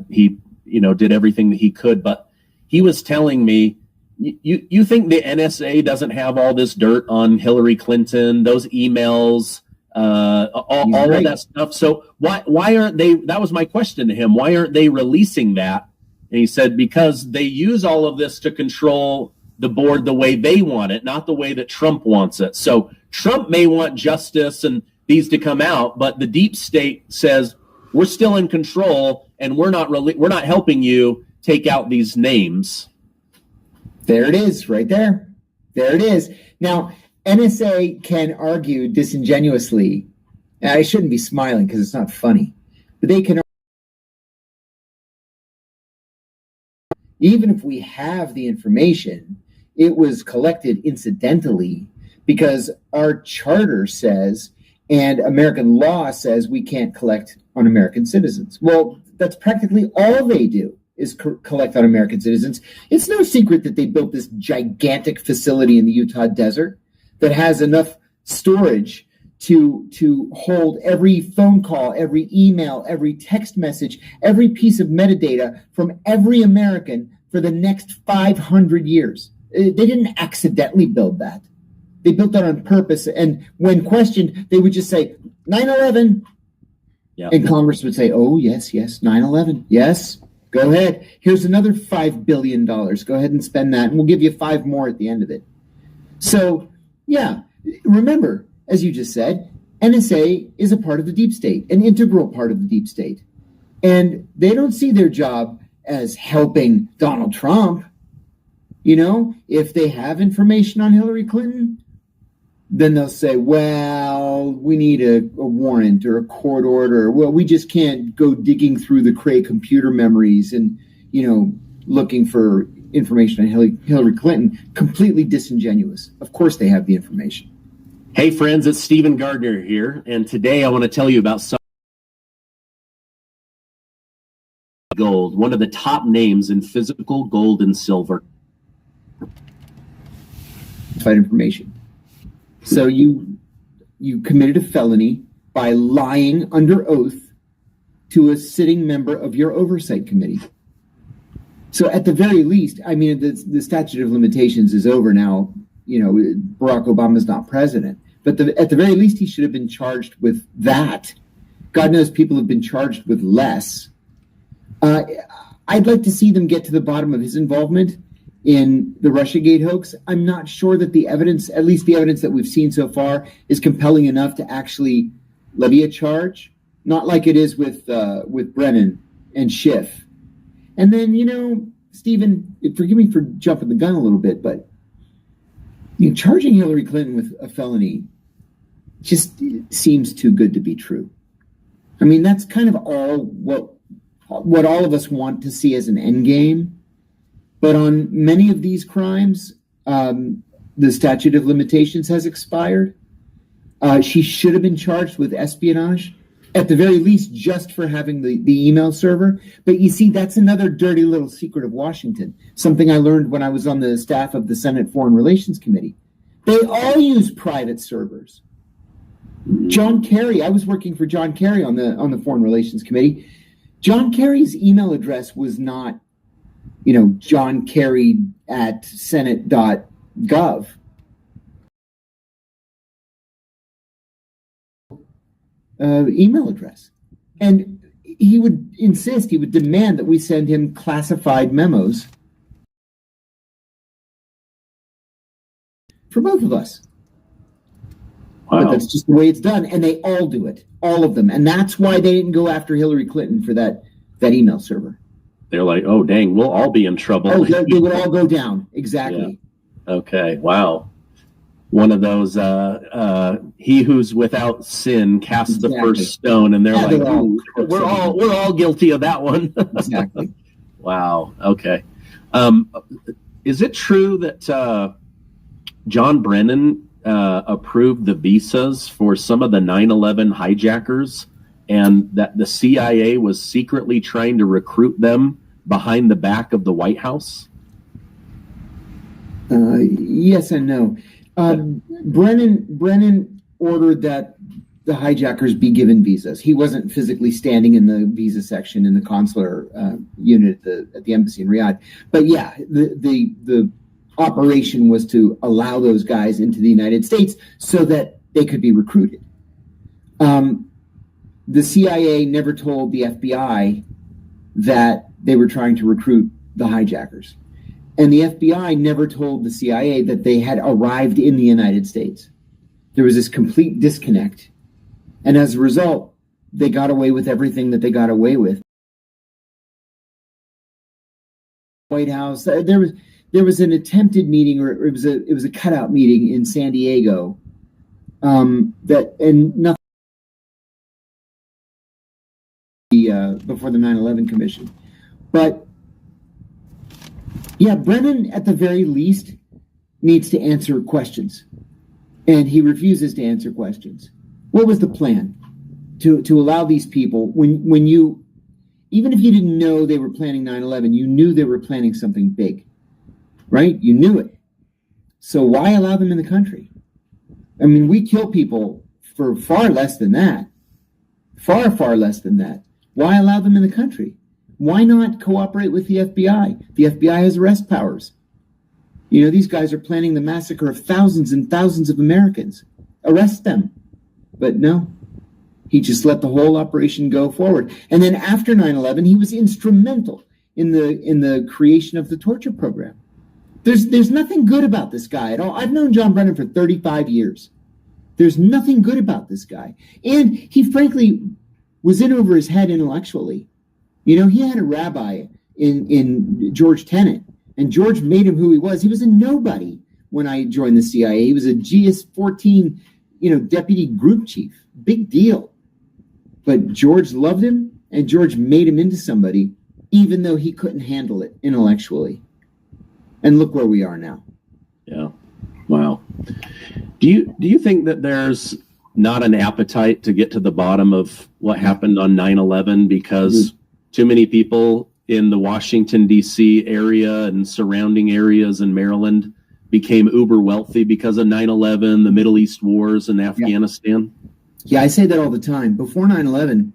He, did everything that he could, but he was telling me, you think the NSA doesn't have all this dirt on Hillary Clinton, those emails, all of that stuff? So why aren't they? That was my question to him. Why aren't they releasing that? And he said, because they use all of this to control the board the way they want it, not the way that Trump wants it. So Trump may want justice and these to come out, but the deep state says we're still in control and we're not helping you take out these names. There it is, right there. There it is. Now, NSA can argue disingenuously. I shouldn't be smiling because it's not funny, but they can. Even if we have the information, it was collected incidentally because our charter says and American law says we can't collect on American citizens. Well, that's practically all they do is collect on American citizens. It's no secret that they built this gigantic facility in the Utah desert that has enough storage to hold every phone call, every email, every text message, every piece of metadata from every American for the next 500 years. They didn't accidentally build that. They built that on purpose. And when questioned, they would just say, 9/11. Yeah. And Congress would say, oh, yes, 9/11. Yes, go ahead. Here's another $5 billion. Go ahead and spend that. And we'll give you 5 more at the end of it. So, yeah, remember, as you just said, NSA is a part of the deep state, an integral part of the deep state. And they don't see their job as helping Donald Trump. You know, if they have information on Hillary Clinton, then they'll say, well, we need a warrant or a court order. Well, we just can't go digging through the Cray computer memories and, looking for information on Hillary Clinton. Completely disingenuous. Of course they have the information. Hey, friends, it's Stephen Gardner here, and today I want to tell you about gold, one of the top names in physical gold and silver. Information. So you committed a felony by lying under oath to a sitting member of your oversight committee. So at the very least, I mean, the statute of limitations is over now. Barack Obama's not president. But at the very least, he should have been charged with that. God knows people have been charged with less. I'd like to see them get to the bottom of his involvement in the Russiagate hoax. I'm not sure that the evidence, at least the evidence that we've seen so far, is compelling enough to actually levy a charge. Not like it is with Brennan and Schiff. And then, Stephen, forgive me for jumping the gun a little bit, but charging Hillary Clinton with a felony just seems too good to be true. I mean, that's kind of all what all of us want to see as an end game. But on many of these crimes, the statute of limitations has expired. She should have been charged with espionage, at the very least, just for having the email server. But you see, that's another dirty little secret of Washington, something I learned when I was on the staff of the Senate Foreign Relations Committee. They all use private servers. John Kerry, I was working for John Kerry on the Foreign Relations Committee. John Kerry's email address was not, John Kerry at senate.gov. Email address. And he would demand that we send him classified memos for both of us. Wow. But that's just the way it's done. And they all do it, all of them. And that's why they didn't go after Hillary Clinton for that email server. They're like, oh, dang, we'll all be in trouble. Oh, they would all go down. Exactly. Yeah. Okay. Wow. One of those, he who's without sin casts the first stone, and they're we're all guilty of that one. Exactly. Wow. Okay. Is it true that John Brennan approved the visas for some of the 9/11 hijackers, and that the CIA was secretly trying to recruit them behind the back of the White House? Yes and no. Brennan ordered that the hijackers be given visas. He wasn't physically standing in the visa section in the consular unit at the embassy in Riyadh. But yeah, the operation was to allow those guys into the United States so that they could be recruited. The CIA never told the FBI that they were trying to recruit the hijackers. And the FBI never told the CIA that they had arrived in the United States. There was this complete disconnect. And as a result, they got away with everything that they got away with. White House, there was an attempted meeting, or it was a cutout meeting in San Diego. Nothing before the 9/11 Commission. But yeah, Brennan, at the very least, needs to answer questions. And he refuses to answer questions. What was the plan to allow these people, when you, even if you didn't know they were planning 9/11, you knew they were planning something big, right? You knew it. So why allow them in the country? I mean, we kill people for far less than that. Far, far less than that. Why allow them in the country? Why not cooperate with the FBI? The FBI has arrest powers. You know, these guys are planning the massacre of thousands and thousands of Americans. Arrest them. But no, he just let the whole operation go forward. And then after 9/11, he was instrumental in the creation of the torture program. There's nothing good about this guy at all. I've known John Brennan for 35 years. There's nothing good about this guy. And he frankly was in over his head intellectually. You know, he had a rabbi in George Tenet, and George made him who he was. He was a nobody when I joined the CIA. He was a GS-14, deputy group chief. Big deal. But George loved him, and George made him into somebody, even though he couldn't handle it intellectually. And look where we are now. Yeah. Wow. Do you think that there's not an appetite to get to the bottom of what happened on 9/11 because too many people in the Washington, D.C. area and surrounding areas in Maryland became uber wealthy because of 9/11, the Middle East wars, and Afghanistan? Yeah, I say that all the time. Before 9/11,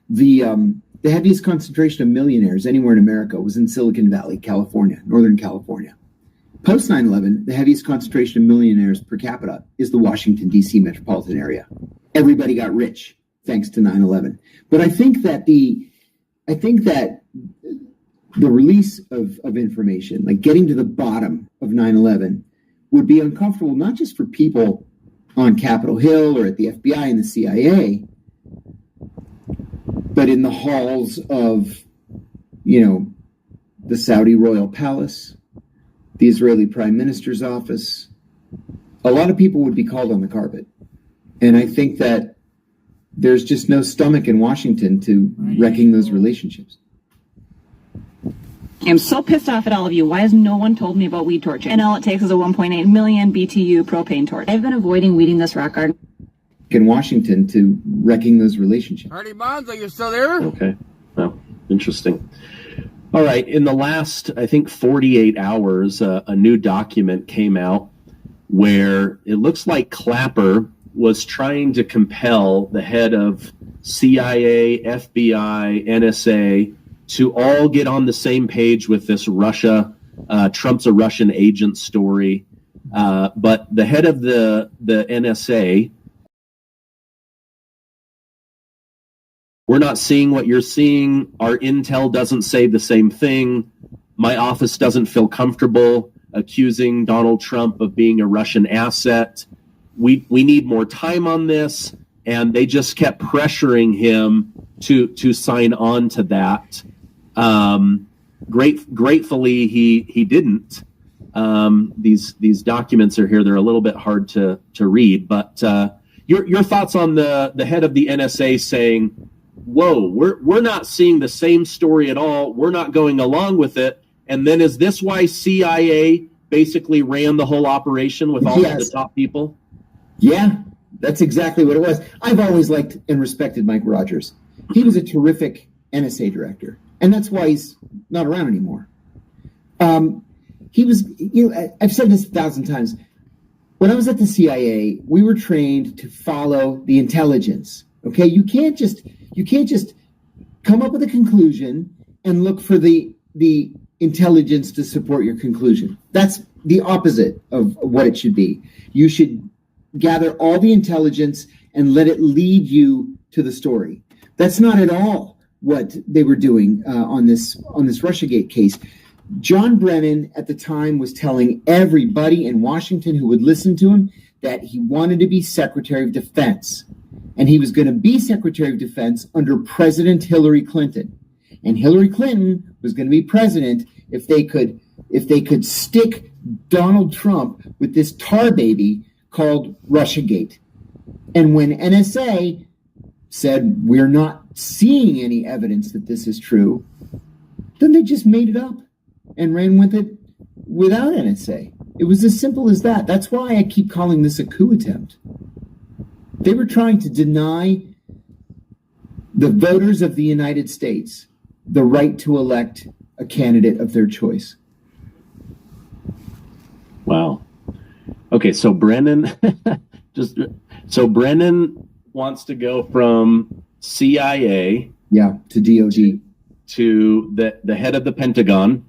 the heaviest concentration of millionaires anywhere in America was in Silicon Valley, California, Northern California. Post 9/11, the heaviest concentration of millionaires per capita is the Washington, D.C. metropolitan area. Everybody got rich thanks to 9/11. But I think that the release of information, like getting to the bottom of 9/11, would be uncomfortable, not just for people on Capitol Hill or at the FBI and the CIA, but in the halls of, the Saudi royal palace, the Israeli prime minister's office. A lot of people would be called on the carpet. And I think that there's just no stomach in Washington to wrecking those relationships. I'm so pissed off at all of you. Why has no one told me about weed torching? And all it takes is a 1.8 million BTU propane torch. I've been avoiding weeding this rock garden in Washington to wrecking those relationships. Hardy Bonds, are you still there? Okay. Well, interesting. All right. In the last, I think, 48 hours, a new document came out where it looks like Clapper was trying to compel the head of CIA, FBI, NSA to all get on the same page with this Trump's a Russian agent story. But the head of the NSA, we're not seeing what you're seeing. Our intel doesn't say the same thing. My office doesn't feel comfortable accusing Donald Trump of being a Russian asset. We need more time on this. And they just kept pressuring him to sign on to that. Gratefully, he didn't. These documents are here. They're a little bit hard to read. But your thoughts on the head of the NSA saying, whoa, we're not seeing the same story at all. We're not going along with it. And then is this why CIA basically ran the whole operation with all of the top people? Yeah, that's exactly what it was. I've always liked and respected Mike Rogers. He was a terrific NSA director, and that's why he's not around anymore. He was, I've said this 1,000 times. When I was at the CIA, we were trained to follow the intelligence. Okay, you can't just come up with a conclusion and look for the intelligence to support your conclusion. That's the opposite of what it should be. You should gather all the intelligence and let it lead you to the story. That's not at all what they were doing on this Russiagate case. John Brennan at the time was telling everybody in Washington who would listen to him that he wanted to be Secretary of Defense. And he was going to be Secretary of Defense under President Hillary Clinton. And Hillary Clinton was going to be president if they could stick Donald Trump with this tar baby called Russiagate. And when NSA said, we're not seeing any evidence that this is true, then they just made it up and ran with it without NSA. It was as simple as that. That's why I keep calling this a coup attempt. They were trying to deny the voters of the United States the right to elect a candidate of their choice. Wow. Okay, so Brennan Brennan wants to go from CIA to DOD to the head of the Pentagon,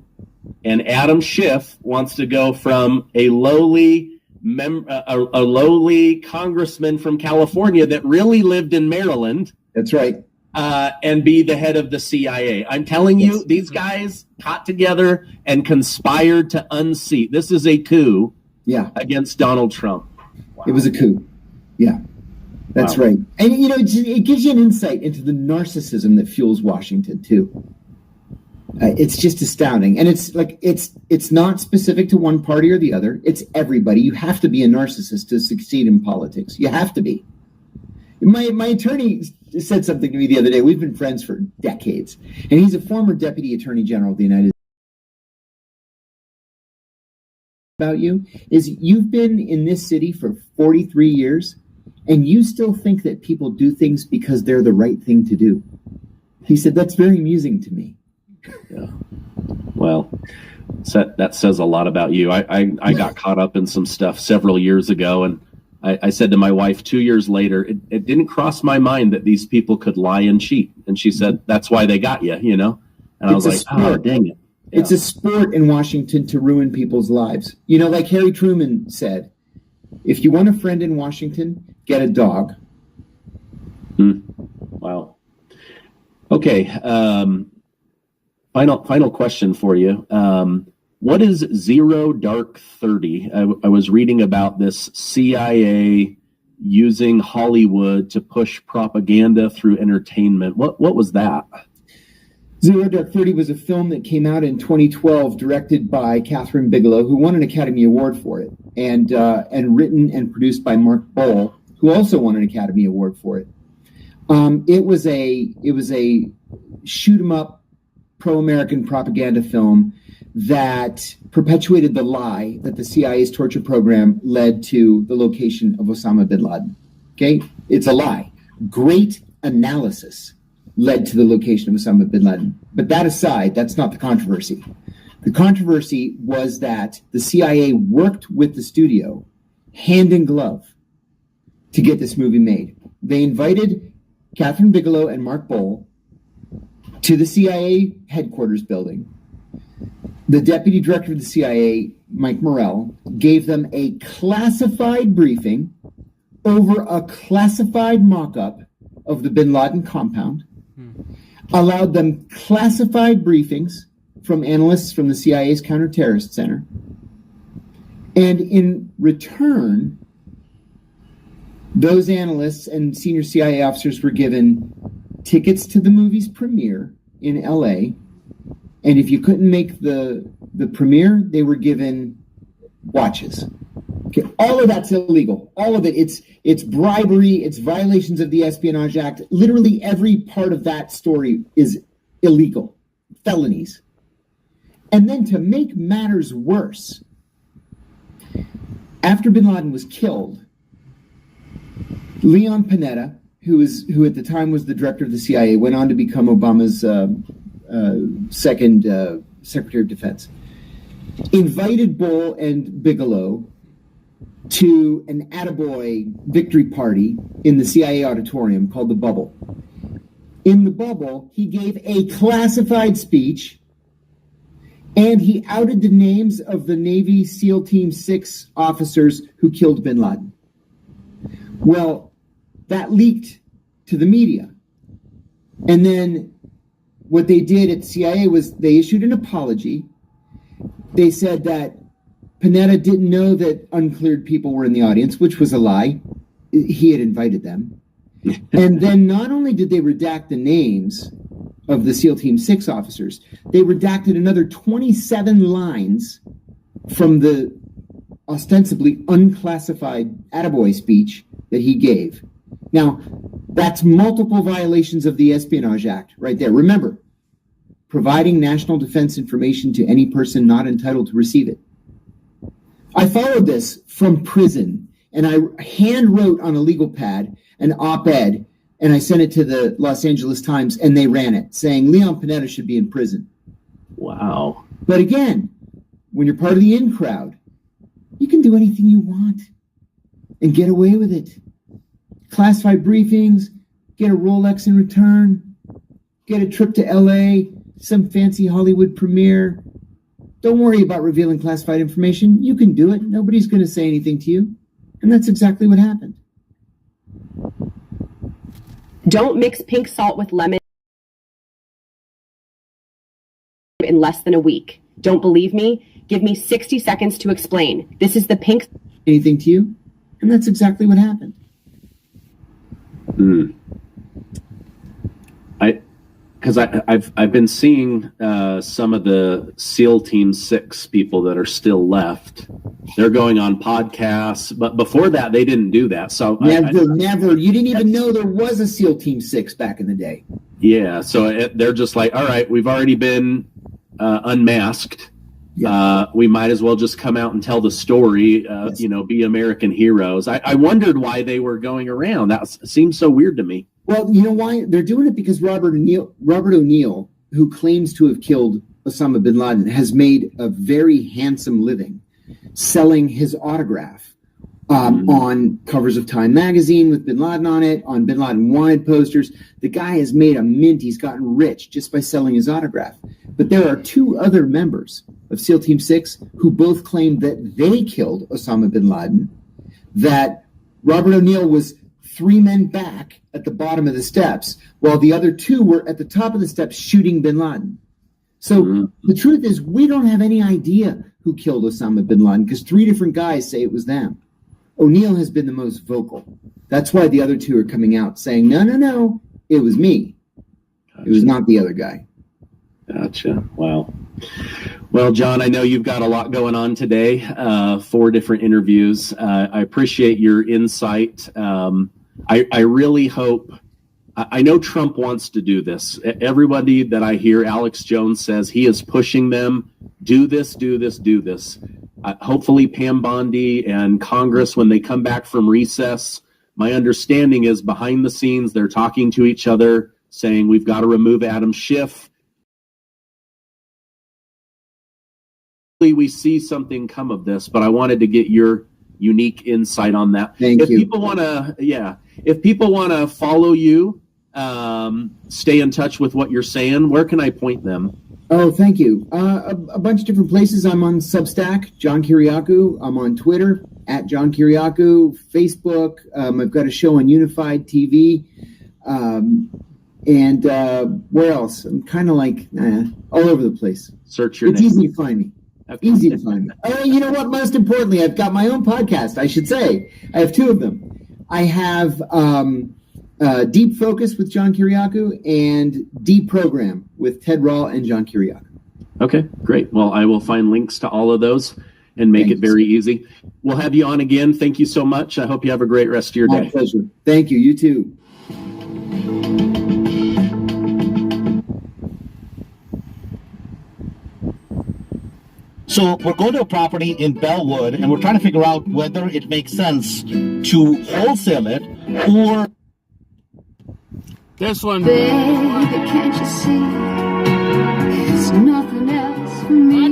and Adam Schiff wants to go from a lowly congressman from California that really lived in Maryland. That's right. And be the head of the CIA. I'm telling you, these guys got together and conspired to unseat. This is a coup against Donald Trump. Wow. It was a coup. Yeah, that's right. And, it gives you an insight into the narcissism that fuels Washington, too. It's just astounding. And it's not specific to one party or the other. It's everybody. You have to be a narcissist to succeed in politics. You have to be. My attorney said something to me the other day. We've been friends for decades. And he's a former Deputy Attorney General of the United States. About you is you've been in this city for 43 years, and you still think that people do things because they're the right thing to do. He said, that's very amusing to me. Yeah. Well, that says a lot about you. I got caught up in some stuff several years ago, and I said to my wife 2 years later, it didn't cross my mind that these people could lie and cheat. And she said, that's why they got you, And I was like, oh, dang it. Yeah. It's a sport in Washington to ruin people's lives. Like Harry Truman said, if you want a friend in Washington, get a dog. Wow. Okay. Final question for you. What is Zero Dark 30? I was reading about this CIA using Hollywood to push propaganda through entertainment. What was that? Zero Dark 30 was a film that came out in 2012, directed by Catherine Bigelow, who won an Academy Award for it, and written and produced by Mark Bowl, who also won an Academy Award for it. It was a shoot 'em up pro-American propaganda film that perpetuated the lie that the CIA's torture program led to the location of Osama bin Laden. Okay? It's a lie. Great analysis led to the location of Osama bin Laden. But that aside, that's not the controversy. The controversy was that the CIA worked with the studio hand in glove to get this movie made. They invited Catherine Bigelow and Mark Bowl to the CIA headquarters building. The deputy director of the CIA, Mike Morrell, gave them a classified briefing over a classified mock-up of the bin Laden compound, allowed them classified briefings from analysts from the CIA's Counterterrorist Center, and in return, those analysts and senior CIA officers were given tickets to the movie's premiere in LA, and if you couldn't make the premiere, they were given watches. Okay, all of that's illegal. All of it. It's bribery. It's violations of the Espionage Act. Literally every part of that story is illegal. Felonies. And then to make matters worse, after bin Laden was killed, Leon Panetta, who at the time was the director of the CIA, went on to become Obama's second Secretary of Defense, invited Bull and Bigelow to an attaboy victory party in the CIA auditorium called the Bubble. In the Bubble, he gave a classified speech, and he outed the names of the Navy SEAL Team 6 officers who killed bin Laden. Well, that leaked to the media. And then what they did at CIA was they issued an apology. They said that Panetta didn't know that uncleared people were in the audience, which was a lie. He had invited them. And then not only did they redact the names of the SEAL Team 6 officers, they redacted another 27 lines from the ostensibly unclassified attaboy speech that he gave. Now, that's multiple violations of the Espionage Act right there. Remember, providing national defense information to any person not entitled to receive it. I followed this from prison, and I hand wrote on a legal pad an op-ed, and I sent it to the Los Angeles Times, and they ran it, saying Leon Panetta should be in prison. Wow. But again, when you're part of the in crowd, you can do anything you want and get away with it. Classified briefings, get a Rolex in return, get a trip to LA, some fancy Hollywood premiere. Don't worry about revealing classified information. You can do it. Nobody's going to say anything to you. And that's exactly what happened. Don't mix pink salt with lemon in less than a week. Don't believe me? Give me 60 seconds to explain. This is the pink... Anything to you? And that's exactly what happened. Because I've been seeing some of the SEAL Team 6 people that are still left. They're going on podcasts, but before that, they didn't do that. So Never. You didn't even know there was a SEAL Team 6 back in the day. Yeah, so they're just like, all right, we've already been unmasked. Yeah. We might as well just come out and tell the story, yes. Be American heroes. I wondered why they were going around. That seems so weird to me. Well, you know why? They're doing it because Robert O'Neill, who claims to have killed Osama bin Laden, has made a very handsome living selling his autograph on covers of Time magazine with bin Laden on it, on bin Laden wanted posters. The guy has made a mint. He's gotten rich just by selling his autograph. But there are two other members of SEAL Team 6 who both claim that they killed Osama bin Laden, that Robert O'Neill was 3 men back at the bottom of the steps, while the other 2 were at the top of the steps shooting bin Laden. So the truth is, we don't have any idea who killed Osama bin Laden because 3 different guys say it was them. O'Neill has been the most vocal. That's why the other 2 are coming out saying, no, it was me. Gotcha. It was not the other guy. Gotcha. Wow. Well, John, I know you've got a lot going on today, 4 different interviews. I appreciate your insight. I really hope, I know Trump wants to do this. Everybody that I hear, Alex Jones says he is pushing them, do this. Hopefully Pam Bondi and Congress, when they come back from recess, my understanding is behind the scenes, they're talking to each other, saying we've got to remove Adam Schiff. We see something come of this, but I wanted to get your unique insight on that. Thank you. If people want to follow you, stay in touch with what you're saying, where can I point them? Oh, thank you. A bunch of different places. I'm on Substack, John Kiriakou. I'm on Twitter, @John Kiriakou, Facebook. I've got a show on Unified TV. And where else? I'm kind of like all over the place. Search your name. It's easy to find me. Easy to find me. Oh, you know what? Most importantly, I've got my own podcast, I should say. I have 2 of them. I have Deep Focus with John Kiriakou and Deprogram with Ted Rawl and John Kiriakou. Okay, great. Well, I will find links to all of those and make it very easy. We'll have you on again. Thank you so much. I hope you have a great rest of your day. My pleasure. Thank you. You too. So we're going to a property in Bellwood, and we're trying to figure out whether it makes sense to wholesale it or... This one. Baby, can't you see? There's nothing else for me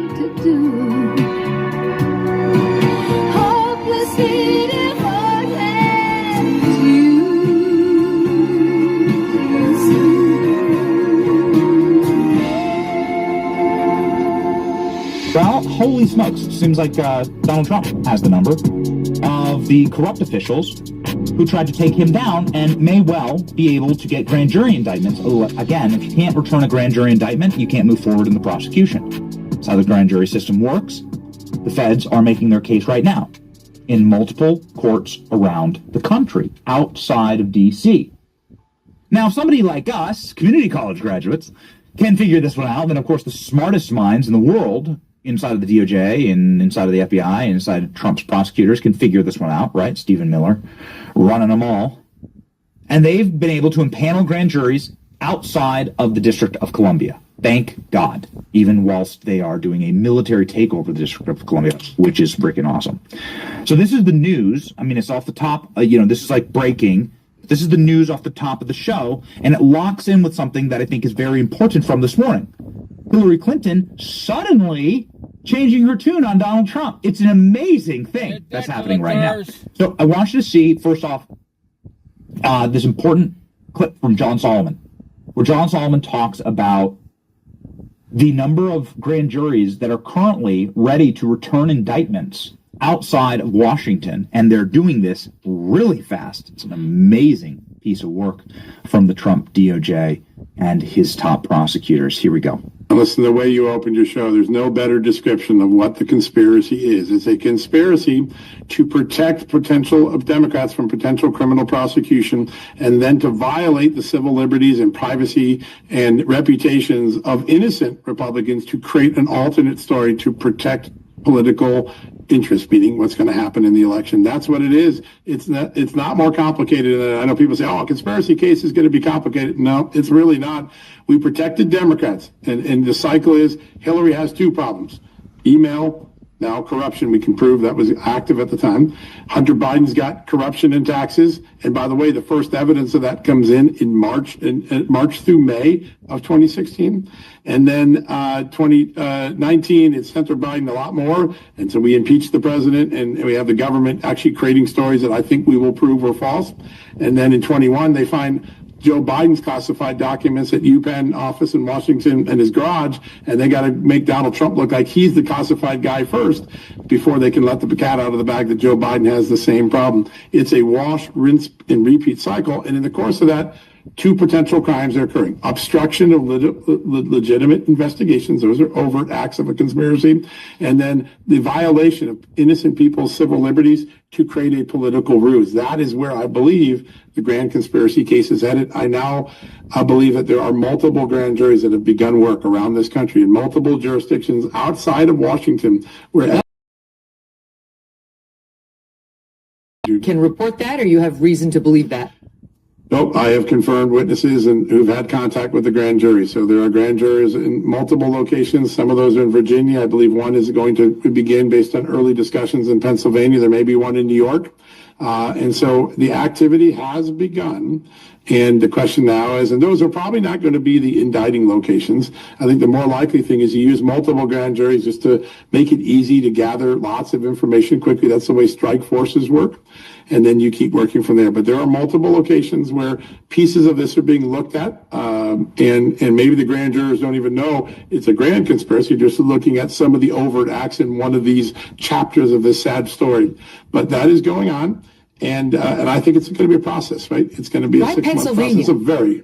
to do. Hopelessly devoted to you. Well, holy smokes. Seems like Donald Trump has the number of the corrupt officials who tried to take him down and may well be able to get grand jury indictments. Again, if you can't return a grand jury indictment, you can't move forward in the prosecution. That's how the grand jury system works. The feds are making their case right now in multiple courts around the country, outside of D.C. Now, if somebody like us, community college graduates, can figure this one out, then of course the smartest minds in the world inside of the DOJ and inside of the FBI and inside of Trump's prosecutors can figure this one out, right? Stephen Miller running them all. And they've been able to impanel grand juries outside of the District of Columbia. Thank God. Even whilst they are doing a military takeover of the District of Columbia, which is freaking awesome. So this is the news. I mean, it's off the top. This is like breaking. This is the news off the top of the show, and it locks in with something that I think is very important from this morning. Hillary Clinton suddenly changing her tune on Donald Trump. It's an amazing thing that's happening right now. So I want you to see, first off, this important clip from John Solomon, where John Solomon talks about the number of grand juries that are currently ready to return indictments outside of Washington, and they're doing this really fast. It's an amazing piece of work from the Trump DOJ and his top prosecutors. Here we go. Listen, the way you opened your show, there's no better description of what the conspiracy is. It's a conspiracy to protect potential Democrats from potential criminal prosecution and then to violate the civil liberties and privacy and reputations of innocent Republicans to create an alternate story to protect political interest, meaning what's going to happen in the election. That's what it is. It's not more complicated. I know people say, oh, a conspiracy case is going to be complicated. No, it's really not. We protected Democrats. And the cycle is Hillary has two problems. Email, now corruption. We can prove that was active at the time. Hunter Biden's got corruption in taxes. And by the way, the first evidence of that comes in March through May of 2016. And then 2019, it's Hunter Biden a lot more. And so we impeach the president, and we have the government actually creating stories that I think we will prove were false. And then in 21, they find Joe Biden's classified documents at UPenn office in Washington and his garage, and they got to make Donald Trump look like he's the classified guy first before they can let the cat out of the bag that Joe Biden has the same problem. It's a wash, rinse, and repeat cycle. And in the course of that, two potential crimes are occurring. Obstruction of legitimate investigations. Those are overt acts of a conspiracy. And then the violation of innocent people's civil liberties to create a political ruse. That is where I believe the grand conspiracy case is headed. I believe that there are multiple grand juries that have begun work around this country in multiple jurisdictions outside of Washington where can report that, or you have reason to believe that? Nope, I have confirmed witnesses and who've had contact with the grand jury. So there are grand jurors in multiple locations. Some of those are in Virginia. I believe one is going to begin based on early discussions in Pennsylvania. There may be one in New York. And so the activity has begun. And the question now is, and those are probably not going to be the indicting locations. I think the more likely thing is you use multiple grand juries just to make it easy to gather lots of information quickly. That's the way strike forces work. And then you keep working from there. But there are multiple locations where pieces of this are being looked at. And maybe the grand jurors don't even know it's a grand conspiracy, just looking at some of the overt acts in one of these chapters of this sad story. But that is going on. And I think it's going to be a process, right? It's going to be a 6-month process.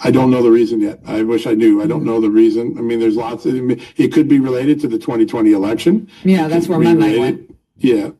I don't know the reason yet. I wish I knew. I don't know the reason. I mean, there's lots of, it could be related to the 2020 election. Yeah, that's where my mind went. Yeah.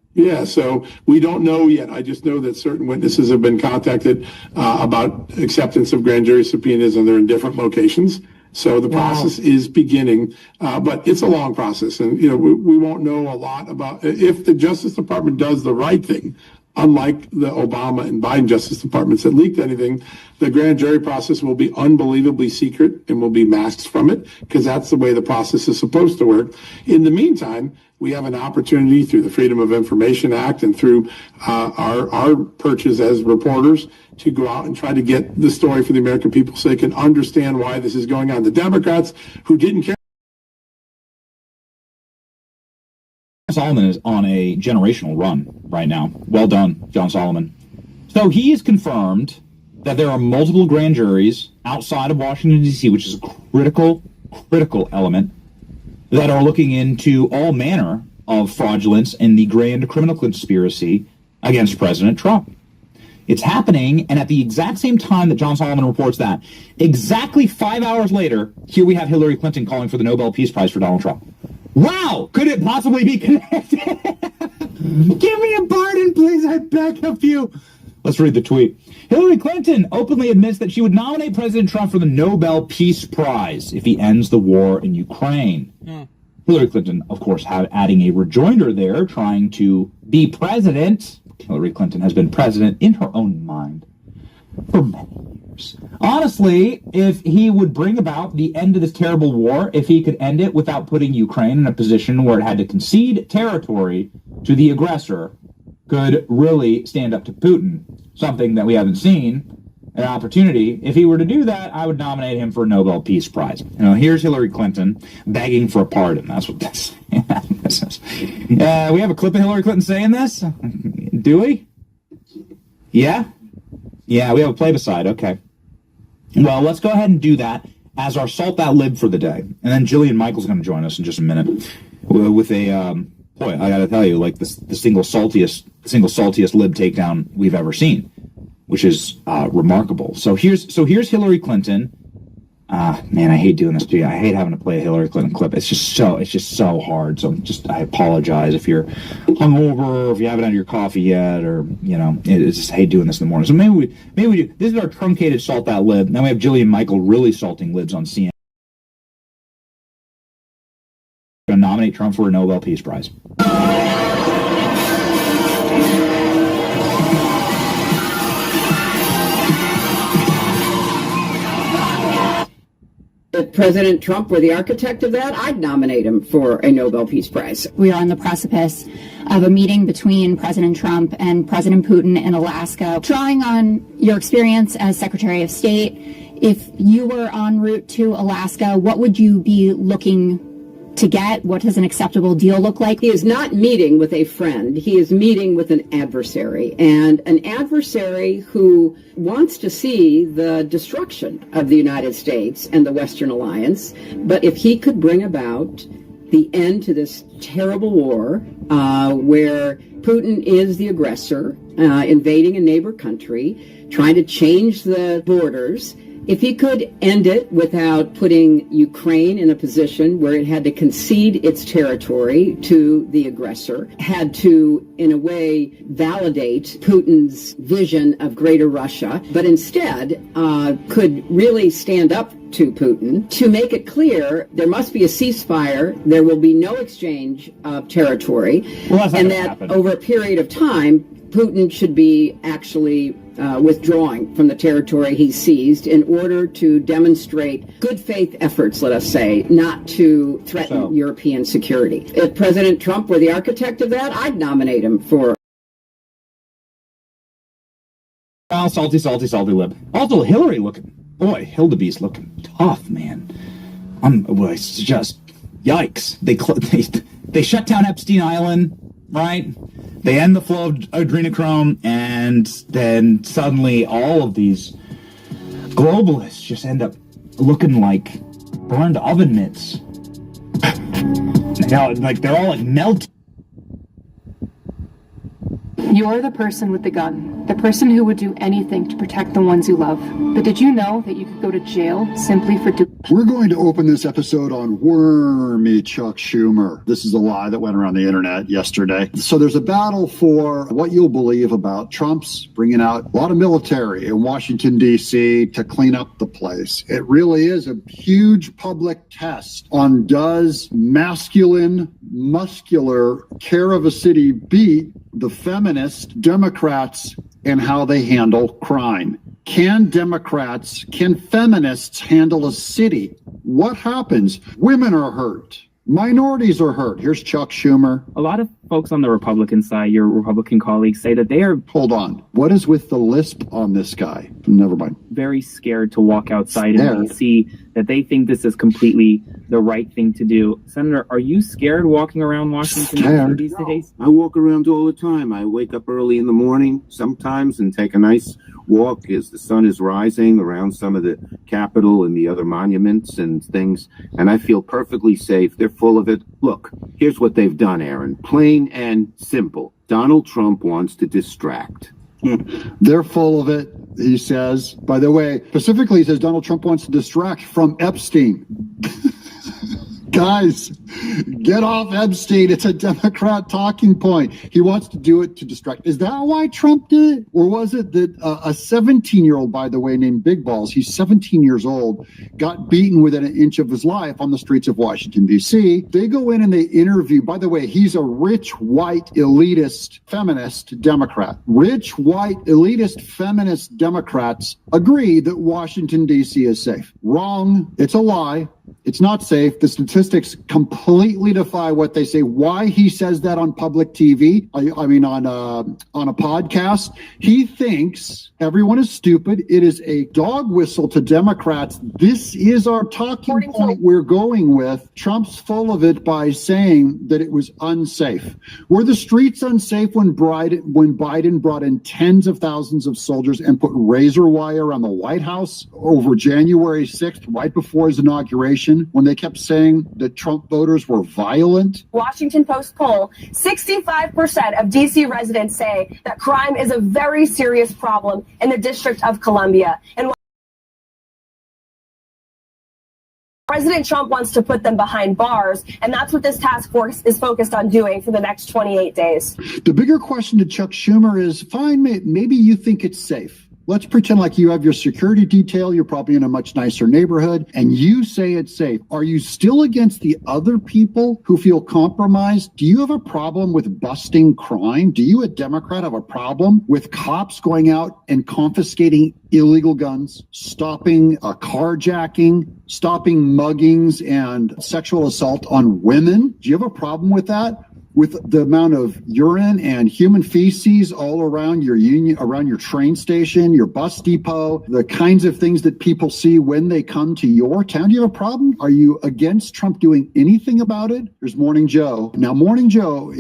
So we don't know yet. I just know that certain witnesses have been contacted about acceptance of grand jury subpoenas, and they're in different locations. So the process is beginning, but it's a long process. And, we won't know a lot about if the Justice Department does the right thing. unlike the Obama and Biden Justice Departments that leaked anything, the grand jury process will be unbelievably secret and will be masked from it because that's the way the process is supposed to work. In the meantime, we have an opportunity through the Freedom of Information Act and through our perches as reporters to go out and try to get the story for the American people so they can understand why this is going on. The Democrats who didn't care. Solomon is on a generational run right now. Well done, John Solomon. So he has confirmed that there are multiple grand juries outside of Washington, D.C., which is a critical element, that are looking into all manner of fraudulence in the grand criminal conspiracy against President Trump. It's happening, and at the exact same time that John Solomon reports that, exactly 5 hours later, here we have Hillary Clinton calling for the Nobel Peace Prize for Donald Trump. Wow! Could it possibly be connected? Give me a pardon, please. I beg of you. Let's read the tweet. Hillary Clinton openly admits that she would nominate President Trump for the Nobel Peace Prize if he ends the war in Ukraine. Hillary Clinton, of course, adding a rejoinder there, trying to be president. Hillary Clinton has been president in her own mind for many years. Honestly, if he would bring about the end of this terrible war, if he could end it without putting Ukraine in a position where it had to concede territory to the aggressor, could really stand up to Putin, something that we haven't seen, an opportunity. If he were to do that, I would nominate him for a Nobel Peace Prize. You know, here's Hillary Clinton begging for a pardon. That's what this is. We have a clip of Hillary Clinton saying this? Do we? Yeah? Yeah, we have a play-beside. Okay. Well, let's go ahead and do that as our Salt That Lib for the day. And then Jillian Michael's going to join us in just a minute with a, boy, I got to tell you, like the single saltiest lib takedown we've ever seen, which is remarkable. So here's Hillary Clinton. Man, I hate doing this to you. I hate having to play a Hillary Clinton clip. It's just so hard. So I apologize if you're hungover, or if you haven't had your coffee yet, or it's just I hate doing this in the morning. So maybe we do. This is our truncated Salt That Lib. Now we have Jillian Michael really salting libs on CNN. Going to nominate Trump for a Nobel Peace Prize. If President Trump were the architect of that, I'd nominate him for a Nobel Peace Prize. We are on the precipice of a meeting between President Trump and President Putin in Alaska. Drawing on your experience as Secretary of State, if you were en route to Alaska, what would you be looking to get? What does an acceptable deal look like? He is not meeting with a friend. He is meeting with an adversary, and an adversary who wants to see the destruction of the United States and the Western Alliance. But if he could bring about the end to this terrible war where Putin is the aggressor, invading a neighbor country, trying to change the borders, if he could end it without putting Ukraine in a position where it had to concede its territory to the aggressor, had to, in a way, validate Putin's vision of greater Russia, but instead could really stand up to Putin to make it clear there must be a ceasefire, there will be no exchange of territory, and that over a period of time, Putin should be actually withdrawing from the territory he seized in order to demonstrate good faith efforts, let us say, not to threaten European security. If President Trump were the architect of that, I'd nominate him for. Well, salty lib. Also, Hillary Hildebeest looking tough, man. It's just yikes. They shut down Epstein Island, right? They end the flow of adrenochrome, and then suddenly all of these globalists just end up looking like burned oven mitts. They're all like melting. You're the person with the gun, the person who would do anything to protect the ones you love. But did you know that you could go to jail simply for doing... We're going to open this episode on wormy Chuck Schumer. This is a lie that went around the internet yesterday. So there's a battle for what you'll believe about Trump's bringing out a lot of military in Washington, D.C. to clean up the place. It really is a huge public test on does masculine, muscular care of a city beat the feminist Democrats and how they handle crime. Can feminists handle a city? What happens? Women are hurt. Minorities are hurt. Here's Chuck Schumer. A lot of folks on the Republican side, your Republican colleagues, say that they are... Hold on. What is with the lisp on this guy? Never mind. ...very scared to walk outside in D.C., that they think this is completely the right thing to do. Senator, are you scared walking around Washington these days? I walk around all the time. I wake up early in the morning sometimes and take a nice walk as the sun is rising around some of the Capitol and the other monuments and things, and I feel perfectly safe. They're full of it. Look, here's what they've done, Aaron. Plain and simple. Donald Trump wants to distract. They're full of it, he says. By the way, specifically, he says Donald Trump wants to distract from Epstein. Guys, get off Epstein. It's a Democrat talking point. He wants to do it to distract. Is that why Trump did it? Or was it that a 17-year-old, by the way, named Big Balls, he's 17 years old, got beaten within an inch of his life on the streets of Washington, D.C. They go in and they interview. By the way, he's a rich, white, elitist, feminist Democrat. Rich, white, elitist, feminist Democrats agree that Washington, D.C. is safe. Wrong. It's a lie. It's not safe. The statistics completely defy what they say. Why he says that on public TV, I mean on a podcast, he thinks everyone is stupid. It is a dog whistle to Democrats. This is our talking point we're going with. Trump's full of it by saying that it was unsafe. Were the streets unsafe when Biden brought in tens of thousands of soldiers and put razor wire around the White House over January 6th, right before his inauguration, when they kept saying that Trump voters were violent? Washington Post poll, 65% of D.C. residents say that crime is a very serious problem in the District of Columbia. And President Trump wants to put them behind bars, and that's what this task force is focused on doing for the next 28 days. The bigger question to Chuck Schumer is, fine, maybe you think it's safe. Let's pretend like you have your security detail. You're probably in a much nicer neighborhood, and you say it's safe. Are you still against the other people who feel compromised? Do you have a problem with busting crime? Do you, a Democrat, have a problem with cops going out and confiscating illegal guns, stopping carjacking, stopping muggings and sexual assault on women? Do you have a problem with that? With the amount of urine and human feces all around your union, around your train station, your bus depot, the kinds of things that people see when they come to your town? Do you have a problem? Are you against Trump doing anything about it? There's Morning Joe. Now, Morning Joe,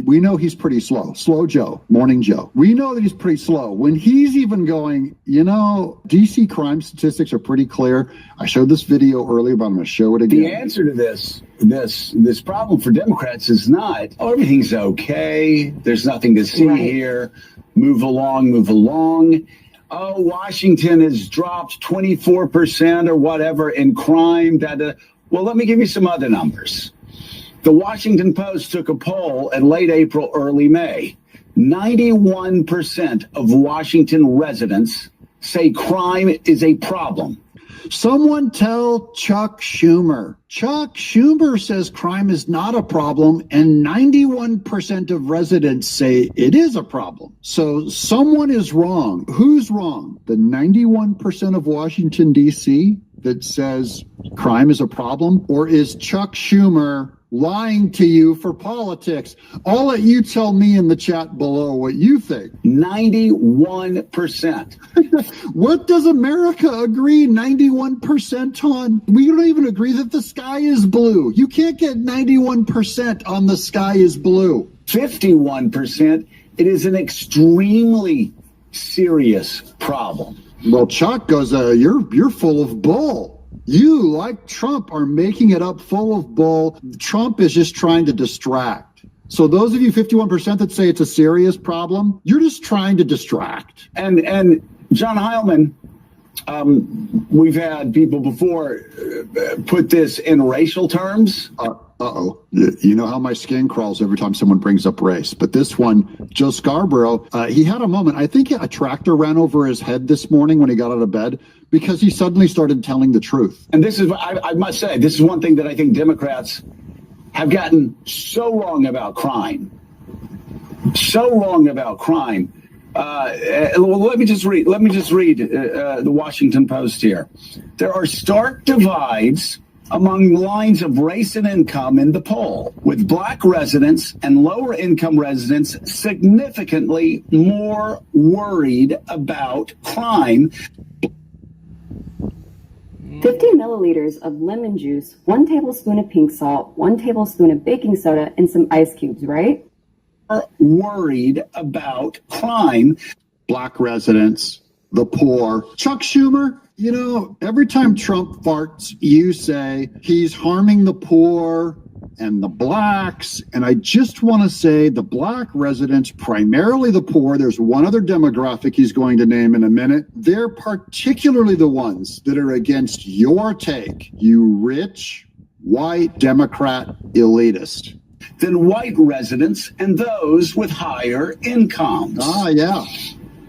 we know he's pretty slow. Slow Joe, Morning Joe. We know that he's pretty slow. When he's even going, DC crime statistics are pretty clear. I showed this video earlier, but I'm going to show it again. The answer to this problem for Democrats is not, everything's okay, there's nothing to see here, move along. Oh, Washington has dropped 24% or whatever in crime. Well, let me give you some other numbers. The Washington Post took a poll in late April, early May. 91% of Washington residents say crime is a problem. Someone tell Chuck Schumer. Chuck Schumer says crime is not a problem, and 91% of residents say it is a problem. So someone is wrong. Who's wrong? The 91% of Washington, D.C. that says crime is a problem? Or is Chuck Schumer lying to you for politics? I'll let you tell me in the chat below what you think. 91%. What does America agree 91% on? We don't even agree that the sky is blue. You can't get 91% on the sky is blue. 51%. It is an extremely serious problem. Well, Chuck goes, you're full of bull. You, like Trump, are making it up full of bull. Trump is just trying to distract. So those of you 51% that say it's a serious problem, you're just trying to distract. And John Heilman, we've had people before put this in racial terms. Uh-oh. You know how my skin crawls every time someone brings up race. But this one, Joe Scarborough, he had a moment. I think a tractor ran over his head this morning when he got out of bed because he suddenly started telling the truth. And this is, I must say, this is one thing that I think Democrats have gotten so wrong about crime. So so wrong about crime. Let me just read the Washington Post here. There are stark divides among lines of race and income in the poll, with black residents and lower income residents significantly more worried about crime. 50 milliliters of lemon juice, 1 tablespoon of pink salt, 1 tablespoon of baking soda, and some ice cubes, right? Worried about crime. Black residents, the poor. Chuck Schumer, you know, every time Trump farts, you say he's harming the poor and the blacks. And I just want to say the black residents, primarily the poor, there's one other demographic he's going to name in a minute. They're particularly the ones that are against your take, you rich, white, Democrat elitist. Than white residents and those with higher incomes. Ah, yeah.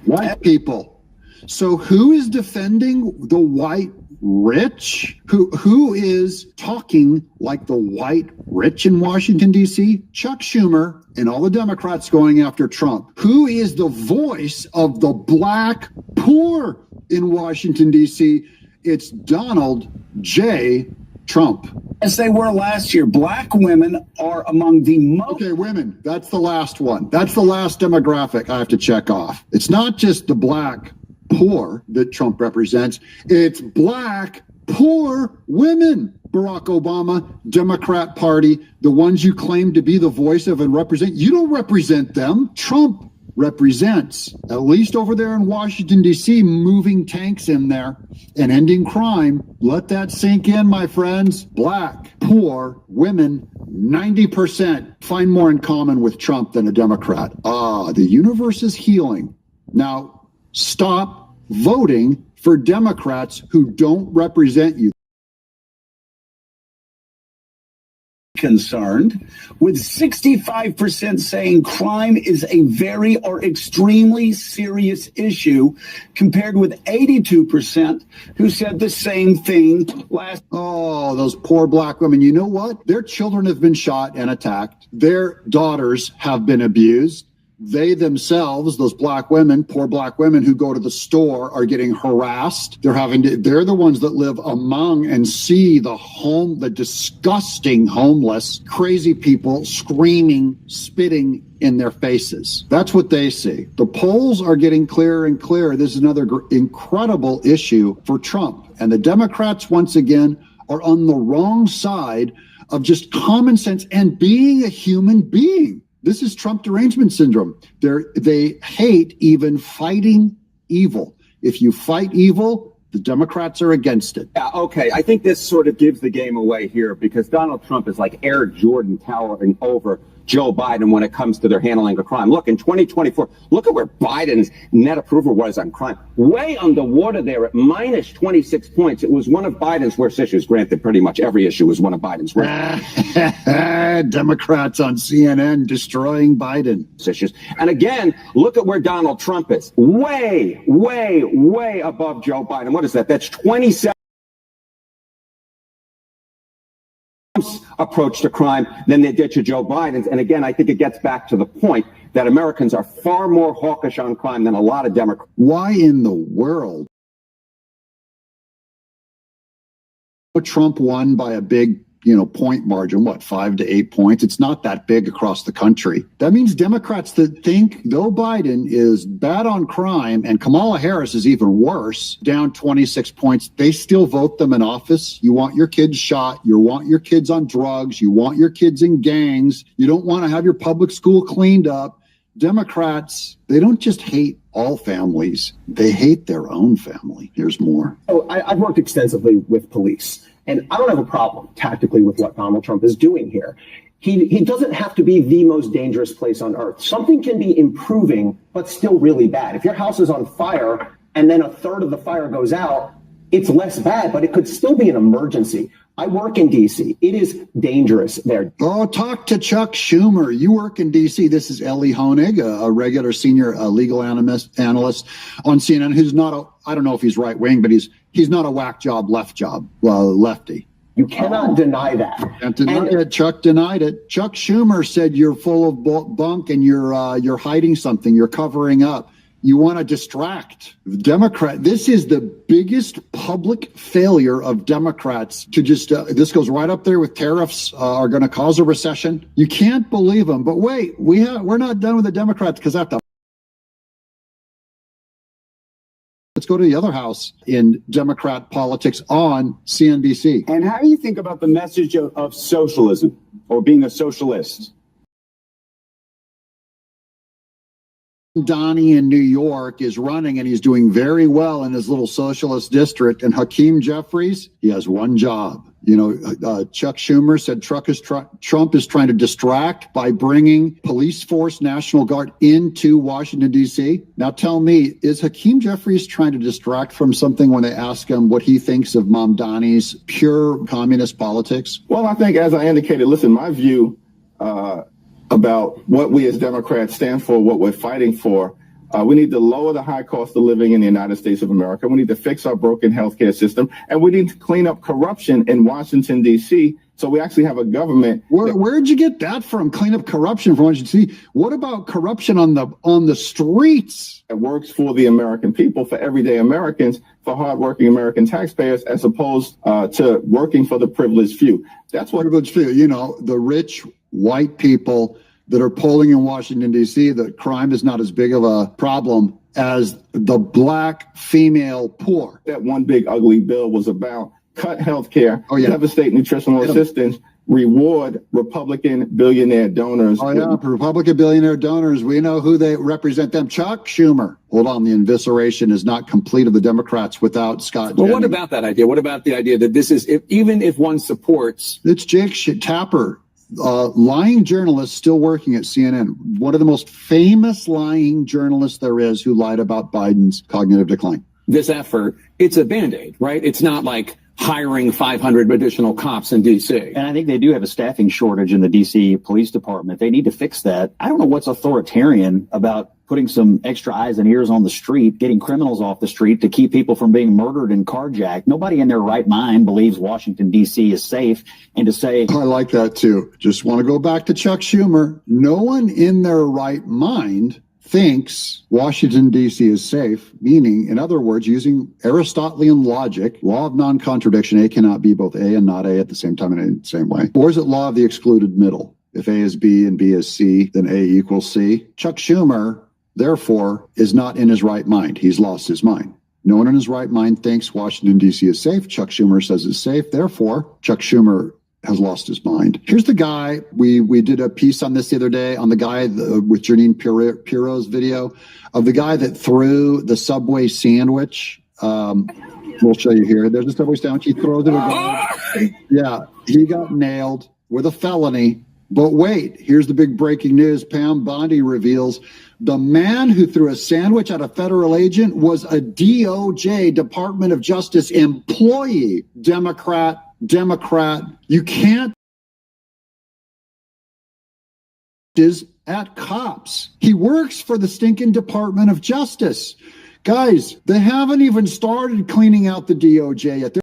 White people. So who is defending the white rich? Who is talking like the white rich in Washington, D.C.? Chuck Schumer and all the Democrats going after Trump. Who is the voice of the black poor in Washington, D.C.? It's Donald J. Trump. As they were last year, black women are among the most... Okay, women, that's the last one. That's the last demographic I have to check off. It's not just the black poor that Trump represents. It's black poor women. Barack Obama, Democrat Party, the ones you claim to be the voice of and represent. You don't represent them. Trump represents, at least over there in Washington, D.C., moving tanks in there and ending crime. Let that sink in, my friends. Black, poor, women, 90% find more in common with Trump than a Democrat. Ah, the universe is healing. Now, stop voting for Democrats who don't represent you. Concerned, with 65% saying crime is a very or extremely serious issue, compared with 82% who said the same thing last. Oh, those poor black women. You know what? Their children have been shot and attacked. Their daughters have been abused. They themselves, those black women, poor black women who go to the store, are getting harassed. They're the ones that live among and see the disgusting homeless, crazy people screaming, spitting in their faces. That's what they see. The polls are getting clearer and clearer. This is another incredible issue for Trump. And the Democrats, once again, are on the wrong side of just common sense and being a human being. This is Trump derangement syndrome. They hate even fighting evil. If you fight evil, the Democrats are against it. Yeah, okay. I think this sort of gives the game away here because Donald Trump is like Air Jordan towering over Joe Biden when it comes to their handling of crime. Look, in 2024, look at where Biden's net approval was on crime. Way underwater there at minus 26 points. It was one of Biden's worst issues. Granted, pretty much every issue was one of Biden's worst. Democrats on CNN destroying Biden. Issues. And again, look at where Donald Trump is. Way, way, way above Joe Biden. What is that? That's 27. Approach to crime than they did to Joe Biden's. And again, I think it gets back to the point that Americans are far more hawkish on crime than a lot of Democrats. Why in the world? Trump won by a big, point margin, 5 to 8 points. It's not that big across the country. That means Democrats that think, though Biden is bad on crime and Kamala Harris is even worse, down 26 points, they still vote them in office. You want your kids shot. You want your kids on drugs. You want your kids in gangs. You don't want to have your public school cleaned up. Democrats, they don't just hate all families. They hate their own family. Here's more. I've worked extensively with police. And I don't have a problem tactically with what Donald Trump is doing here. He doesn't have to be the most dangerous place on earth. Something can be improving, but still really bad. If your house is on fire and then a third of the fire goes out, it's less bad, but it could still be an emergency. I work in D.C. It is dangerous there. Oh, talk to Chuck Schumer. You work in D.C. This is Ellie Honig, a regular senior legal analyst on CNN, who's not I don't know if he's right wing, but he's not a whack job, lefty. You cannot deny that. Can't deny it. Chuck denied it. Chuck Schumer said you're full of bunk and you're hiding something. You're covering up. You want to distract the Democrat. This is the biggest public failure of Democrats to just, this goes right up there with tariffs are going to cause a recession. You can't believe them. But wait, we're not done with the Democrats because after. Let's go to the other house in Democrat politics on CNBC. And how do you think about the message of socialism or being a socialist? Donnie in New York is running and he's doing very well in his little socialist district. And Hakeem Jeffries, he has one job. You know, Chuck Schumer said Trump is trying to distract by bringing police force, National Guard into Washington, D.C. Now tell me, is Hakeem Jeffries trying to distract from something when they ask him what he thinks of Mom Donnie's pure communist politics? Well, I think, as I indicated, listen, my view about what we as Democrats stand for, what we're fighting for, we need to lower the high cost of living in the United States of America. We need to fix our broken healthcare system, and we need to clean up corruption in Washington, D.C., so we actually have a government. Where'd you get that from? Clean up corruption from Washington, D.C.? What about corruption on the streets? It works for the American people, for everyday Americans, for hardworking American taxpayers, as opposed to working for the privileged few. That's what privileged few. You know, the rich white people that are polling in Washington, D.C., that crime is not as big of a problem as the black female poor. That one big ugly bill was about cut health care, devastate nutritional assistance, reward Republican billionaire donors. Oh, yeah, Republican billionaire donors. We know who they represent them. Chuck Schumer. Hold on, the evisceration is not complete of the Democrats without Scott Jennings. Well, what about that idea? What about the idea that this is, even if one supports... It's Jake Tapper. Lying journalist still working at CNN, one of the most famous lying journalists there is, who lied about Biden's cognitive decline. This effort, it's a Band-Aid, right? It's not like hiring 500 additional cops in D.C. And I think they do have a staffing shortage in the D.C. Police Department. They need to fix that. I don't know what's authoritarian about putting some extra eyes and ears on the street, getting criminals off the street to keep people from being murdered and carjacked. Nobody in their right mind believes Washington, D.C. is safe. And to say... I like that, too. Just want to go back to Chuck Schumer. No one in their right mind thinks Washington, D.C. is safe, meaning, in other words, using Aristotelian logic, law of non-contradiction, A cannot be both A and not A at the same time and in the same way. Or is it law of the excluded middle? If A is B and B is C, then A equals C. Chuck Schumer, therefore, is not in his right mind. He's lost his mind. No one in his right mind thinks Washington, D.C. is safe. Chuck Schumer says it's safe. Therefore, Chuck Schumer has lost his mind. Here's the guy. We did a piece on this the other day on the guy with Janine Pirro's video of the guy that threw the Subway sandwich. We'll show you here. There's a Subway sandwich. He throws it. Yeah, he got nailed with a felony. But wait, here's the big breaking news. Pam Bondi reveals the man who threw a sandwich at a federal agent was a DOJ, Department of Justice employee, Democrat. You can't is at cops. He works for the stinking Department of Justice. Guys, they haven't even started cleaning out the DOJ yet.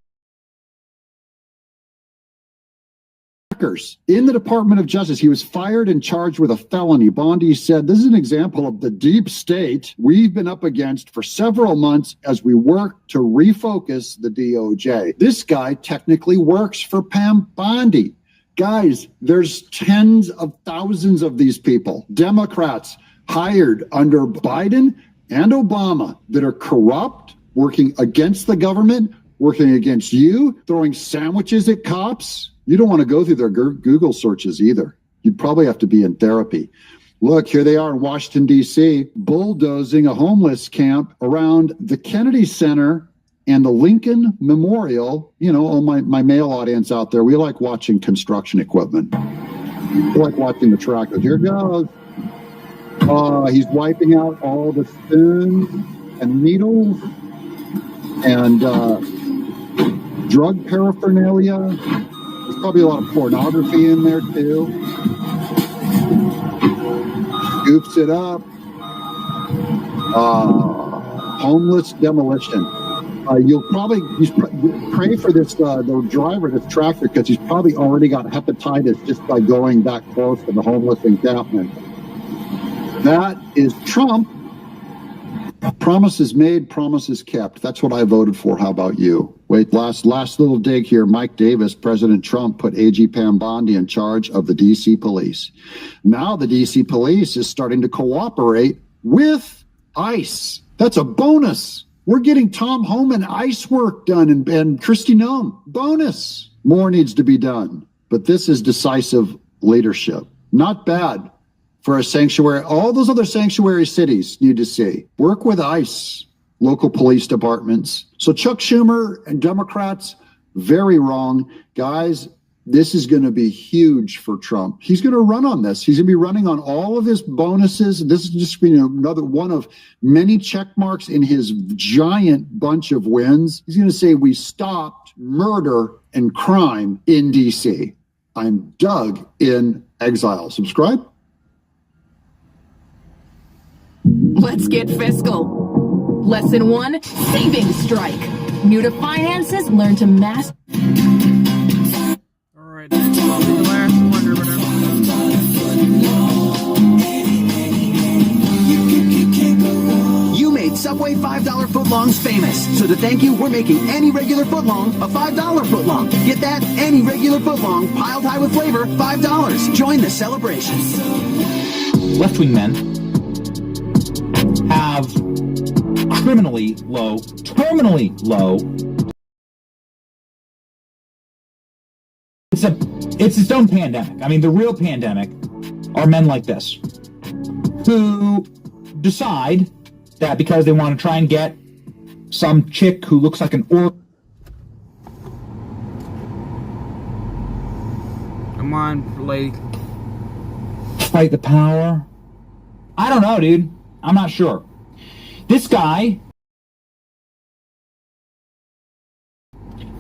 In the Department of Justice, he was fired and charged with a felony. Bondi said, this is an example of the deep state we've been up against for several months as we work to refocus the DOJ. This guy technically works for Pam Bondi. Guys, there's tens of thousands of these people, Democrats hired under Biden and Obama, that are corrupt, working against the government, working against you, throwing sandwiches at cops. You don't want to go through their Google searches either. You'd probably have to be in therapy. Look, here they are in Washington, D.C., bulldozing a homeless camp around the Kennedy Center and the Lincoln Memorial. You know, all my male audience out there, we like watching construction equipment. We like watching the tractor. Here goes. He's wiping out all the spoons and needles and drug paraphernalia. There's probably a lot of pornography in there, too. Scoops it up. Homeless demolition. You'll probably pray for this the driver, this tractor, because he's probably already got hepatitis just by going that close to the homeless encampment. That is Trump. Promises made, promises kept. That's what I voted for. How about you? Wait, last little dig here. Mike Davis, President Trump put AG Pam Bondi in charge of the D.C. police. Now the D.C. police is starting to cooperate with ICE. That's a bonus. We're getting Tom Homan ICE work done and Kristi Noem. Bonus. More needs to be done. But this is decisive leadership. Not bad for a sanctuary. All those other sanctuary cities need to see. Work with ICE, local police departments. So Chuck Schumer and Democrats, very wrong. Guys, this is going to be huge for Trump. He's going to run on this. He's going to be running on all of his bonuses. This is just another one of many check marks in his giant bunch of wins. He's going to say, we stopped murder and crime in D.C. I'm Doug in exile. Subscribe. Let's get fiscal. Lesson 1, savings strike. New to finances, learn to master. Alright, that's the last one or whatever. You made Subway $5 footlongs famous. So to thank you, we're making any regular footlong a $5 footlong. Get that? Any regular footlong, piled high with flavor, $5. Join the celebration. Left-wing men have criminally low, terminally low. It's its own pandemic. I mean, the real pandemic are men like this who decide that because they want to try and get some chick who looks like an orc. Come on, lady. Fight the power. I don't know, dude. I'm not sure. This guy,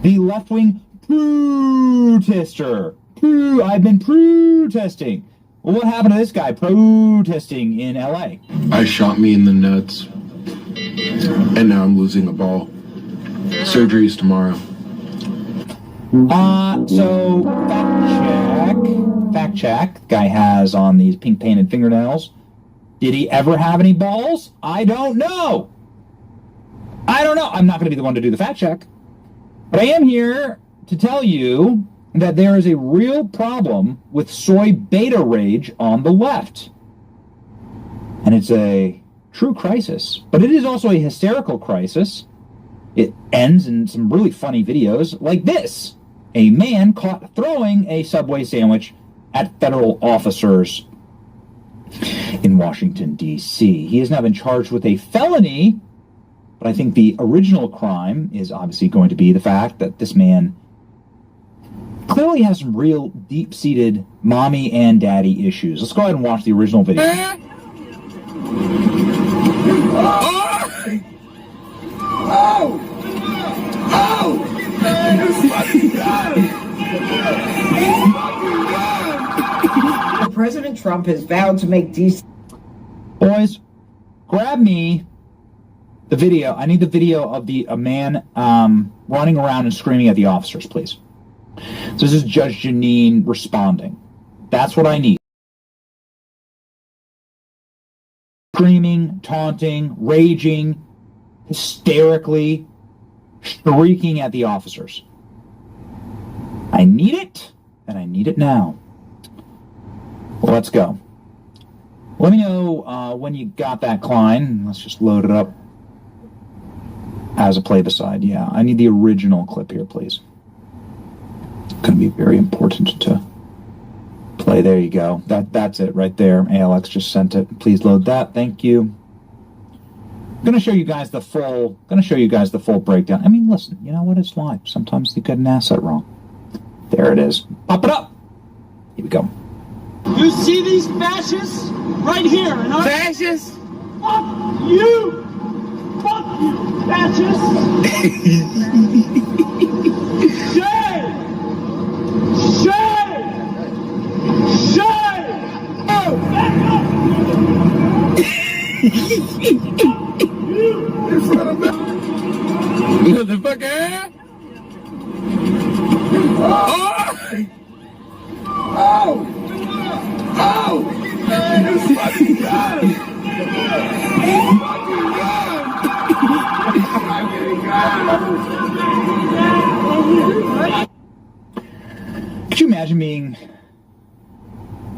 the left-wing protester. I've been protesting. Well, what happened to this guy protesting in L.A.? I shot me in the nuts, and now I'm losing a ball. Surgery is tomorrow. So, fact check. Guy has on these pink painted fingernails. Did he ever have any balls? I don't know. I'm not going to be the one to do the fact check. But I am here to tell you that there is a real problem with soy beta rage on the left. And it's a true crisis. But it is also a hysterical crisis. It ends in some really funny videos like this. A man caught throwing a Subway sandwich at federal officers in Washington, D.C. He has now been charged with a felony, but I think the original crime is obviously going to be the fact that this man clearly has some real deep-seated mommy and daddy issues. Let's go ahead and watch the original video. President Trump has vowed to make D.C. Boys, grab me the video. I need the video of a man running around and screaming at the officers, please. So this is Judge Janine responding. That's what I need. Screaming, taunting, raging, hysterically, shrieking at the officers. I need it, and I need it now. Well, let's go. Let me know when you got that, Klein. Let's just load it up as a play-beside. Yeah, I need the original clip here, please. It's going to be very important to play. There you go. That's it right there. ALX just sent it. Please load that. Thank you. I'm going to show you guys the full. Breakdown. I mean, listen. You know what? It's live. Sometimes you get an asset wrong. There it is. Pop it up. Here we go. You see these fascists right here in our fascists? Fuck you! Fuck you, fascists! Shame! Shame! Shame! Oh, back up! In front of me! Motherfucker! Oh! Oh! Oh! You fucking gun! You fucking gun! Could you imagine being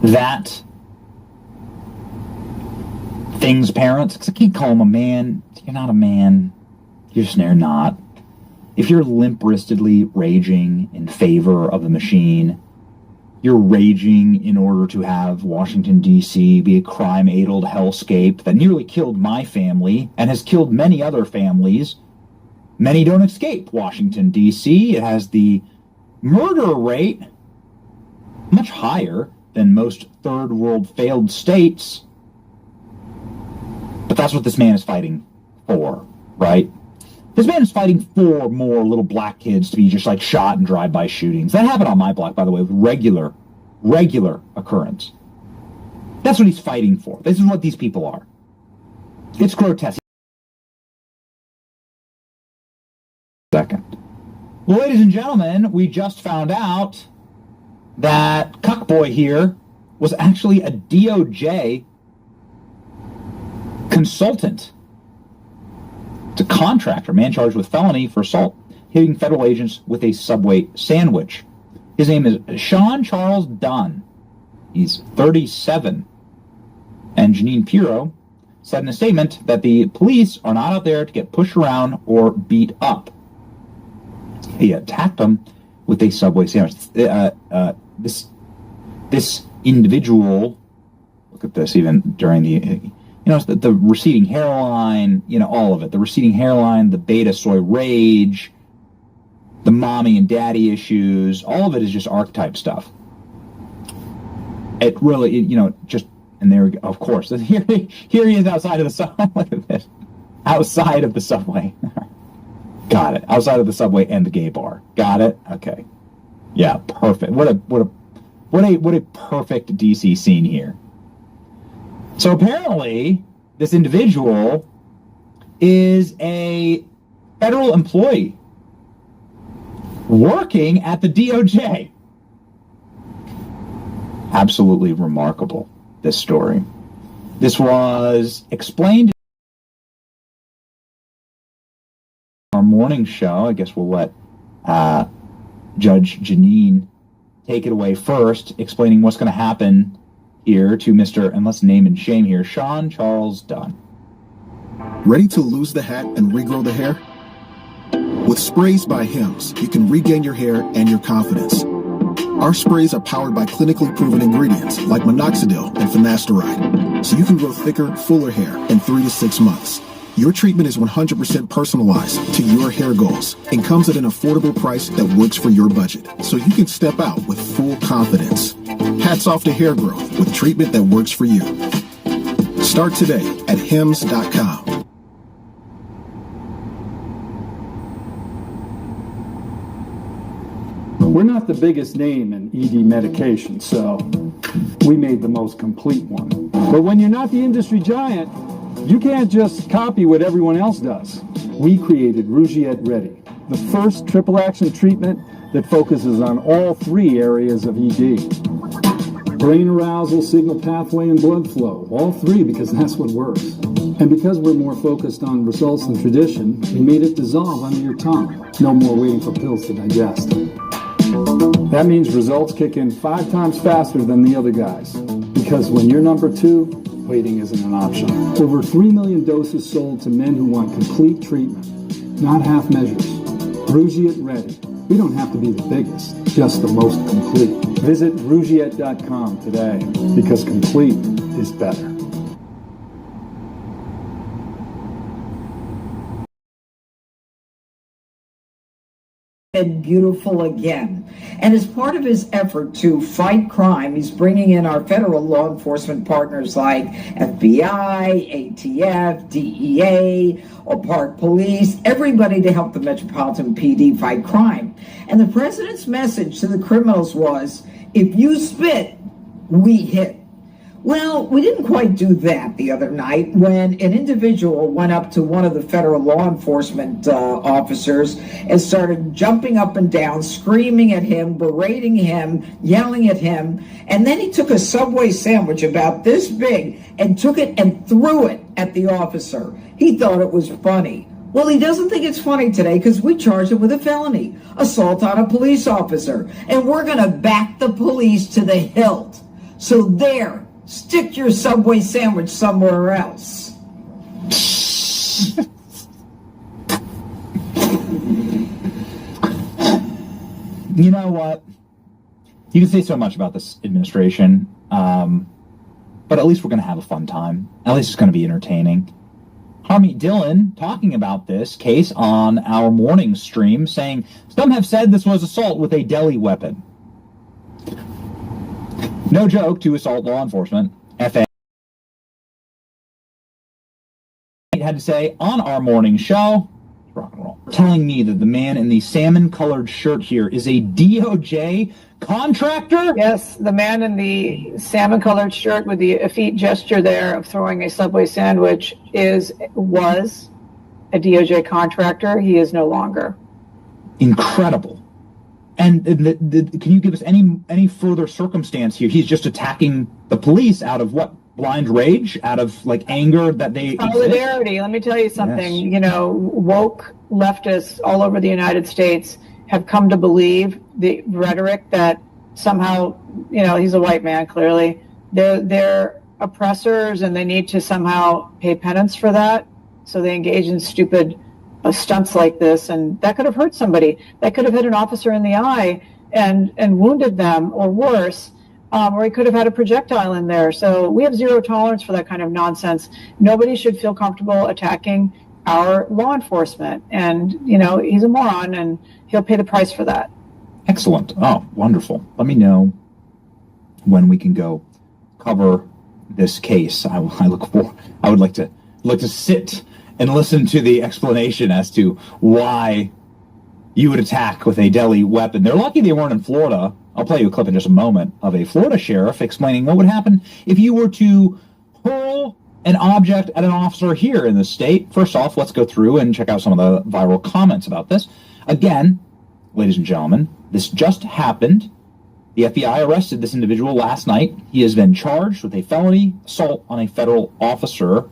that thing's parents? Because I can't call him a man. You're not a man. You're just not. If you're limp-wristedly raging in favor of the machine, you're raging in order to have Washington, D.C. be a crime-addled hellscape that nearly killed my family and has killed many other families. Many don't escape Washington, D.C. It has the murder rate much higher than most third-world failed states. But that's what this man is fighting for, right? This man is fighting for more little black kids to be just like shot in drive-by shootings. That happened on my block, by the way, with regular occurrence. That's what he's fighting for. This is what these people are. It's grotesque. Second. Well, ladies and gentlemen, we just found out that Cuckboy here was actually a DOJ consultant. It's a contractor, man charged with felony for assault, hitting federal agents with a Subway sandwich. His name is Sean Charles Dunn. He's 37. And Janine Pirro said in a statement that the police are not out there to get pushed around or beat up. He attacked them with a Subway sandwich. This individual, look at this, even during the receding hairline, all of it. The receding hairline, the beta soy rage, the mommy and daddy issues, all of it is just archetype stuff. It really, and there we go. Of course, here he is outside of the subway. Look at this. Outside of the subway. Got it. Outside of the subway and the gay bar. Got it? Okay. Yeah, perfect. What a perfect DC scene here. So apparently, this individual is a federal employee working at the DOJ. Absolutely remarkable, this story. This was explained in our morning show. I guess we'll let Judge Janine take it away first, explaining what's going to happen here to Mr., and let's name and shame here, Sean Charles Dunn. Ready to lose the hat and regrow the hair? With Sprays by Hims, you can regain your hair and your confidence. Our sprays are powered by clinically proven ingredients like minoxidil and finasteride, so you can grow thicker, fuller hair in 3 to 6 months. Your treatment is 100% personalized to your hair goals and comes at an affordable price that works for your budget, so you can step out with full confidence. Hats off to hair growth with treatment that works for you. Start today at hims.com. We're not the biggest name in ED medication, so we made the most complete one. But when you're not the industry giant, you can't just copy what everyone else does. We created Rougiette Ready, the first triple action treatment that focuses on all 3 areas of ED. Brain arousal, signal pathway, and blood flow. All 3 because that's what works. And because we're more focused on results than tradition, we made it dissolve under your tongue. No more waiting for pills to digest. That means results kick in 5 times faster than the other guys. Because when you're number 2, waiting isn't an option. Over 3 million doses sold to men who want complete treatment, not half measures. Rougiette Ready. We don't have to be the biggest, just the most complete. Visit Rougiette.com today, because complete is better. Beautiful again. And as part of his effort to fight crime, he's bringing in our federal law enforcement partners like FBI, ATF, DEA, or Park Police, everybody to help the Metropolitan PD fight crime. And the president's message to the criminals was, if you spit, we hit. Well, we didn't quite do that the other night when an individual went up to one of the federal law enforcement officers and started jumping up and down, screaming at him, berating him, yelling at him. And then he took a Subway sandwich about this big and took it and threw it at the officer. He thought it was funny. Well, he doesn't think it's funny today because we charged him with a felony, assault on a police officer. And we're going to back the police to the hilt. So there. Stick your Subway sandwich somewhere else. You know what? You can say so much about this administration, but at least we're going to have a fun time. At least it's going to be entertaining. Harmeet Dillon talking about this case on our morning stream, saying some have said this was assault with a deli weapon. No joke to assault law enforcement. FA had to say on our morning show, rock and roll, telling me that the man in the salmon-colored shirt here is a DOJ contractor? Yes, the man in the salmon-colored shirt with the effete gesture there of throwing a Subway sandwich was a DOJ contractor. He is no longer. Incredible. And can you give us any further circumstance here? He's just attacking the police out of what? Blind rage? Out of like anger that they solidarity. Exist? Let me tell you something. Yes. You know, woke leftists all over the United States have come to believe the rhetoric that somehow, you know, he's a white man. Clearly, they're oppressors and they need to somehow pay penance for that. So they engage in stupid stunts like this, and that could have hurt somebody. That could have hit an officer in the eye and wounded them, or worse, or he could have had a projectile in there. So we have zero tolerance for that kind of nonsense. Nobody should feel comfortable attacking our law enforcement. And, you know, he's a moron, and he'll pay the price for that. Excellent. Oh, wonderful. Let me know when we can go cover this case. I would like to sit and listen to the explanation as to why you would attack with a deli weapon. They're lucky they weren't in Florida. I'll play you a clip in just a moment of a Florida sheriff explaining what would happen if you were to hurl an object at an officer here in the state. First off, let's go through and check out some of the viral comments about this. Again, ladies and gentlemen, this just happened. The FBI arrested this individual last night. He has been charged with a felony assault on a federal officer.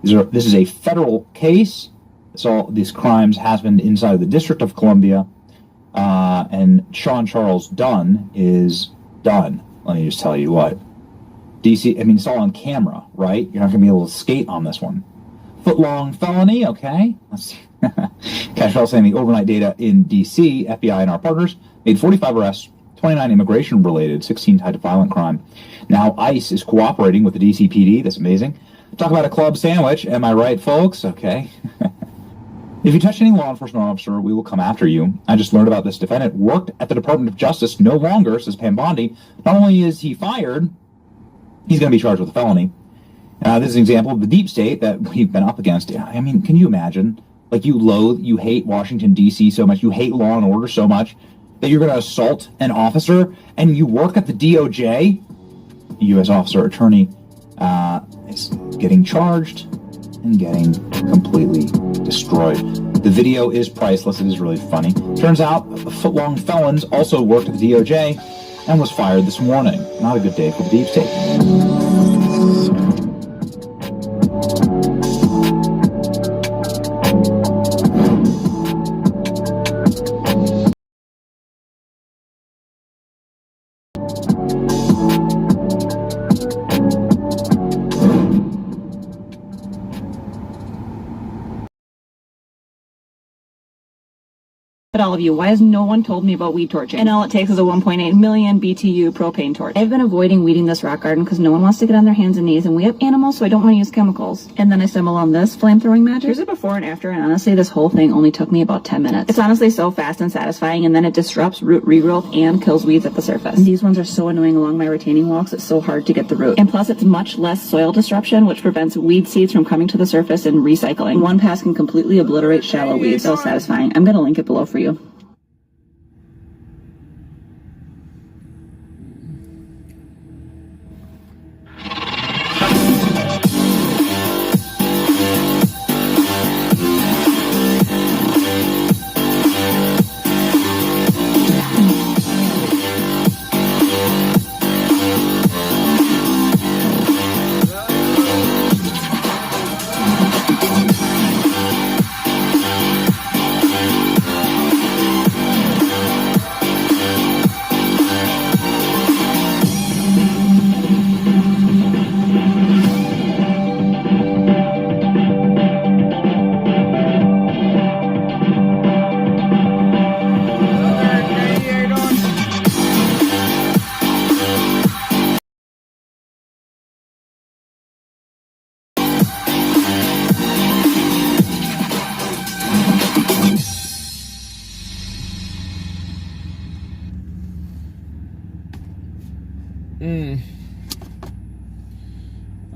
This is a federal case. So these crimes happened inside of the District of Columbia. And Sean Charles Dunn is done. Let me just tell you what. DC, I mean, it's all on camera, right? You're not going to be able to skate on this one. Foot-long felony, okay. Let's see. Cashwell saying the overnight data in DC, FBI and our partners made 45 arrests, 29 immigration-related, 16 tied to violent crime. Now ICE is cooperating with the DC PD. That's amazing. Talk about a club sandwich. Am I right, folks? Okay. If you touch any law enforcement officer, we will come after you. I just learned about this defendant worked at the Department of Justice no longer, says Pam Bondi. Not only is he fired, he's going to be charged with a felony. This is an example of the deep state that we've been up against. I mean, can you imagine? Like, you hate Washington, D.C. so much, you hate law and order so much, that you're going to assault an officer, and you work at the DOJ? A U.S. officer attorney is getting charged and getting completely destroyed. The video is priceless. It is really funny. Turns out the foot-long felons also worked at the DOJ and was fired this morning. Not a good day for the deep state. All of you, why has no one told me about weed torching? And all it takes is a 1.8 million BTU propane torch. I've been avoiding weeding this rock garden because no one wants to get on their hands and knees, and we have animals, so I don't want to use chemicals. And then I stumble on this flame-throwing magic. Here's a before and after, and honestly, this whole thing only took me about 10 minutes. It's honestly so fast and satisfying, and then it disrupts root regrowth and kills weeds at the surface. And these ones are so annoying along my retaining walks, it's so hard to get the root. And plus, it's much less soil disruption, which prevents weed seeds from coming to the surface and recycling. One pass can completely obliterate shallow weeds. So satisfying. I'm gonna link it below for you.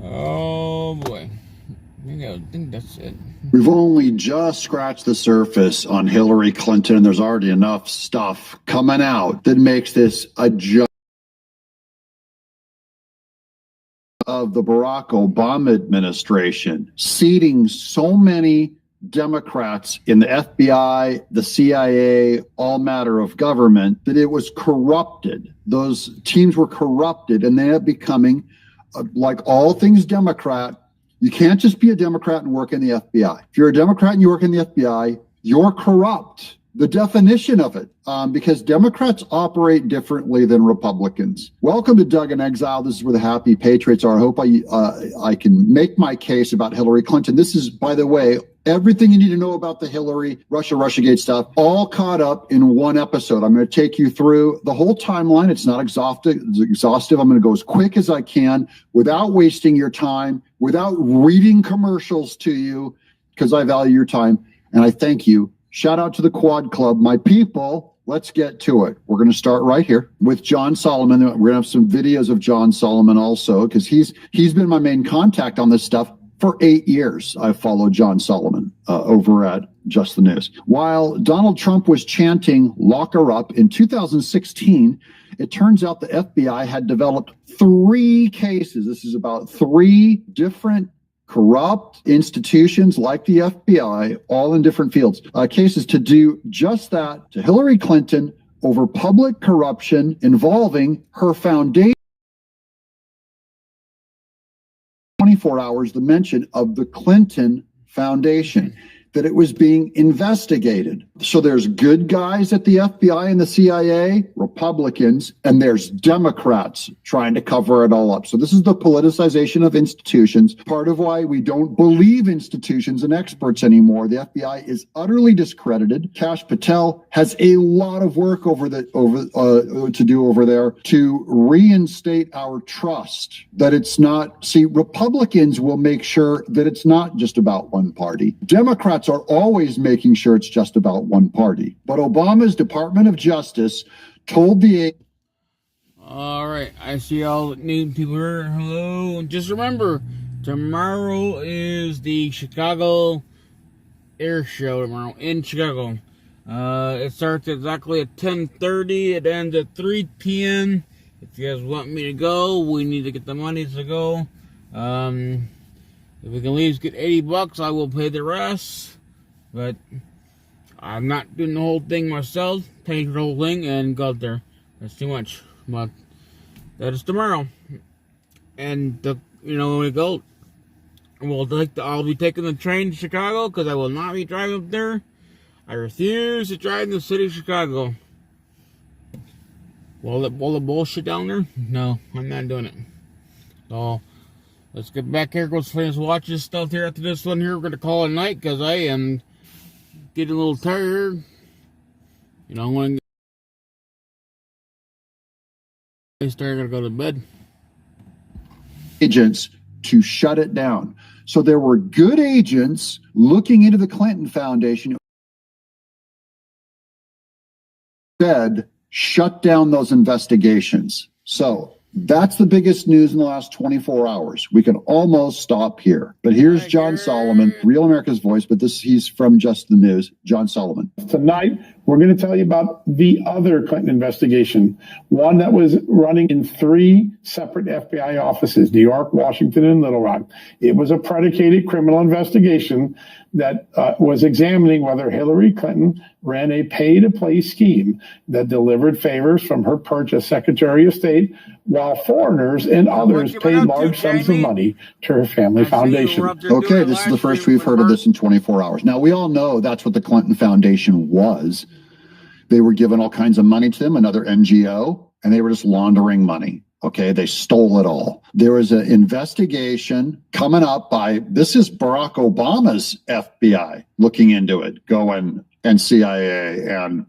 Oh boy. I think that's it. We've only just scratched the surface on Hillary Clinton. There's already enough stuff coming out that makes this a joke of the Barack Obama administration, seating so many Democrats in the FBI, the CIA, all matter of government, that it was corrupted. Those teams were corrupted, and they ended up becoming, like all things Democrat, you can't just be a Democrat and work in the FBI. If you're a Democrat and you work in the FBI, you're corrupt. The definition of it, because Democrats operate differently than Republicans. Welcome to Doug in Exile. This is where the happy patriots are. I hope I can make my case about Hillary Clinton. This is, by the way, everything you need to know about the Hillary, Russiagate stuff, all caught up in one episode. I'm going to take you through the whole timeline. It's not exhaustive. I'm going to go as quick as I can without wasting your time, without reading commercials to you, because I value your time, and I thank you. Shout out to the Quad Club, my people. Let's get to it. We're going to start right here with John Solomon. We're going to have some videos of John Solomon also, because he's been my main contact on this stuff for 8 years. I've followed John Solomon over at Just the News. While Donald Trump was chanting "lock her up" in 2016, it turns out the FBI had developed 3 cases. This is about 3 different corrupt institutions like the FBI, all in different fields, cases to do just that to Hillary Clinton over public corruption involving her foundation. 24 hours, the mention of the Clinton Foundation, that it was being investigated. So there's good guys at the FBI and the CIA, Republicans, and there's Democrats trying to cover it all up. So this is the politicization of institutions, part of why we don't believe institutions and experts anymore. The FBI is utterly discredited. Kash Patel has a lot of work to do over there to reinstate our trust that it's not. See, Republicans will make sure that it's not just about one party. Democrats are always making sure it's just about one party. But Obama's Department of Justice told the... All right, I see all new people here. Hello. Just remember, tomorrow is the Chicago Air Show tomorrow in Chicago. It starts exactly at 10:30. It ends at 3 p.m. If you guys want me to go, we need to get the money to go. If we can at least get $80, I will pay the rest. But I'm not doing the whole thing myself. Paying for the whole thing and go out there. That's too much. But that is tomorrow. And when we go, I'll be taking the train to Chicago because I will not be driving up there. I refuse to drive in the city of Chicago. All the bullshit down there? No, I'm not doing it. So let's get back here. Let's watch this stuff here. After this one here, we're going to call it a night because I am getting a little tired. When I start, I got to go to bed. Agents to shut it down. So there were good agents looking into the Clinton Foundation. Said, shut down those investigations. So that's the biggest news in the last 24 hours. We can almost stop here. But here's John Solomon, Real America's Voice, but he's from Just the News. John Solomon. Tonight, we're going to tell you about the other Clinton investigation, one that was running in 3 separate FBI offices, New York, Washington, and Little Rock. It was a predicated criminal investigation that was examining whether Hillary Clinton ran a pay-to-play scheme that delivered favors from her perch as Secretary of State, while foreigners and others paid large sums of money to her family foundation. Okay, this is the first we've heard of this in 24 hours. Now, we all know that's what the Clinton Foundation was. They were given all kinds of money to them, another NGO, and they were just laundering money. Okay, they stole it all. There was an investigation coming up this is Barack Obama's FBI looking into it, and CIA and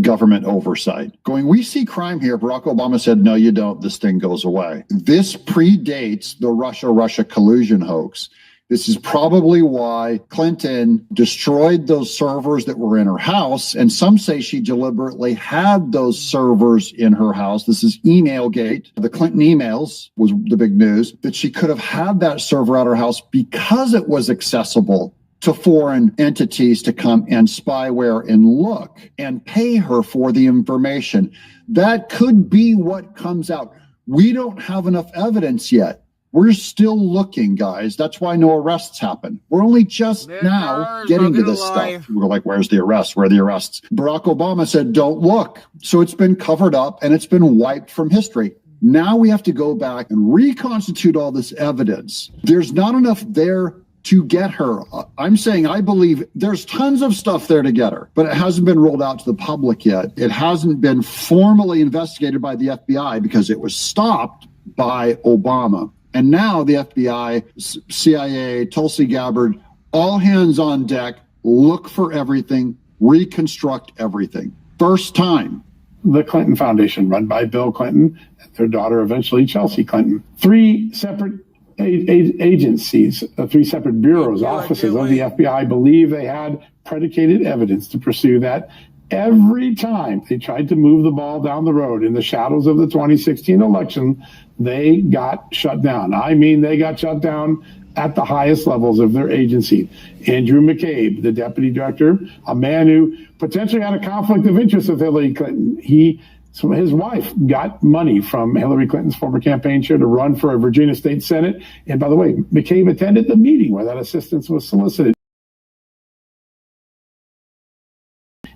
government oversight. We see crime here. Barack Obama said, no, you don't. This thing goes away. This predates the Russia collusion hoax. This is probably why Clinton destroyed those servers that were in her house. And some say she deliberately had those servers in her house. This is Emailgate. The Clinton emails was the big news, that she could have had that server at her house because it was accessible to foreign entities to come and spyware and look and pay her for the information. That could be what comes out. We don't have enough evidence yet. We're still looking, guys. That's why no arrests happen. We're only just now getting to this stuff. We're like, where's the arrests? Where are the arrests? Barack Obama said, don't look. So it's been covered up and it's been wiped from history. Now we have to go back and reconstitute all this evidence. There's not enough there to get her. I'm saying I believe there's tons of stuff there to get her, but it hasn't been rolled out to the public yet. It hasn't been formally investigated by the FBI because it was stopped by Obama. And now the FBI, CIA, Tulsa Gabbard, all hands on deck, look for everything, reconstruct everything. First time. The Clinton Foundation, run by Bill Clinton and their daughter, eventually Chelsea Clinton. 3 separate agencies, 3 separate bureaus, offices of the FBI believe they had predicated evidence to pursue that. Every time they tried to move the ball down the road in the shadows of the 2016 election, they got shut down. I mean, they got shut down at the highest levels of their agency. Andrew McCabe, the deputy director, a man who potentially had a conflict of interest with Hillary Clinton. His wife got money from Hillary Clinton's former campaign chair to run for a Virginia state senate. And by the way, McCabe attended the meeting where that assistance was solicited.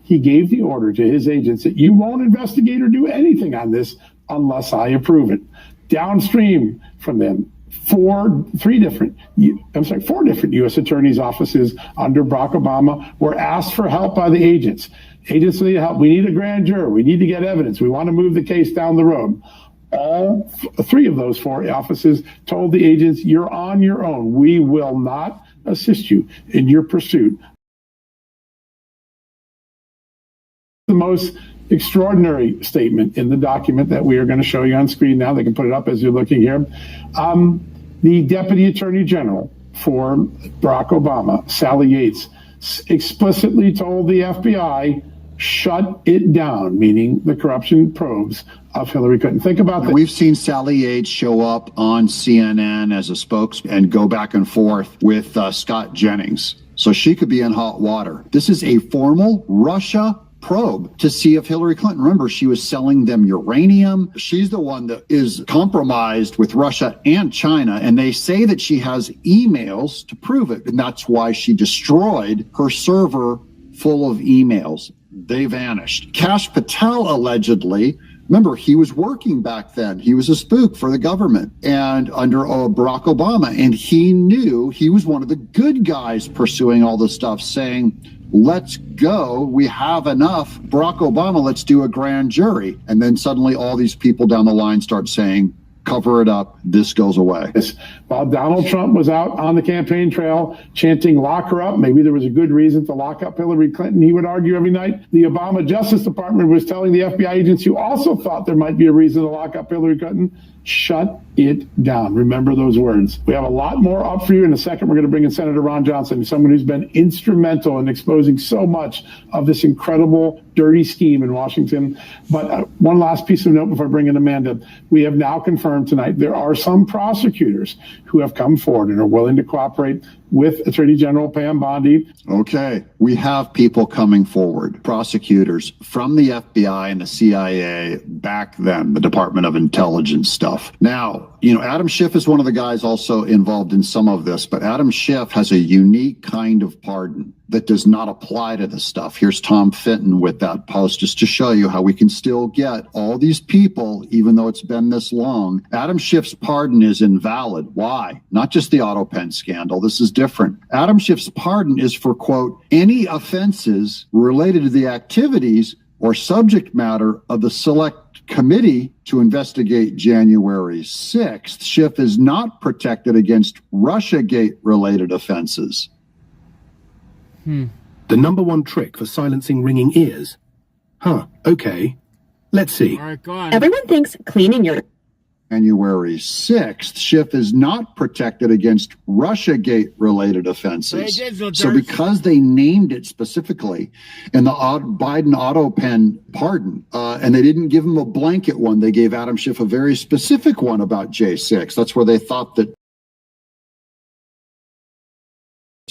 He gave the order to his agents that you won't investigate or do anything on this unless I approve it. Downstream from them, 4 different U.S. attorneys' offices under Barack Obama were asked for help by the agents. Agents need help. We need a grand jury. We need to get evidence. We want to move the case down the road. All 3 of those 4 offices told the agents, you're on your own. We will not assist you in your pursuit. The most extraordinary statement in the document that we are going to show you on screen now. They can put it up as you're looking here. The Deputy Attorney General for Barack Obama, Sally Yates, explicitly told the FBI, shut it down, meaning the corruption probes of Hillary Clinton. Think about that. We've seen Sally Yates show up on CNN as a spokesman and go back and forth with Scott Jennings. So she could be in hot water. This is a formal Russia probe to see if Hillary Clinton, remember, she was selling them uranium. She's the one that is compromised with Russia and China, and they say that she has emails to prove it, and that's why she destroyed her server full of emails. They vanished. Kash Patel allegedly, remember, he was working back then. He was a spook for the government and under Barack Obama, and he knew he was one of the good guys pursuing all this stuff, saying, let's go. We have enough. Barack Obama, let's do a grand jury. And then suddenly all these people down the line start saying, cover it up. This goes away. While Donald Trump was out on the campaign trail chanting, lock her up, maybe there was a good reason to lock up Hillary Clinton, he would argue every night. The Obama Justice Department was telling the FBI agents who also thought there might be a reason to lock up Hillary Clinton, shut it down. Remember those words. We have a lot more up for you in a second. We're going to bring in Senator Ron Johnson, someone who's been instrumental in exposing so much of this incredible dirty scheme in Washington. But one last piece of note before I bring in Amanda. We have now confirmed tonight there are some prosecutors who have come forward and are willing to cooperate with Attorney General Pam Bondi. Okay, we have people coming forward, prosecutors from the FBI and the CIA back then, the Department of Intelligence stuff. Now, Adam Schiff is one of the guys also involved in some of this, but Adam Schiff has a unique kind of pardon that does not apply to this stuff. Here's Tom Fenton with that post just to show you how we can still get all these people, even though it's been this long. Adam Schiff's pardon is invalid. Why? Not just the AutoPen scandal. This is different. Adam Schiff's pardon is for, quote, any offenses related to the activities or subject matter of the select committee to investigate January 6th. Schiff is not protected against Russiagate-related offenses. The number one trick for silencing ringing ears? Okay. Let's see. All right, go on. Everyone thinks cleaning your... January 6th, Schiff is not protected against Russiagate-related offenses. So because they named it specifically in the Biden auto pen pardon, and they didn't give him a blanket one, they gave Adam Schiff a very specific one about J6. That's where they thought that.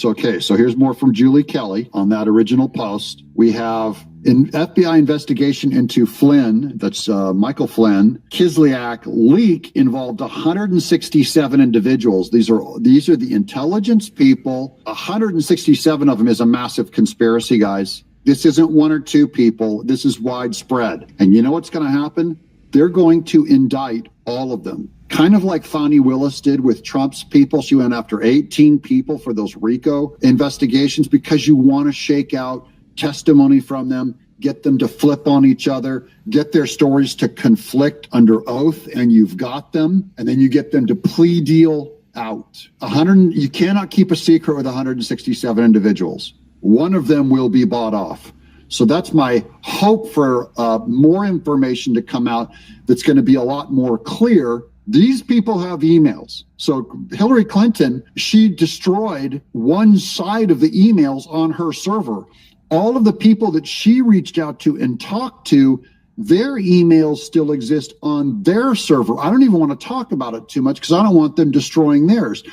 Okay, so here's more from Julie Kelly on that original post. We have an FBI investigation into Flynn, that's Michael Flynn, Kislyak leak involved 167 individuals. These are the intelligence people. 167 of them is a massive conspiracy, guys. This isn't one or two people. This is widespread. And you know what's going to happen? They're going to indict all of them. Kind of like Fani Willis did with Trump's people. She went after 18 people for those RICO investigations because you want to shake out testimony from them, get them to flip on each other, get their stories to conflict under oath, and you've got them. And then you get them to plea deal out. You cannot keep a secret with 167 individuals. One of them will be bought off. So that's my hope for more information to come out that's going to be a lot more clear. These people have emails. So Hillary Clinton, she destroyed one side of the emails on her server. All of the people that she reached out to and talked to, their emails still exist on their server. I don't even want to talk about it too much because I don't want them destroying theirs.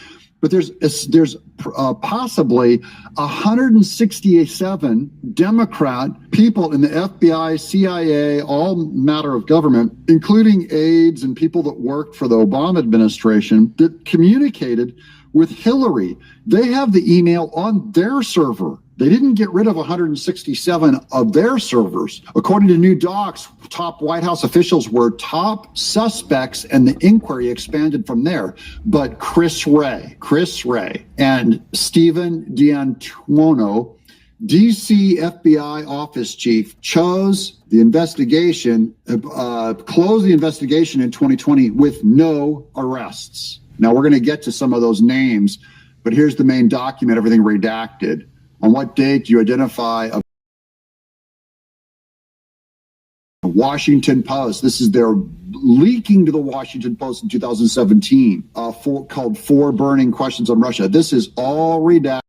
But there's possibly 167 Democrat people in the FBI, CIA, all matter of government, including aides and people that worked for the Obama administration, that communicated with Hillary. They have the email on their server. They didn't get rid of 167 of their servers. According to new docs, top White House officials were top suspects, and the inquiry expanded from there. But Chris Wray, and Stephen D'Antuono, DC FBI office chief, chose the investigation, closed the investigation in 2020 with no arrests. Now, we're going to get to some of those names, but here's the main document, everything redacted. On what date do you identify a Washington Post? This is their leaking to the Washington Post in 2017, called Four Burning Questions on Russia. This is all redacted.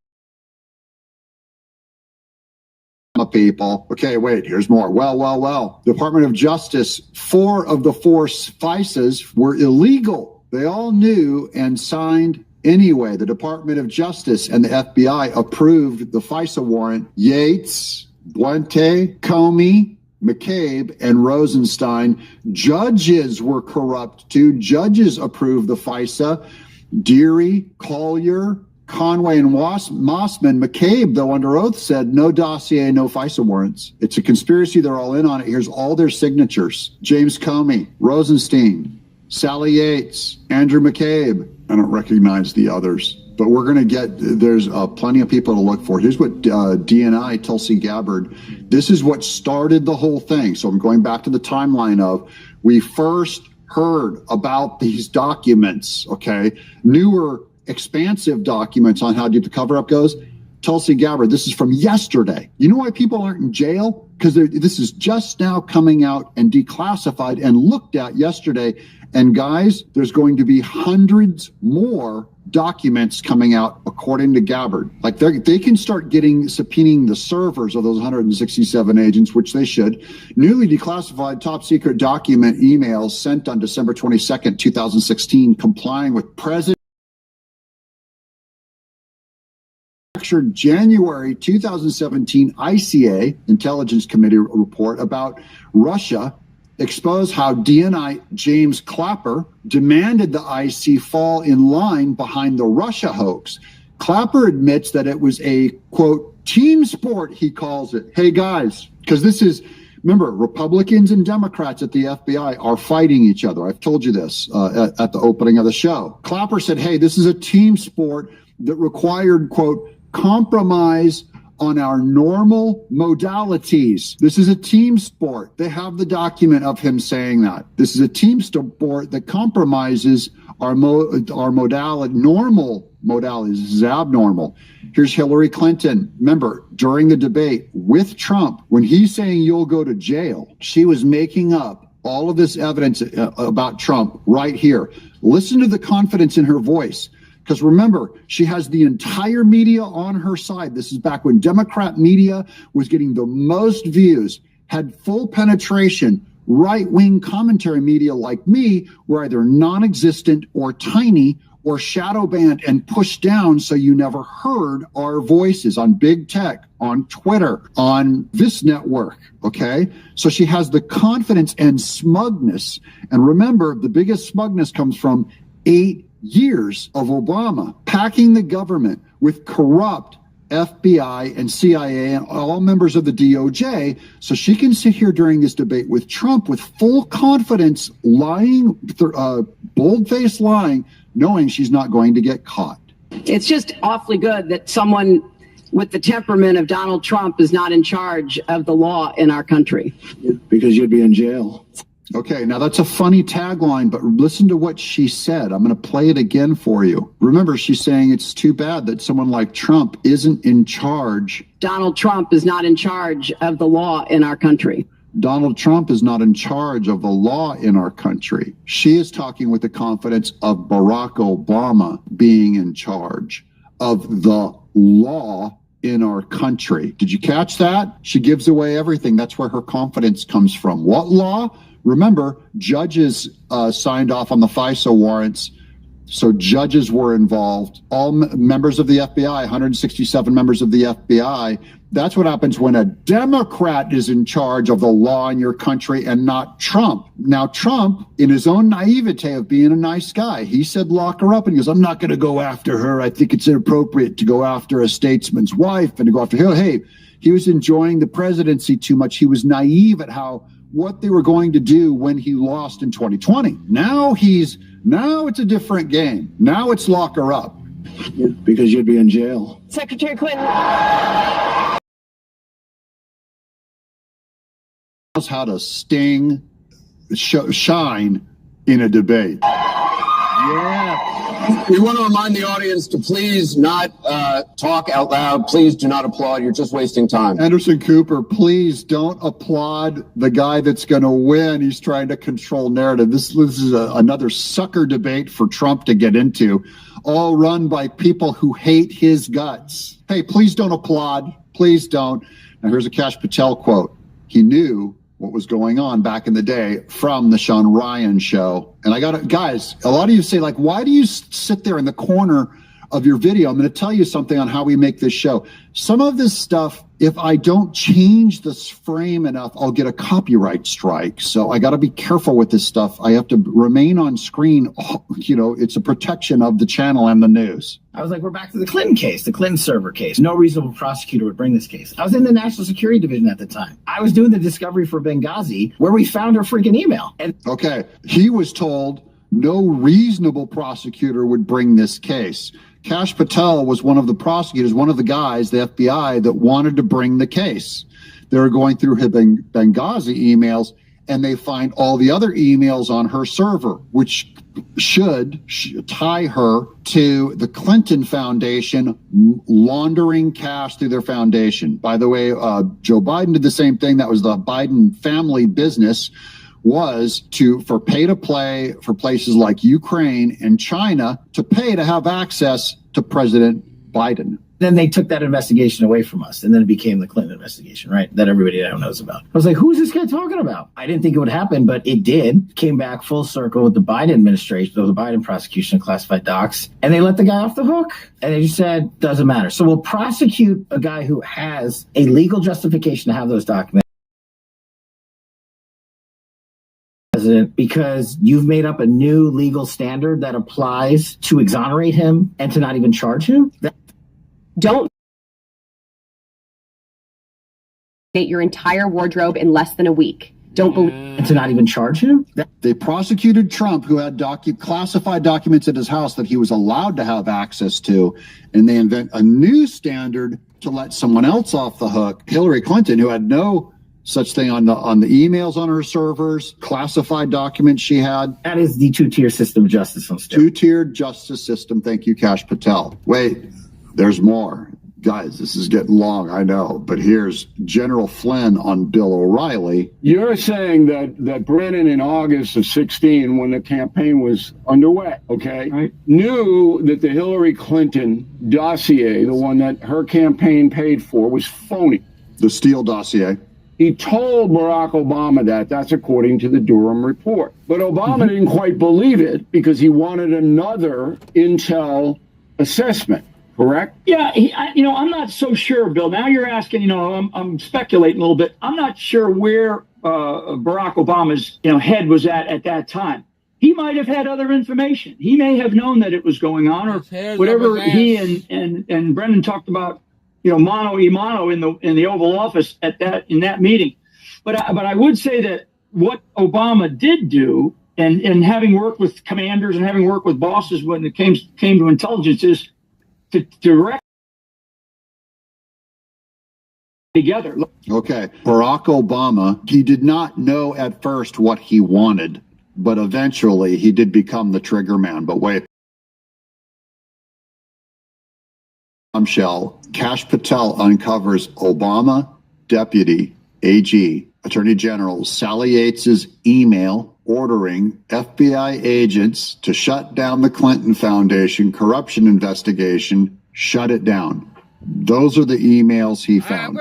People. Okay, wait, here's more. Well. Department of Justice, 4 of the 4 FISAs were illegal. They all knew and signed anyway. The Department of Justice and the FBI approved the FISA warrant. Yates, Buente, Comey, McCabe, and Rosenstein. Judges were corrupt too. Judges approved the FISA. Deary, Collier, Conway, and Mossman. McCabe, though, under oath said no dossier, no FISA warrants. It's a conspiracy. They're all in on it. Here's all their signatures. James Comey, Rosenstein, Sally Yates, Andrew McCabe. I don't recognize the others, but we're going to get, there's plenty of people to look for. Here's what DNI, Tulsi Gabbard, this is what started the whole thing. So I'm going back to the timeline of, we first heard about these documents, okay? Newer, expansive documents on how deep the cover-up goes. Tulsi Gabbard, this is from yesterday. You know why people aren't in jail? Because this is just now coming out and declassified and looked at yesterday. And guys, there's going to be hundreds more documents coming out according to Gabbard. Like they can start subpoenaing the servers of those 167 agents, which they should. Newly declassified top secret document emails sent on December 22nd, 2016, complying with President January 2017 ICA, Intelligence Committee report about Russia exposed how DNI James Clapper demanded the IC fall in line behind the Russia hoax. Clapper admits that it was a, quote, team sport, he calls it. Hey, guys, because this is, remember, Republicans and Democrats at the FBI are fighting each other. I've told you this at the opening of the show. Clapper said, hey, this is a team sport that required, quote, compromise on our normal modalities. This is a team sport. They have the document of him saying that. This is a team sport that compromises our modality, normal modalities. This is abnormal. Here's Hillary Clinton. Remember, during the debate with Trump, when he's saying you'll go to jail, she was making up all of this evidence about Trump right here. Listen to the confidence in her voice. Because remember, she has the entire media on her side. This is back when Democrat media was getting the most views, had full penetration. Right-wing commentary media like me were either non-existent or tiny or shadow banned and pushed down so you never heard our voices on big tech, on Twitter, on this network, okay? So she has the confidence and smugness. And remember, the biggest smugness comes from 8 years of Obama packing the government with corrupt FBI and CIA and all members of the DOJ, so she can sit here during this debate with Trump with full confidence, lying, bold-faced lying, knowing she's not going to get caught. It's just awfully good that someone with the temperament of Donald Trump is not in charge of the law in our country. Because you'd be in jail. Okay, now that's a funny tagline, but listen to what she said. I'm going to play it again for you. Remember, she's saying it's too bad that someone like Trump isn't in charge. Donald Trump is not in charge of the law in our country. Donald Trump is not in charge of the law in our country. She is talking with the confidence of Barack Obama being in charge of the law in our country. Did you catch that? She gives away everything. That's where her confidence comes from. What law? Remember, judges signed off on the FISA warrants, so judges were involved. All members of the FBI, 167 members of the FBI. That's what happens when a Democrat is in charge of the law in your country and not Trump. Now, Trump, in his own naivete of being a nice guy, he said lock her up, and he goes, I'm not going to go after her. I think it's inappropriate to go after a statesman's wife and to go after her. Hey, he was enjoying the presidency too much. He was naive at what they were going to do when he lost in 2020. Now it's a different game. Now it's lock her up. Yeah, because you'd be in jail. Secretary Clinton. Knows how to sting, shine in a debate. Yeah. We want to remind the audience to please not talk out loud. Please do not applaud. You're just wasting time. Anderson Cooper, please don't applaud the guy that's going to win. He's trying to control narrative. This is another sucker debate for Trump to get into, all run by people who hate his guts. Hey, please don't applaud. Please don't. Now, here's a Kash Patel quote. He knew what was going on back in the day from the Sean Ryan show. And I got it, guys, a lot of you say, like, why do you sit there in the corner of your video? I'm going to tell you something on how we make this show. Some of this stuff, if I don't change this frame enough, I'll get a copyright strike. So I got to be careful with this stuff. I have to remain on screen. You know, it's a protection of the channel and the news. I was like, we're back to the Clinton case, the Clinton server case. No reasonable prosecutor would bring this case. I was in the National Security Division at the time. I was doing the discovery for Benghazi where we found her freaking email. Okay. He was told no reasonable prosecutor would bring this case. Kash Patel was one of the prosecutors, one of the guys, the FBI, that wanted to bring the case. They were going through her Benghazi emails, and they find all the other emails on her server, which should tie her to the Clinton Foundation laundering cash through their foundation. By the way, Joe Biden did the same thing. That was the Biden family business, was for pay to play for places like Ukraine and China to pay to have access to President Biden. Then they took that investigation away from us, and then it became the Clinton investigation, right? That everybody now knows about. I was like, who's this guy talking about? I didn't think it would happen, but it did. Came back full circle with the Biden administration, or the Biden prosecution of classified docs, and they let the guy off the hook. And they just said, doesn't matter. So we'll prosecute a guy who has a legal justification to have those documents because you've made up a new legal standard that applies to exonerate him and to not even charge him. Don't your entire wardrobe in less than a week. Don't believe to not even charge him. They prosecuted Trump, who had classified documents at his house that he was allowed to have access to, and they invent a new standard to let someone else off the hook. Hillary Clinton, who had no such thing on the emails on her servers, classified documents she had. That is the two-tier system of justice. Two-tiered justice system. Thank you, Kash Patel. Wait, there's more. Guys, this is getting long, I know, but here's General Flynn on Bill O'Reilly. You're saying that Brennan in August of 16, when the campaign was underway, okay, knew that the Hillary Clinton dossier, the one that her campaign paid for, was phony. The Steele dossier. He told Barack Obama that. That's according to the Durham report. But Obama didn't quite believe it because he wanted another intel assessment. Correct? Yeah, I'm not so sure, Bill. Now you're asking, I'm speculating a little bit. I'm not sure where Barack Obama's, head was at that time. He might have had other information. He may have known that it was going on, or whatever he and Brennan talked about, mano a mano in the Oval Office in that meeting. But I would say that what Obama did do, and having worked with commanders and having worked with bosses when it came to intelligence, is to direct together. Okay. Barack Obama, he did not know at first what he wanted, but eventually he did become the trigger man. But wait. Bombshell. Kash Patel uncovers Obama Deputy AG Attorney General Sally Yates's email ordering FBI agents to shut down the Clinton Foundation corruption investigation, shut it down. Those are the emails he found.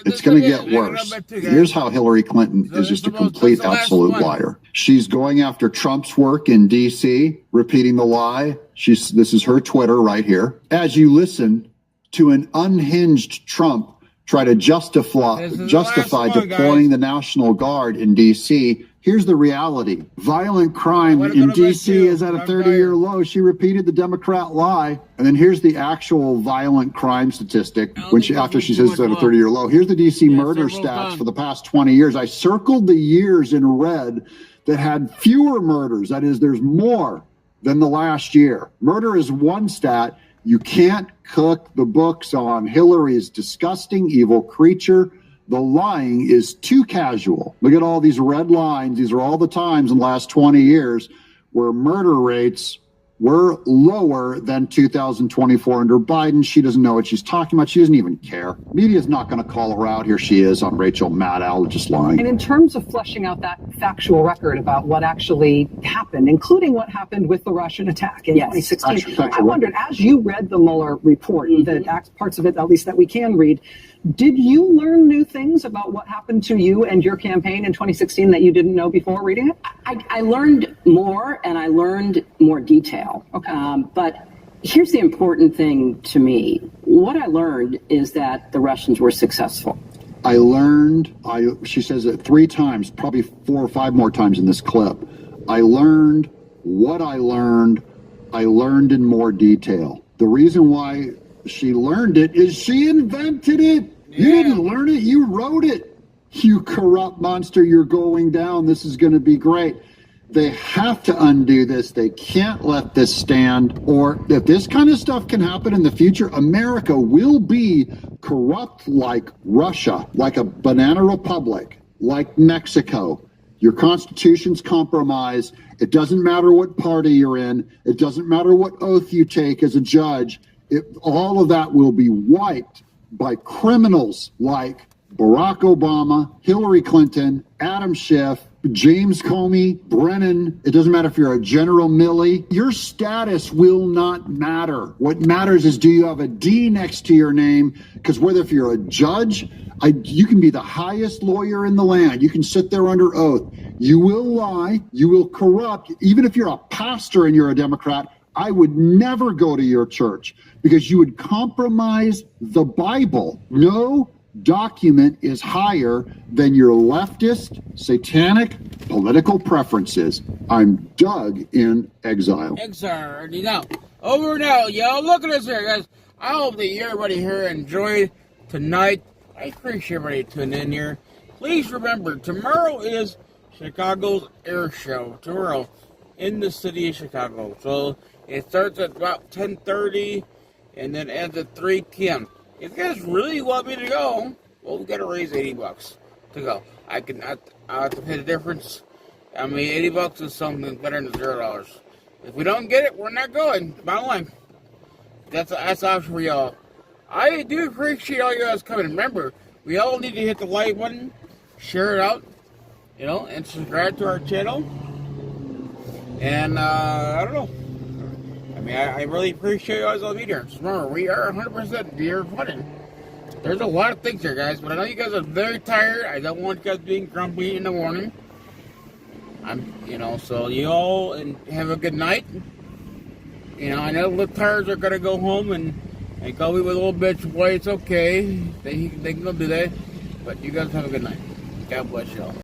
It's going to get worse. Here's how Hillary Clinton is just a complete, absolute liar. She's going after Trump's work in D.C., repeating the lie. This is her Twitter right here. As you listen to an unhinged Trump try to justify deploying the National Guard in D.C., here's the reality. Violent crime in D.C. is at a 30-year low. She repeated the Democrat lie. And then here's the actual violent crime statistic after she says it's at a 30-year low. Here's the D.C. murder stats for the past 20 years. I circled the years in red that had fewer murders. That is, there's more than the last year. Murder is one stat. You can't cook the books on Hillary's disgusting, evil creature. The lying is too casual. Look at all these red lines. These are all the times in the last 20 years where murder rates were lower than 2024 under Biden. She doesn't know what she's talking about. She doesn't even care. Media's not going to call her out. Here she is on Rachel Maddow just lying. And in terms of fleshing out that factual record about what actually happened, including what happened with the Russian attack in 2016, I wondered, as you read the Mueller report, the parts of it, at least that we can read, did you learn new things about what happened to you and your campaign in 2016 that you didn't know before reading it? I learned more, and I learned more detail. Okay. But here's the important thing to me. What I learned is that the Russians were successful. I learned, she says it 3 times, probably 4 or 5 more times in this clip. I learned what I learned in more detail. The reason why she learned it is she invented it. You didn't learn it, you wrote it. You corrupt monster, you're going down. This is going to be great. They have to undo this. They can't let this stand. Or if this kind of stuff can happen in the future, America will be corrupt like Russia, like a banana republic, like Mexico. Your constitution's compromised. It doesn't matter what party you're in. It doesn't matter what oath you take as a judge. All of that will be wiped by criminals like Barack Obama, Hillary Clinton, Adam Schiff, James Comey, Brennan. It doesn't matter if you're a General Milley. Your status will not matter. What matters is, do you have a D next to your name? Because whether if you're a judge, you can be the highest lawyer in the land. You can sit there under oath. You will lie. You will corrupt. Even if you're a pastor and you're a Democrat, I would never go to your church because you would compromise the Bible. No document is higher than your leftist, satanic political preferences. I'm Doug in exile. Exile, now. Over now, y'all. Look at this here, guys. I hope that everybody here enjoyed tonight. I appreciate everybody tuning in here. Please remember, tomorrow is Chicago's air show. Tomorrow in the city of Chicago. So it starts at about 10:30 and then ends at 3 p.m. If you guys really want me to go, well, we got to raise $80 to go. I have to pay the difference. I mean, $80 is something better than $0. If we don't get it, we're not going. Bottom line. That's the option for y'all. I do appreciate all you guys coming. Remember, we all need to hit the like button, share it out, and subscribe to our channel. And, I don't know. I mean, I really appreciate you guys all being here. Just remember, we are 100% deer flooding. There's a lot of things here, guys, but I know you guys are very tired. I don't want you guys being grumpy in the morning. So you all have a good night. I know the tires are gonna go home and go with a little bitch boy. It's okay. They can go do that. But you guys have a good night. God bless y'all.